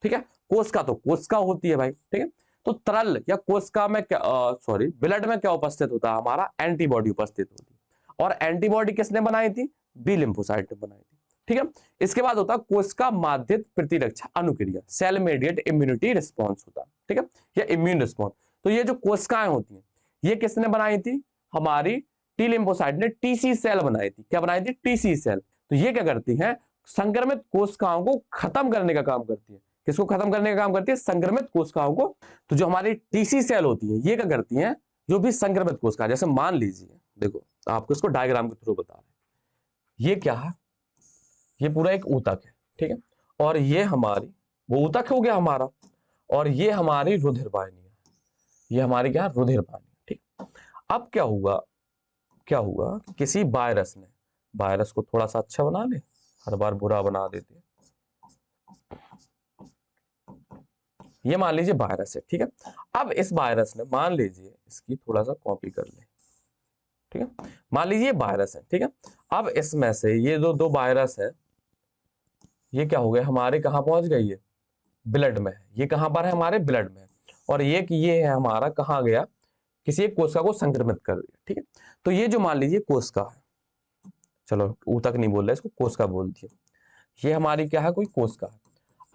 ठीक है, कोशिका तो कोशिका होती है भाई। ठीक है, तो तरल या कोशिका में क्या, सॉरी, ब्लड में क्या उपस्थित होता है, हमारा एंटीबॉडी उपस्थित होती है। और एंटीबॉडी किसने बनाई थी, बी लिम्फोसाइट ने बनाई थी। ठीक है, इसके बाद होता है कोशिका माध्यित प्रतिरक्षा अनुक्रिया, सेल मेडिएट इम्यूनिटी रिस्पॉन्स होता है। ठीक है, या इम्यून रिस्पॉन्स। तो ये जो कोशिकाएं होती हैं, ये किसने बनाई थी, हमारी टी लिम्फोसाइट ने टीसी सेल बनाई थी। क्या बनाई थी, टीसी सेल। तो ये क्या करती है, संक्रमित कोशिकाओं को खत्म करने का काम करती है। किसको खत्म करने का काम करती है, संक्रमित कोशिकाओं को। तो जो हमारी टीसी सेल होती है, ये क्या करती हैं, जो भी संक्रमित कोशिका, जैसे मान लीजिए, देखो आपको इसको डायग्राम के थ्रू बता रहे हैं। ये क्या है, ये पूरा एक ऊतक है। ठीक है, और ये हमारी वो ऊतक हो गया हमारा, और ये हमारी रुधिर वाहिनी है। ये हमारी क्या, रुधिर वाहिनी। ठीक, अब क्या हुआ, किसी वायरस ने, वायरस को थोड़ा सा अच्छा बना ले, हर बार बुरा बना देते। ये मान लीजिए वायरस है। ठीक है, अब इस वायरस ने, मान लीजिए इसकी थोड़ा सा कॉपी कर ले। ठीक है, मान लीजिए वायरस है। ठीक है, अब इसमें से ये दो वायरस है, ये क्या हो गया, हमारे कहाँ पहुंच गई है, ब्लड में है। ये कहां पर है, हमारे ब्लड में है। और ये है हमारा कहाँ गया, किसी एक कोशिका को संक्रमित कर दिया। ठीक है, तो ये जो मान लीजिए कोशिका है, चलो ऊतक नहीं बोल रहे, इसको कोशिका बोल दिया। ये हमारी क्या है, कोई कोशिका है।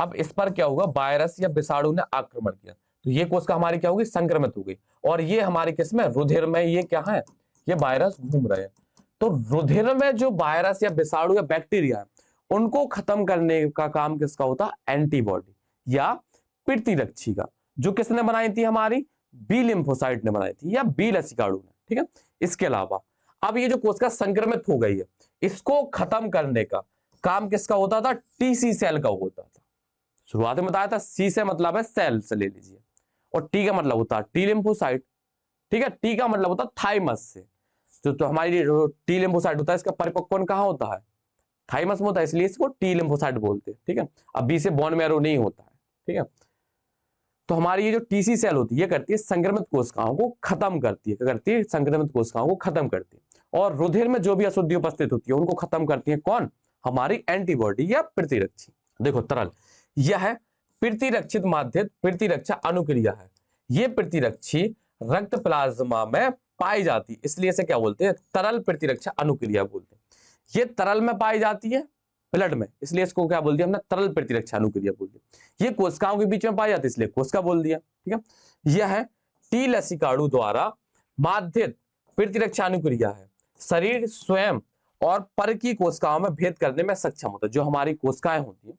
अब इस पर क्या होगा, वायरस या विषाणु ने आक्रमण किया, तो ये कोशिका हमारी क्या होगी, संक्रमित हो गई। और ये हमारी किसमें, रुधिर में, ये क्या है, ये वायरस घूम रहे हैं। तो रुधिर में जो वायरस या विषाणु या बैक्टीरिया है, उनको खत्म करने का काम किसका होता है, एंटीबॉडी या प्रतिरक्षी का, जो किसने बनाई थी, हमारी बी लिम्फोसाइट ने बनाई थी या बी लसिकाणु ने। ठीक है, इसके अलावा अब ये जो कोशिका संक्रमित हो गई है, इसको खत्म करने का काम किसका होता था, टीसी सेल का होता था। शुरुआत में बताया था, सी से मतलब है सेल से ले लीजिए, और टी का मतलब होता है टी लिम्फोसाइट। ठीक है, टी का मतलब होता है थाइमस से, तो हमारी टी लिम्फोसाइट होता है, इसका परिपक्वन कहाँ होता है, थाइमस में होता है, इसलिए इसको टी लिम्फोसाइट बोलते हैं। ठीक है, अब बी से बोन मैरो नहीं होता है। ठीक है, तो हमारी ये जो टीसी सेल होती है, ये करती है संक्रमित कोशिकाओं को खत्म करती है, क्या करती है, संक्रमित कोशिकाओं को खत्म करती है। और रुधिर में जो भी अशुद्धि उपस्थित होती है, उनको खत्म करती है कौन, हमारी एंटीबॉडी या प्रतिरक्षी। देखो तरल, यह है प्रतिरक्षित माध्यम प्रतिरक्षा अनुक्रिया है। ये प्रतिरक्षी रक्त प्लाज्मा में पाई जाती है, इसलिए इसे क्या बोलते हैं, तरल प्रतिरक्षा अनुक्रिया बोलते हैं। ये तरल में पाई जाती है, ब्लड में, इसलिए इसको क्या बोल दिया हमने, तरल प्रतिरक्षा अनुक्रिया बोल दिया। ये कोशिकाओं के बीच में पाई जाती है, इसलिए कोशिका बोल दिया। ठीक है, यह है टी लसिकाणु द्वारा बाधित प्रतिरक्षा अनुक्रिया है। शरीर स्वयं और पर की कोशिकाओं में भेद करने में सक्षम होता है। जो हमारी कोशिकाएं होती हैं,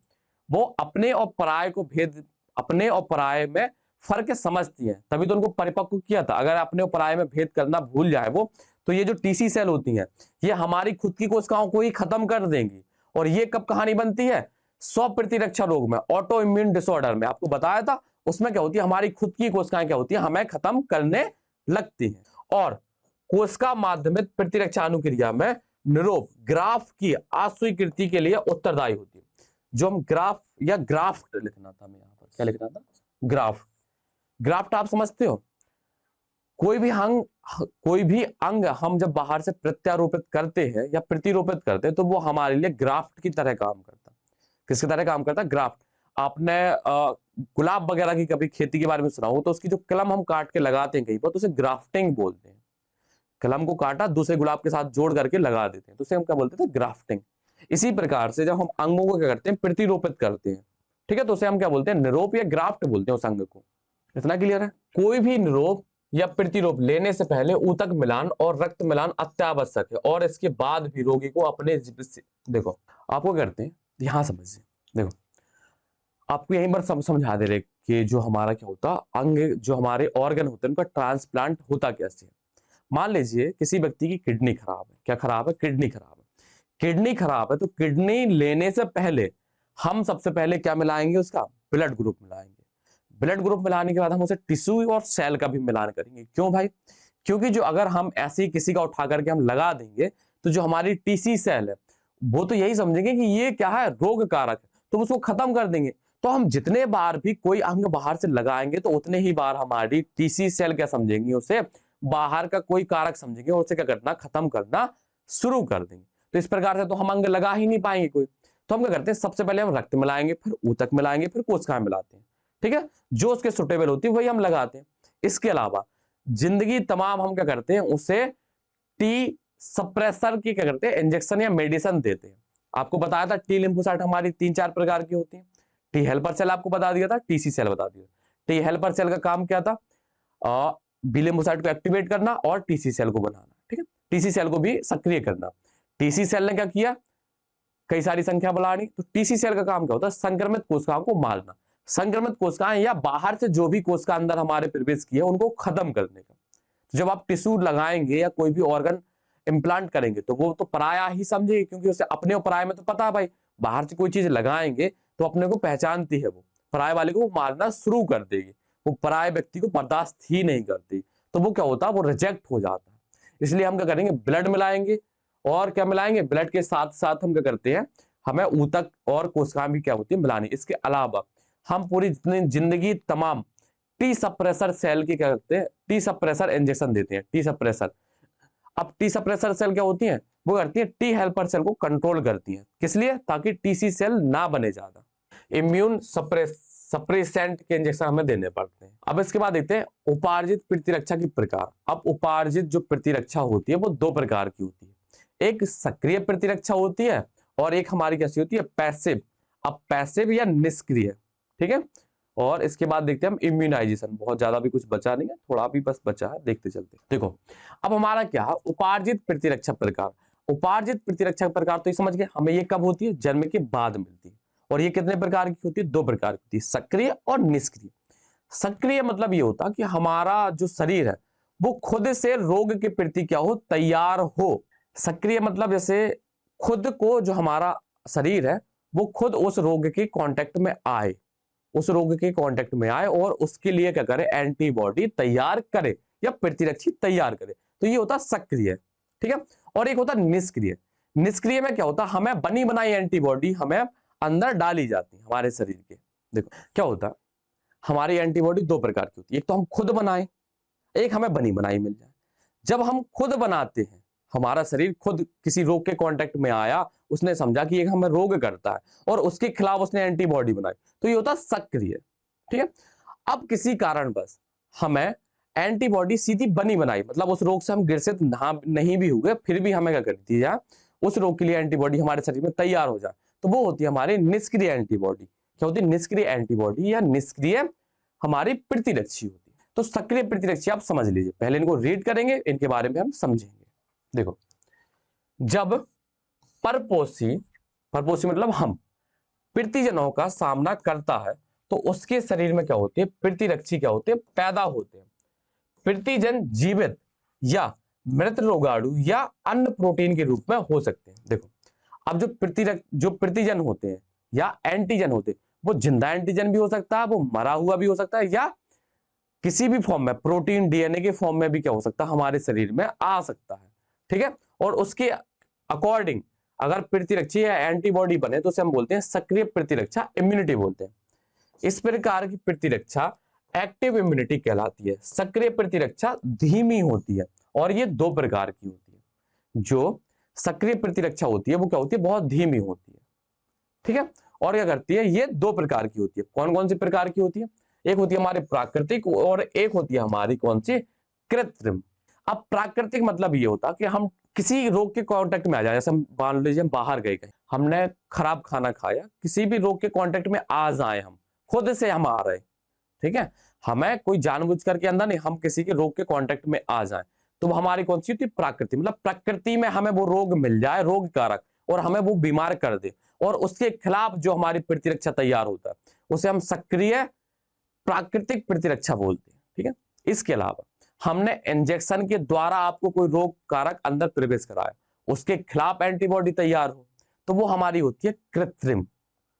वो अपने और पराये को भेद, अपने और पराये में फर्क समझती हैं, तभी तो उनको परिपक्व किया था। अगर अपने और पराये में भेद करना भूल जाए वो, तो ये जो टीसी सेल होती हैं, ये हमारी खुद की कोशिकाओं को ही खत्म कर देंगी। और ये कब कहानी बनती है, स्व प्रतिरक्षा रोग में, ऑटो इम्यून डिसऑर्डर में, आपको बताया था। उसमें क्या होती है, हमारी खुद की कोशिकाएं क्या होती है, हमें खत्म करने लगती हैं। और कोशिका माध्यमिक प्रतिरक्षा अनुक्रिया में निरोध ग्राफ की अस्वीकृति के लिए उत्तरदायी होती है। जो हम ग्राफ या ग्राफ्ट लिखना था, मैं यहाँ पर क्या लिखना था, ग्राफ्ट। ग्राफ्ट आप समझते हो, कोई भी अंग हम जब बाहर से प्रत्यारोपित करते हैं या प्रतिरोपित करते हैं, तो वो हमारे लिए ग्राफ्ट की तरह काम करता है। किसकी तरह काम करता है, ग्राफ्ट। आपने गुलाब वगैरह की कभी खेती के बारे में सुना हो, तो उसकी जो कलम हम काट के लगाते हैं कहीं पर, तो उसे ग्राफ्टिंग बोलते हैं। कलम को काटा, दूसरे गुलाब के साथ जोड़ करके लगा देते हैं, तो उसे हम क्या बोलते थे, ग्राफ्टिंग। इसी प्रकार से जब हम अंगों को क्या करते हैं, प्रतिरोपित करते हैं, ठीक है, तो उसे हम क्या बोलते हैं, निरोप या ग्राफ्ट बोलते हैं उस अंग को। इतना क्लियर है। कोई भी निरोप या प्रतिरोप लेने से पहले ऊतक मिलान और रक्त मिलान अत्यावश्यक है, और इसके बाद भी रोगी को अपने देखो आपको करते हैं, यहां समझिए। देखो आपको यहीं पर समझा दे रहे कि जो हमारा क्या होता, अंग जो हमारे ऑर्गन होते हैं, उनका ट्रांसप्लांट होता कैसे है। मान लीजिए किसी व्यक्ति की किडनी खराब है, क्या खराब है, किडनी खराब है। किडनी खराब है, तो किडनी लेने से पहले हम सबसे पहले क्या मिलाएंगे, उसका ब्लड ग्रुप मिलाएंगे। ब्लड ग्रुप मिलाने के बाद हम उसे टिश्यू और सेल का भी मिलान करेंगे। क्यों भाई, क्योंकि जो अगर हम ऐसे ही किसी का उठा करके हम लगा देंगे, तो जो हमारी टीसी सेल है, वो तो यही समझेंगे कि ये क्या है, रोग कारक है, तो उसको खत्म कर देंगे। तो हम जितने बार भी कोई अंग बाहर से लगाएंगे, तो उतने ही बार हमारी टीसी सेल क्या समझेंगी, उसे बाहर का कोई कारक समझेंगे, और उसे क्या करना, खत्म करना शुरू कर देंगे। तो इस प्रकार से तो हम अंग लगा ही नहीं पाएंगे कोई। तो हम क्या करते हैं, सबसे पहले हम रक्त मिलाएंगे, फिर ऊतक मिलाएंगे, फिर कोशिकाएं मिलाते हैं। ठीक है, जो उसके सुटेबल होती है वही हम लगाते हैं। इसके अलावा जिंदगी तमाम हम क्या करते हैं, उसे टी सप्रेसर की क्या करते हैं, इंजेक्शन या मेडिसिन देते हैं। आपको बताया था टी लिम्फोसाइट हमारी 3-4 प्रकार की होती है। टी हेल्पर सेल आपको बता दिया था, टीसी सेल बता दिया। टी हेल्पर सेल का काम क्या था, बी लिम्फोसाइट को एक्टिवेट करना और टीसी सेल को बनाना। ठीक है, टीसी सेल को भी सक्रिय करना। टीसी सेल ने क्या किया, कई सारी संख्या बढ़ानी। तो टीसी सेल का काम क्या होता है, संक्रमित कोशिकाओं को मारना। संक्रमित कोशिकाएं या बाहर से जो भी कोशिका अंदर हमारे प्रवेश की है, उनको खत्म करने का। तो जब आप टिश्यू लगाएंगे या कोई भी ऑर्गन इंप्लांट करेंगे, तो वो तो पराया ही समझेगी, क्योंकि उसे अपने और पराये में तो पता है भाई, बाहर से कोई चीज लगाएंगे तो अपने को पहचानती है, वो पराये वाले को मारना शुरू कर देगी। वो पराये व्यक्ति को बर्दाश्त ही नहीं करती, तो वो क्या होता है, वो रिजेक्ट हो जाता है। इसलिए हम क्या करेंगे, ब्लड मिलाएंगे, और क्या मिलाएंगे, ब्लड के साथ साथ हम क्या करते हैं, हमें ऊतक और कोशिकाएं भी क्या होती है, मिलानी। इसके अलावा हम पूरी जितनी जिंदगी तमाम टी सप्रेसर सेल की क्या करते हैं, टी सप्रेसर इंजेक्शन देते हैं। टी सप्रेसर, अब टी सप्रेसर सेल क्या होती है, वो करती है टी हेल्पर सेल को कंट्रोल करती है। किस लिए? ताकि टीसी सेल ना बने ज्यादा। इम्यून सप्रेसेंट के इंजेक्शन हमें देने पड़ते हैं। अब इसके बाद देखते हैं उपार्जित प्रतिरक्षा की प्रकार। अब उपार्जित जो प्रतिरक्षा होती है वो दो प्रकार की होती है, एक सक्रिय प्रतिरक्षा होती है और एक हमारी कैसी होती है, पैसिव। अब पैसिव या निष्क्रिय, ठीक है। और इसके बाद देखते हैं हम इम्यूनाइजेशन। बहुत ज्यादा भी कुछ बचा नहीं है, थोड़ा भी बस बचा है, देखते चलते। देखो अब हमारा क्या है, उपार्जित प्रतिरक्षा प्रकार। उपार्जित प्रतिरक्षा प्रकार तो ये समझ गए, हमें ये कब होती है, जन्म के बाद मिलती है। और ये कितने प्रकार की होती है, दो प्रकार की होती है, सक्रिय और निष्क्रिय। सक्रिय मतलब ये होता कि हमारा जो शरीर है वो खुद से रोग के प्रति क्या हो, तैयार हो। सक्रिय मतलब जैसे खुद को, जो हमारा शरीर है वो खुद उस रोग के कांटेक्ट में आए, उस रोग के कांटेक्ट में आए और उसके लिए क्या करे, एंटीबॉडी तैयार करे या प्रतिरक्षी तैयार करे। तो ये होता सक्रिय, ठीक है। और एक होता निष्क्रिय। निष्क्रिय में क्या होता, हमें बनी बनाई एंटीबॉडी हमें अंदर डाली जाती है हमारे शरीर के। देखो क्या होता, हमारी एंटीबॉडी दो प्रकार की होती है, एक तो हम खुद बनाए, एक हमें बनी बनाई मिल जाए। जब हम खुद बनाते हैं, हमारा शरीर खुद किसी रोग के कांटेक्ट में आया, उसने समझा कि एक हमें रोग करता है और उसके खिलाफ उसने एंटीबॉडी बनाई, तो ये होता सक्रिय, ठीक है। अब किसी कारणवश हमें एंटीबॉडी सीधी बनी बनाई, मतलब उस रोग से हम ग्रसित नहीं भी हुए, फिर भी हमें क्या कर दी जाए, उस रोग के लिए एंटीबॉडी हमारे शरीर में तैयार हो जाए, तो वो होती है हमारी निष्क्रिय एंटीबॉडी। क्या होती है, निष्क्रिय एंटीबॉडी या निष्क्रिय हमारी प्रतिरक्षी होती है। तो सक्रिय प्रतिरक्षी आप समझ लीजिए, पहले इनको रीड करेंगे, इनके बारे में हम समझेंगे। देखो जब परपोषी, परपोषी मतलब हम, प्रतिजनों का सामना करता है तो उसके शरीर में क्या होते हैं, प्रतिरक्षी क्या होते हैं, पैदा होते हैं। प्रतिजन जीवित या मृत रोगाणु या अन्य प्रोटीन के रूप में हो सकते हैं। देखो अब जो प्रतिजन होते हैं या एंटीजन होते हैं, वो जिंदा एंटीजन भी हो सकता है, वो मरा हुआ भी हो सकता है, या किसी भी फॉर्म में प्रोटीन डीएनए के फॉर्म में भी क्या हो सकता है, हमारे शरीर में आ सकता है, ठीक है। और उसके अकॉर्डिंग अगर प्रतिरक्षी या एंटीबॉडी बने तो उसे हम बोलते हैं सक्रिय प्रतिरक्षा, इम्यूनिटी बोलते हैं। इस प्रकार की प्रतिरक्षा एक्टिव इम्यूनिटी कहलाती है। सक्रिय प्रतिरक्षा धीमी होती है और ये दो प्रकार की होती है। जो सक्रिय प्रतिरक्षा होती है वो क्या होती है, बहुत धीमी होती है, ठीक है। और क्या करती है, ये दो प्रकार की होती है। कौन कौन सी प्रकार की होती है, एक होती है हमारी प्राकृतिक और एक होती है हमारी कौन सी, कृत्रिम। अब प्राकृतिक मतलब ये होता कि हम किसी रोग के कांटेक्ट में आ जाए, जैसे मान लीजिए हम बाहर गए कहीं, हमने खराब खाना खाया, किसी भी रोग के कांटेक्ट में आ जाए, हम खुद से हम आ रहे, ठीक है, हमें कोई जानबूझ करके अंदर नहीं, हम किसी के रोग के कांटेक्ट में आ जाए, तो हमारी कौन सी होती है, प्राकृति। मतलब प्रकृति में हमें वो रोग मिल जाए, रोग कारक, और हमें वो बीमार कर दे, और उसके खिलाफ जो हमारी प्रतिरक्षा तैयार होता है उसे हम सक्रिय प्राकृतिक प्रतिरक्षा बोलते हैं, ठीक है। इसके अलावा हमने इंजेक्शन के द्वारा आपको कोई रोग कारक अंदर प्रवेश कराया, उसके खिलाफ एंटीबॉडी तैयार हो, तो वो हमारी होती है कृत्रिम।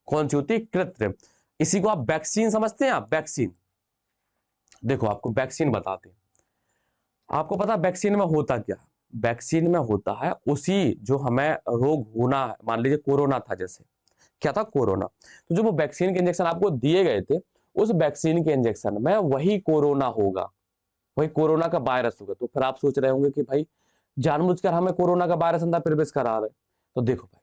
कौन सी होती है, कृत्रिम। इसी को आप वैक्सीन समझते हैं, आप वैक्सीन। देखो आपको वैक्सीन बताते हैं, आपको पता वैक्सीन में होता क्या, वैक्सीन में होता है उसी जो हमें रोग होना है, मान लीजिए कोरोना था, जैसे क्या था, कोरोना, तो जो वो वैक्सीन के इंजेक्शन आपको दिए गए थे, उस वैक्सीन के इंजेक्शन में वही कोरोना होगा, वही कोरोना का वायरस होगा। तो फिर आप सोच रहे होंगे कि भाई जानबूझकर हमें कोरोना का वायरस अंदर प्रवेश करा रहे। तो देखो भाई,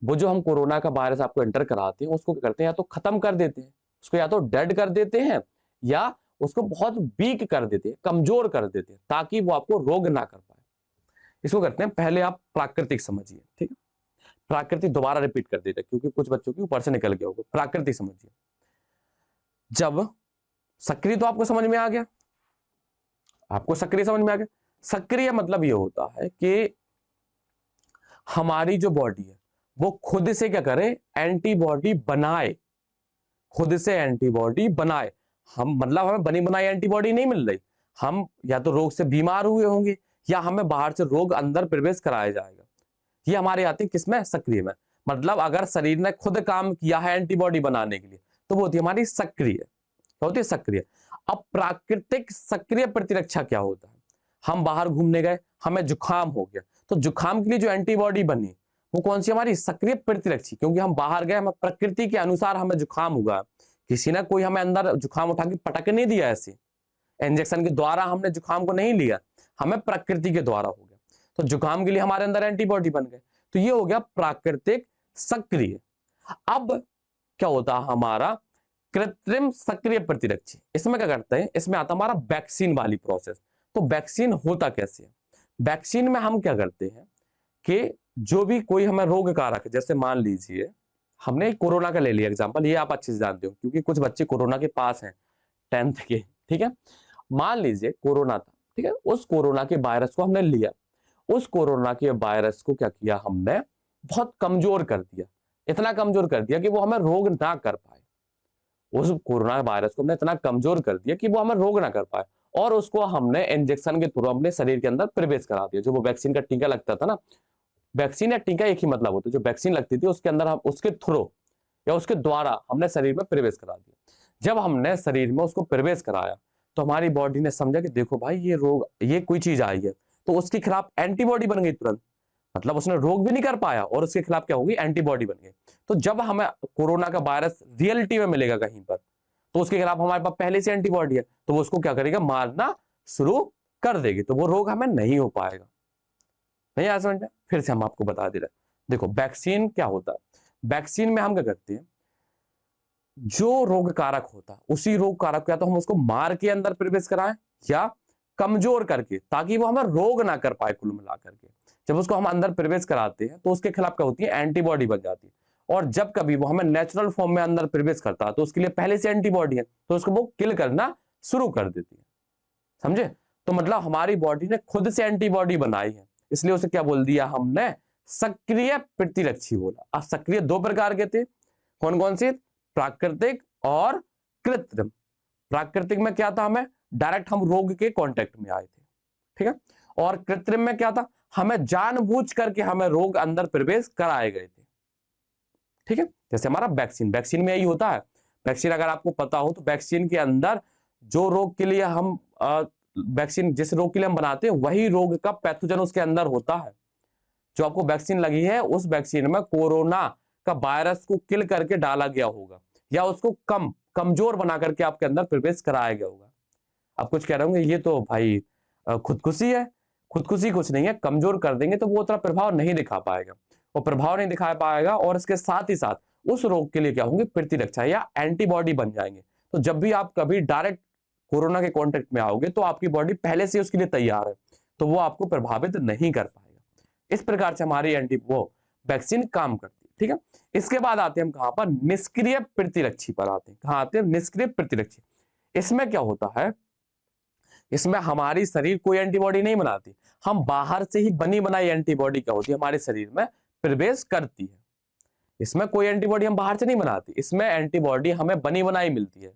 वो जो हम कोरोना का वायरस आपको एंटर कराते हैं उसको क्या करते हैं, या तो खत्म कर देते हैं उसको, या तो डेड कर देते हैं, या उसको बहुत वीक कर देते हैं, कमजोर कर देते हैं, ताकि वो आपको रोग ना कर पाए। इसको करते हैं, पहले आप प्राकृतिक समझिए, ठीक है। प्राकृतिक दोबारा रिपीट कर देते हैं क्योंकि कुछ बच्चों के ऊपर से निकल गया होगा। प्राकृतिक समझिए, जब सक्रिय तो आपको समझ में आ गया, आपको सक्रिय समझ में आ गया। सक्रिय मतलब ये होता है कि हमारी जो बॉडी है वो खुद से क्या करे, एंटीबॉडी बनाए, खुद से एंटीबॉडी बनाए। हम मतलब हमें बनी बनाई एंटीबॉडी नहीं मिल रही, हम या तो रोग से बीमार हुए होंगे या हमें बाहर से रोग अंदर प्रवेश कराया जाएगा। ये हमारे आते हैं किसमें, सक्रिय में। मतलब अगर शरीर ने खुद काम किया है एंटीबॉडी बनाने के लिए तो वो होती है हमारी सक्रिय, होती है सक्रिय। अब प्राकृतिक सक्रिय प्रतिरक्षा क्या होता है, हम बाहर घूमने गए, हमें जुकाम हो गया, तो जुकाम के लिए जो एंटीबॉडी बनी वो कौन सी, हमारी सक्रिय प्रतिरक्षी, क्योंकि हम बाहर गए, हमें प्रकृति के अनुसार हमें जुकाम हुआ, किसी ने कोई हमें अंदर जुकाम उठा के पटक नहीं दिया, ऐसे इंजेक्शन के द्वारा हमने जुकाम को नहीं लिया, हमें प्रकृति के द्वारा हो गया। तो जुकाम के लिए हमारे अंदर एंटीबॉडी बन गए। तो ये हो गया प्राकृतिक सक्रिय। अब क्या होता है हमारा कृत्रिम सक्रिय प्रतिरक्षी। इसमें क्या करते हैं, इसमें आता हमारा वैक्सीन वाली प्रोसेस। तो वैक्सीन होता कैसे है? वैक्सीन में हम क्या करते हैं कि जो भी कोई हमें रोग कारक है, जैसे मान लीजिए हमने कोरोना का ले लिया एग्जांपल, ये आप अच्छे से जानते हो क्योंकि कुछ बच्चे कोरोना के पास हैं 10th के, ठीक है। मान लीजिए कोरोना था, ठीक है, उस कोरोना के वायरस को हमने लिया, उस कोरोना के वायरस को क्या किया हमने, बहुत कमजोर कर दिया, इतना कमजोर कर दिया कि वो हमें रोग ना कर पाए। उस कोरोना वायरस को हमने इतना कमजोर कर दिया कि वो हमें रोग ना कर पाए, और उसको हमने इंजेक्शन के थ्रू अपने शरीर के अंदर प्रवेश करा दिया। जो वो वैक्सीन का टीका लगता था ना, वैक्सीन या टीका एक ही मतलब होता है, जो वैक्सीन लगती थी उसके अंदर हम उसके थ्रू या उसके द्वारा हमने शरीर में प्रवेश करा दिया। जब हमने शरीर में उसको प्रवेश कराया तो हमारी बॉडी ने समझा कि देखो भाई ये रोग, ये कोई चीज आई है, तो उसके खिलाफ एंटीबॉडी बन गई तुरंत। मतलब उसने रोग भी नहीं कर पाया और उसके खिलाफ क्या होगी, एंटीबॉडी बन गई। तो जब हमें कोरोना का वायरस रियलिटी में मिलेगा कहीं पर, तो उसके खिलाफ हमारे पास पहले से एंटीबॉडी है, तो वो उसको क्या करेगा, मारना शुरू कर देगी, तो वो रोग हमें नहीं हो पाएगा। नहीं आ समझ में? फिर से हम आपको बता दे रहे हैं। देखो वैक्सीन क्या होता है, वैक्सीन में हम क्या करते हैं, जो रोग कारक होता है उसी रोग कारक को या तो हम उसको मार के अंदर प्रवेश कराएं या कमजोर करके, ताकि वो हमें रोग ना कर पाए कुल मिला करके। जब उसको हम अंदर प्रवेश कराते हैं तो उसके खिलाफ क्या होती है, एंटीबॉडी बन जाती है। और जब कभी वो हमें नेचुरल फॉर्म में अंदर प्रवेश करता है तो उसके लिए पहले से एंटीबॉडी है, तो उसको वो किल करना शुरू कर देती है। समझे? तो मतलब हमारी बॉडी ने खुद से एंटीबॉडी बनाई है, इसलिए उसे क्या बोल दिया हमने, सक्रिय प्रतिरक्षी बोला। अब सक्रिय दो प्रकार के थे, कौन कौन से, प्राकृतिक और कृत्रिम। प्राकृतिक में क्या था, हमें डायरेक्ट हम रोग के कांटेक्ट में आए थे, ठीक है। और कृत्रिम में क्या था, हमें जानबूझ करके हमें रोग अंदर प्रवेश कराए गए थे, ठीक है। जैसे हमारा वैक्सीन, वैक्सीन में यही होता है। वैक्सीन अगर आपको पता हो तो वैक्सीन के अंदर जो रोग के लिए हम वैक्सीन, जिस रोग के लिए हम बनाते हैं वही रोग का पैथोजन उसके अंदर होता है। जो आपको वैक्सीन लगी है उस वैक्सीन में कोरोना का वायरस को किल करके डाला गया होगा या उसको कमजोर बना करके आपके अंदर प्रवेश कराया गया होगा। आप कुछ कह रहे होंगे ये तो भाई खुदकुशी है। खुदकुशी कुछ नहीं है, कमजोर कर देंगे तो वो उतना प्रभाव नहीं दिखा पाएगा, वो प्रभाव नहीं दिखा पाएगा, और इसके साथ ही साथ उस रोग के लिए क्या होंगे, प्रतिरक्षा या एंटीबॉडी बन जाएंगे। तो जब भी आप कभी डायरेक्ट कोरोना के कांटेक्ट में आओगे तो आपकी बॉडी पहले से उसके लिए तैयार है, तो वो आपको प्रभावित नहीं कर पाएगा। इस प्रकार से हमारी वो वैक्सीन काम करती है, ठीक है। इसके बाद आते हैं हम कहां पर, निष्क्रिय प्रतिरक्षी पर आते हैं। कहां आते हैं, निष्क्रिय प्रतिरक्षी। इसमें क्या होता है, इसमें हमारी शरीर कोई एंटीबॉडी नहीं बनाती, हम बाहर से ही बनी बनाई एंटीबॉडी क्या होती है, हमारे शरीर में प्रवेश करती है। इसमें कोई एंटीबॉडी हम बाहर से नहीं बनाती, इसमें एंटीबॉडी हमें बनी बनाई मिलती है।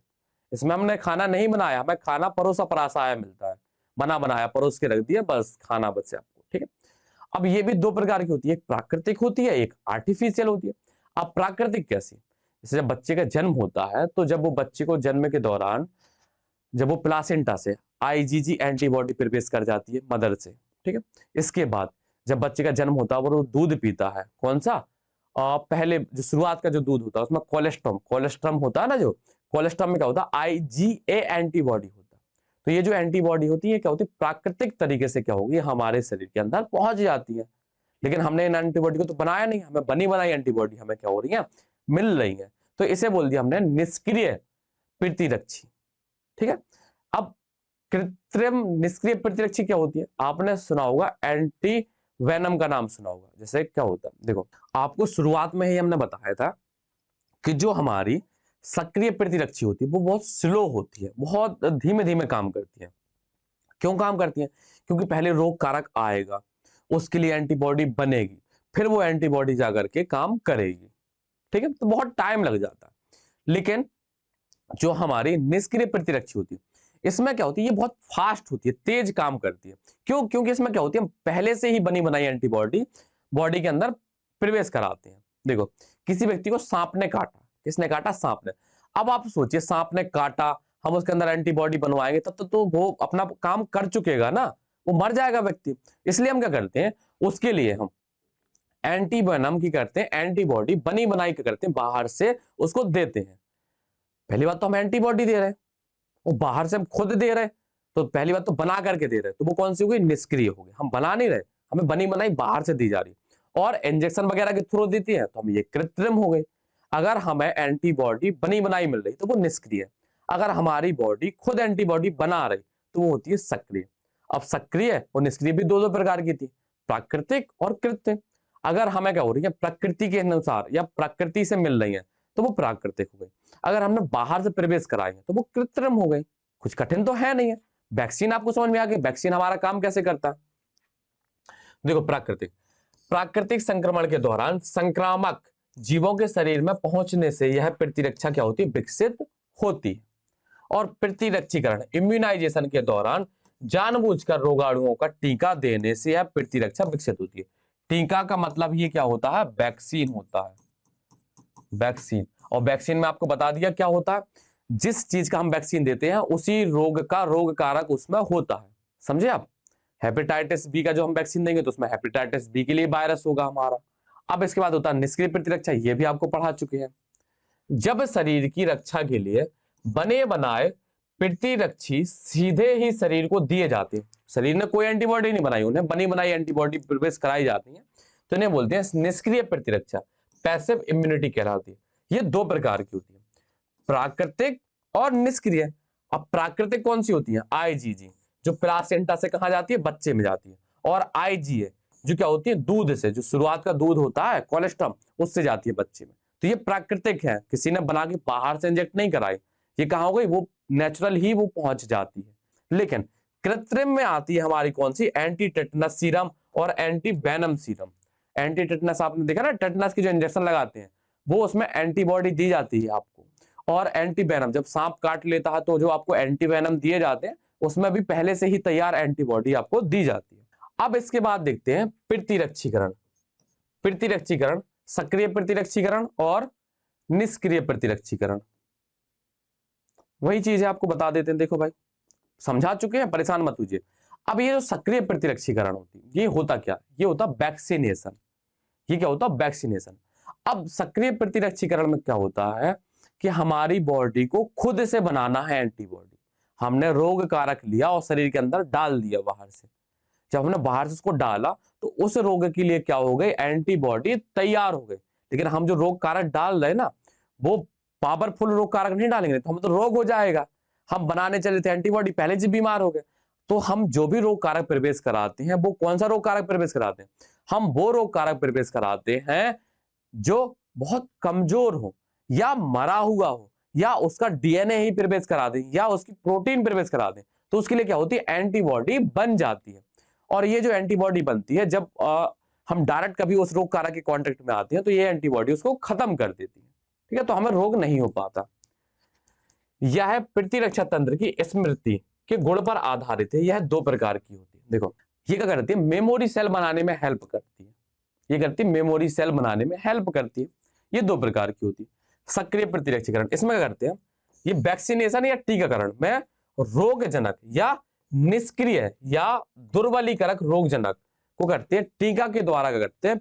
इसमें हमने खाना नहीं बनाया, हमें खाना परोसा परासाया मिलता है, बना बनाया परोस के रख दिया, बस खाना बचे आपको, ठीक है। अब ये भी दो प्रकार की होती है, एक प्राकृतिक होती है, एक आर्टिफिशियल होती है। अब प्राकृतिक कैसी, जैसे जब बच्चे का जन्म होता है तो जब वो बच्चे को जन्म के दौरान जब वो प्लासेंटा से आईजीजी एंटीबॉडी प्रवेश कर जाती है मदर से, ठीक है। इसके बाद जब बच्चे का जन्म होता है वो दूध पीता है, कौन सा, पहले जो शुरुआत का जो दूध होता है उसमें कोलेस्ट्रम कोलेस्ट्रम होता है ना, जो कोलेस्ट्रम में क्या होता है, आईजीए एंटीबॉडी होता है। तो ये जो एंटीबॉडी होती है क्या होती है, प्राकृतिक तरीके से क्या होगी, हमारे शरीर के अंदर पहुंच जाती है। लेकिन हमने इन एंटीबॉडी को तो बनाया नहीं, हमें बनी बनाई एंटीबॉडी हमें क्या हो रही है, मिल रही है। तो इसे बोल दिया हमने निष्क्रिय प्रतिरक्षी, ठीक है। अब कृत्रिम निष्क्रिय प्रतिरक्षी क्या होती है, आपने सुना होगा एंटी वेनम का नाम सुना होगा। जैसे क्या होता है, देखो आपको शुरुआत में ही हमने बताया था कि जो हमारी सक्रिय प्रतिरक्षी होती है वो बहुत स्लो होती है, बहुत धीमे धीमे काम करती है। क्यों काम करती है, क्योंकि पहले रोग कारक आएगा, उसके लिए एंटीबॉडी बनेगी, फिर वो एंटीबॉडी जाकर के काम करेगी, ठीक है। तो बहुत टाइम लग जाता है। लेकिन जो हमारी निष्क्रिय प्रतिरक्षी होती है इसमें क्या होती है, ये बहुत फास्ट होती है, तेज काम करती है। क्यों, क्योंकि इसमें क्या होती है, हम पहले से ही बनी बनाई एंटीबॉडी बॉडी के अंदर प्रवेश कराते हैं। देखो किसी व्यक्ति को सांप ने काटा, किसने काटा, सांप ने। अब आप सोचिए सांप ने काटा, हम उसके अंदर एंटीबॉडी बनवाएंगे तब तो वो अपना काम कर चुकेगा ना, वो मर जाएगा व्यक्ति। इसलिए हम क्या करते हैं, उसके लिए हम एंटीवेनम की करते हैं, एंटीबॉडी बनी बनाई क्या करते हैं, बाहर से उसको देते हैं। पहली बात तो हम एंटीबॉडी दे रहे हैं, वो बाहर से हम खुद दे रहे हैं, तो पहली बात तो बना करके दे रहे हैं, तो वो कौन सी हो गई, निष्क्रिय हो गई। हम बना नहीं रहे, हमें बनी बनाई बाहर से दी जा रही है और इंजेक्शन वगैरह के थ्रू देती है तो हम ये कृत्रिम हो गई। अगर हमें एंटीबॉडी बनी बनाई मिल रही तो वो निष्क्रिय। अगर हमारी बॉडी खुद एंटीबॉडी बना रही तो वो होती है सक्रिय। अब सक्रिय और निष्क्रिय भी दो दो प्रकार की थी, प्राकृतिक और कृत्रिम। अगर हमें क्या हो रही है प्रकृति के अनुसार या प्रकृति से मिल रही है तो वो प्राकृतिक हो गई। अगर हमने बाहर से प्रवेश कराई है तो वो कृत्रिम हो गई। कुछ कठिन तो है नहीं है। वैक्सीन आपको समझ में आ गई, वैक्सीन हमारा काम कैसे करता है। देखो प्राकृतिक, प्राकृतिक संक्रमण के दौरान संक्रामक जीवों के शरीर में पहुंचने से यह प्रतिरक्षा क्या होती है विकसित होती है। और प्रतिरक्षीकरण इम्यूनाइजेशन के दौरान जानबूझकर रोगाणुओं का टीका देने से यह प्रतिरक्षा विकसित होती है। टीका का मतलब ये क्या होता है, वैक्सीन होता है, वैक्सीन। और वैक्सीन में आपको बता दिया क्या होता है, जिस चीज का हम वैक्सीन देते हैं उसी रोग का रोग कारक उसमें होता है। समझे आप। हेपेटाइटिस बी का जो हम वैक्सीन देंगे तो उसमें हेपेटाइटिस बी के लिए वायरस होगा हमारा। अब इसके बाद होता है निष्क्रिय प्रतिरक्षा, ये भी आपको पढ़ा चुके हैं। जब शरीर की रक्षा के लिए बने बनाए प्रतिरक्षी सीधे ही शरीर को दिए जाते हैं, शरीर ने कोई एंटीबॉडी नहीं बनाई, उन्हें बनी बनाई एंटीबॉडी प्रवेश कराई जाती है तो इन्हें बोलते हैं निष्क्रिय प्रतिरक्षा, पैसिव इम्यूनिटी कहलाती है। ये दो प्रकार की होती है, प्राकृतिक और निष्क्रिय। अब प्राकृतिक कौन सी होती है, आईजीजी जो प्लासेंटा से कहा जाती है बच्चे में जाती है, और आईजीए जो क्या होती है दूध से, जो शुरुआत का दूध होता है कोलेस्ट्रम उससे जाती है बच्चे में। तो ये प्राकृतिक है, किसी ने बना के बाहर से इंजेक्ट नहीं कराई, ये कहा हो गई वो नेचुरल ही वो पहुंच जाती है। लेकिन कृत्रिम में आती है हमारी कौन सी, एंटी टेटनस सीरम और anti venom serum. Anti tetanus आपने देखा ना, टेटनस की जो इंजेक्शन लगाते हैं वो उसमें एंटीबॉडी दी जाती है आपको, और एंटी वेनम जब सांप काट लेता है तो जो आपको एंटी वेनम दिए जाते हैं उसमें भी पहले से ही तैयार एंटीबॉडी आपको दी जाती है। अब इसके बाद देखते हैं प्रतिरक्षीकरण। प्रतिरक्षीकरण सक्रिय प्रतिरक्षीकरण और निष्क्रिय प्रतिरक्षीकरण, वही चीज है आपको बता देते हैं। देखो भाई समझा चुके हैं, परेशान मत होइए। अब ये जो सक्रिय प्रतिरक्षीकरण होती है ये होता क्या, ये होता वैक्सीनेशन। ये क्या होता है, वैक्सीनेशन। अब सक्रिय प्रतिरक्षीकरण में क्या होता है कि हमारी बॉडी को खुद से बनाना है एंटीबॉडी। हमने रोग कारक लिया और शरीर के अंदर डाल दिया बाहर से। जब हमने बाहर से उसको डाला तो उस रोग के लिए क्या हो गई, एंटीबॉडी तैयार हो गई। लेकिन हम जो रोग कारक डाल रहे ना वो पावरफुल रोग कारक नहीं डालेंगे तो हम तो रोग हो जाएगा। हम बनाने चले थे एंटीबॉडी, पहले से बीमार हो गए। तो हम जो भी रोग कारक प्रवेश कराते हैं वो कौन सा रोग कारक प्रवेश कराते हैं, हम वो रोग कारक प्रवेश कराते हैं जो बहुत कमजोर हो या मरा हुआ हो या उसका डीएनए ही प्रवेश करा दें या उसकी प्रोटीन प्रवेश करा दें, तो उसके लिए क्या होती है एंटीबॉडी बन जाती है। और ये जो एंटीबॉडी बनती है जब हम डायरेक्ट कभी उस रोग कारक के कांटेक्ट में आते हैं तो ये एंटीबॉडी उसको खत्म कर देती है। ठीक है, तो हमें रोग नहीं हो पाता। यह प्रतिरक्षा तंत्र की स्मृति के गुण पर आधारित है। यह दो प्रकार की होती है। देखो ये क्या करती है, मेमोरी सेल बनाने में हेल्प करती है। ये करती है मेमोरी सेल बनाने में हेल्प करती है। ये दो प्रकार की होती है। सक्रिय प्रतिरक्षीकरण इसमें क्या करते हैं, ये वैक्सीनेशन या टीकाकरण में रोगजनक या निष्क्रिय या दुर्बलीकारक रोगजनक को करते हैं, टीका के द्वारा क्या करते हैं,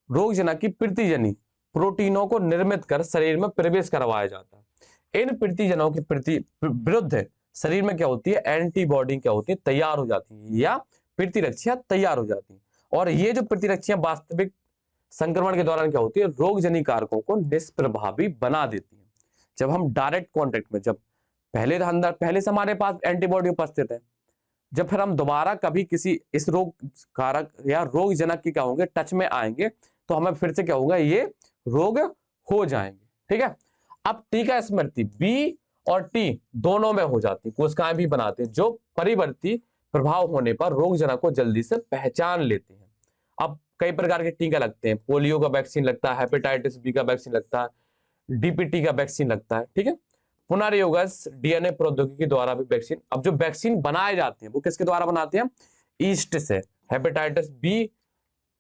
रोगजनक की प्रतिजनी प्रोटीनों को निर्मित कर शरीर में प्रवेश करवाया जाता है। इन प्रतिजनों के प्रति विरुद्ध शरीर में क्या होती है, एंटीबॉडी क्या होती है तैयार हो जाती है या प्रतिरक्षा तैयार हो जाती है। और ये जो प्रतिरक्षाएं वास्तविक संक्रमण के दौरान क्या होती है, रोगजनक कारकों को निष्प्रभावी बना देती है। जब हम डायरेक्ट कांटेक्ट में, जब पहले से हमारे पास एंटीबॉडी उपस्थित है, जब फिर हम दोबारा कभी किसी इस रोग कारक या रोगजनक की क्या होंगे टच में आएंगे तो हमें फिर से क्या होगा, ये रोग हो जाएंगे। ठीक है, अब टीका स्मृति बी और टी दोनों में हो जाती है, कोशिकाएं भी बनाते हैं जो परिवर्ती प्रभाव होने पर रोगजनक को जल्दी से पहचान लेते हैं। अब कई प्रकार के टीका लगते हैं, पोलियो का वैक्सीन लगता है, हेपेटाइटिस बी का वैक्सीन लगता है, डीपीटी का वैक्सीन लगता है। ठीक है, पुनर्योगस डीएनए प्रौद्योगिकी द्वारा भी वैक्सीन, अब जो वैक्सीन बनाए जाते हैं वो किसके द्वारा बनाते हैं, ईस्ट से हेपेटाइटिस बी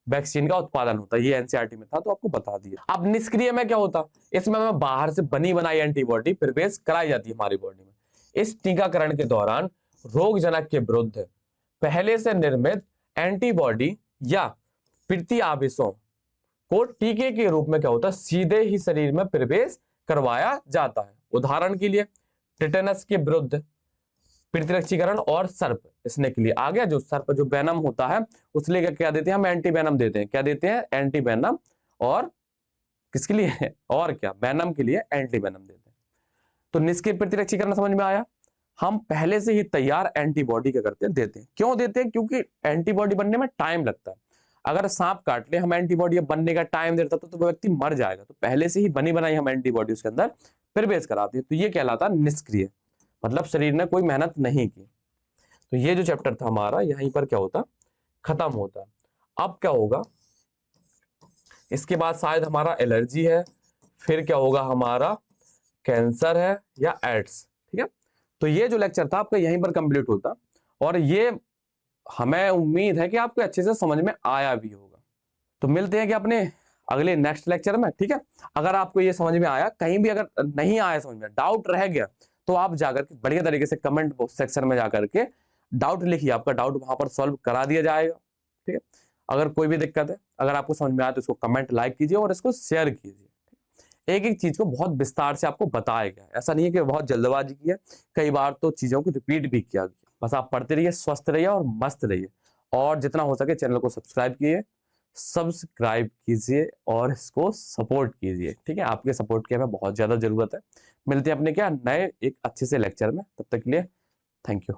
वैक्सीन का उत्पादन होता है। ये एनसीईआरटी में था तो आपको बता दिया। अब निष्क्रिय में क्या होता, इसमें हमें बाहर से बनी बनाई एंटीबॉडी प्रवेश कराई जाती है हमारी बॉडी में। इस टीकाकरण के दौरान रोगजनक के विरुद्ध पहले से निर्मित एंटीबॉडी या प्रति आवेशों को टीके के रूप में क्या होता है, सीधे ही शरीर में प्रवेश करवाया जाता है। उदाहरण के लिए टेटेनस के विरुद्ध प्रतिरक्षीकरण और सर्प स्नेक के लिए आ गया। जो सर्प जो वेनम होता है उसलिए क्या देते हैं हम, एंटी वेनम देते हैं। क्या देते हैं, एंटी वेनम। और किसके लिए और क्या, वेनम के लिए एंटी वेनम देते हैं। तो निष्क्रिय प्रतिरक्षीकरण समझ में आया। हम पहले से ही तैयार एंटीबॉडी क्या करते हैं, देते हैं। क्यों देते हैं, क्योंकि एंटीबॉडी बनने में टाइम लगता है। अगर सांप काट ले, हम एंटीबॉडी बनने का टाइम देता तो वो व्यक्ति मर जाएगा। तो पहले से ही बनी बनाई हम एंटीबॉडी उसके अंदर प्रवेश कराते हैं, तो ये कहलाता है निष्क्रिय, मतलब शरीर ने कोई मेहनत नहीं की। तो ये जो चैप्टर था हमारा यहीं पर क्या होता, खत्म होता। अब क्या होगा, इसके बाद शायद हमारा एलर्जी है, फिर क्या होगा हमारा कैंसर है या एड्स। ठीक है, तो ये जो लेक्चर था आपका यहीं पर कंप्लीट होता, और ये हमें उम्मीद है कि आपको अच्छे से समझ में आया भी होगा। तो मिलते हैं कि अपने अगले नेक्स्ट लेक्चर में। ठीक है, अगर आपको ये समझ में आया, कहीं भी अगर नहीं आया समझ में, डाउट रह गया, तो आप जाकर के बढ़िया तरीके से कमेंट सेक्शन में जाकर के डाउट लिखिए, आपका डाउट वहां पर सॉल्व करा दिया जाएगा। ठीक है, अगर कोई भी दिक्कत है, अगर आपको समझ में आया तो इसको कमेंट लाइक कीजिए और इसको शेयर कीजिए। एक एक चीज को बहुत विस्तार से आपको बताया गया है, ऐसा नहीं है कि बहुत जल्दबाजी की है, कई बार तो चीजों को रिपीट भी किया गया। बस आप पढ़ते रहिए, स्वस्थ रहिए और मस्त रहिए, और जितना हो सके चैनल को सब्सक्राइब कीजिए और इसको सपोर्ट कीजिए। ठीक है, आपके सपोर्ट की हमें बहुत ज्यादा जरूरत है। मिलते हैं अपने क्या नए एक अच्छे से लेक्चर में, तब तक के लिए थैंक यू।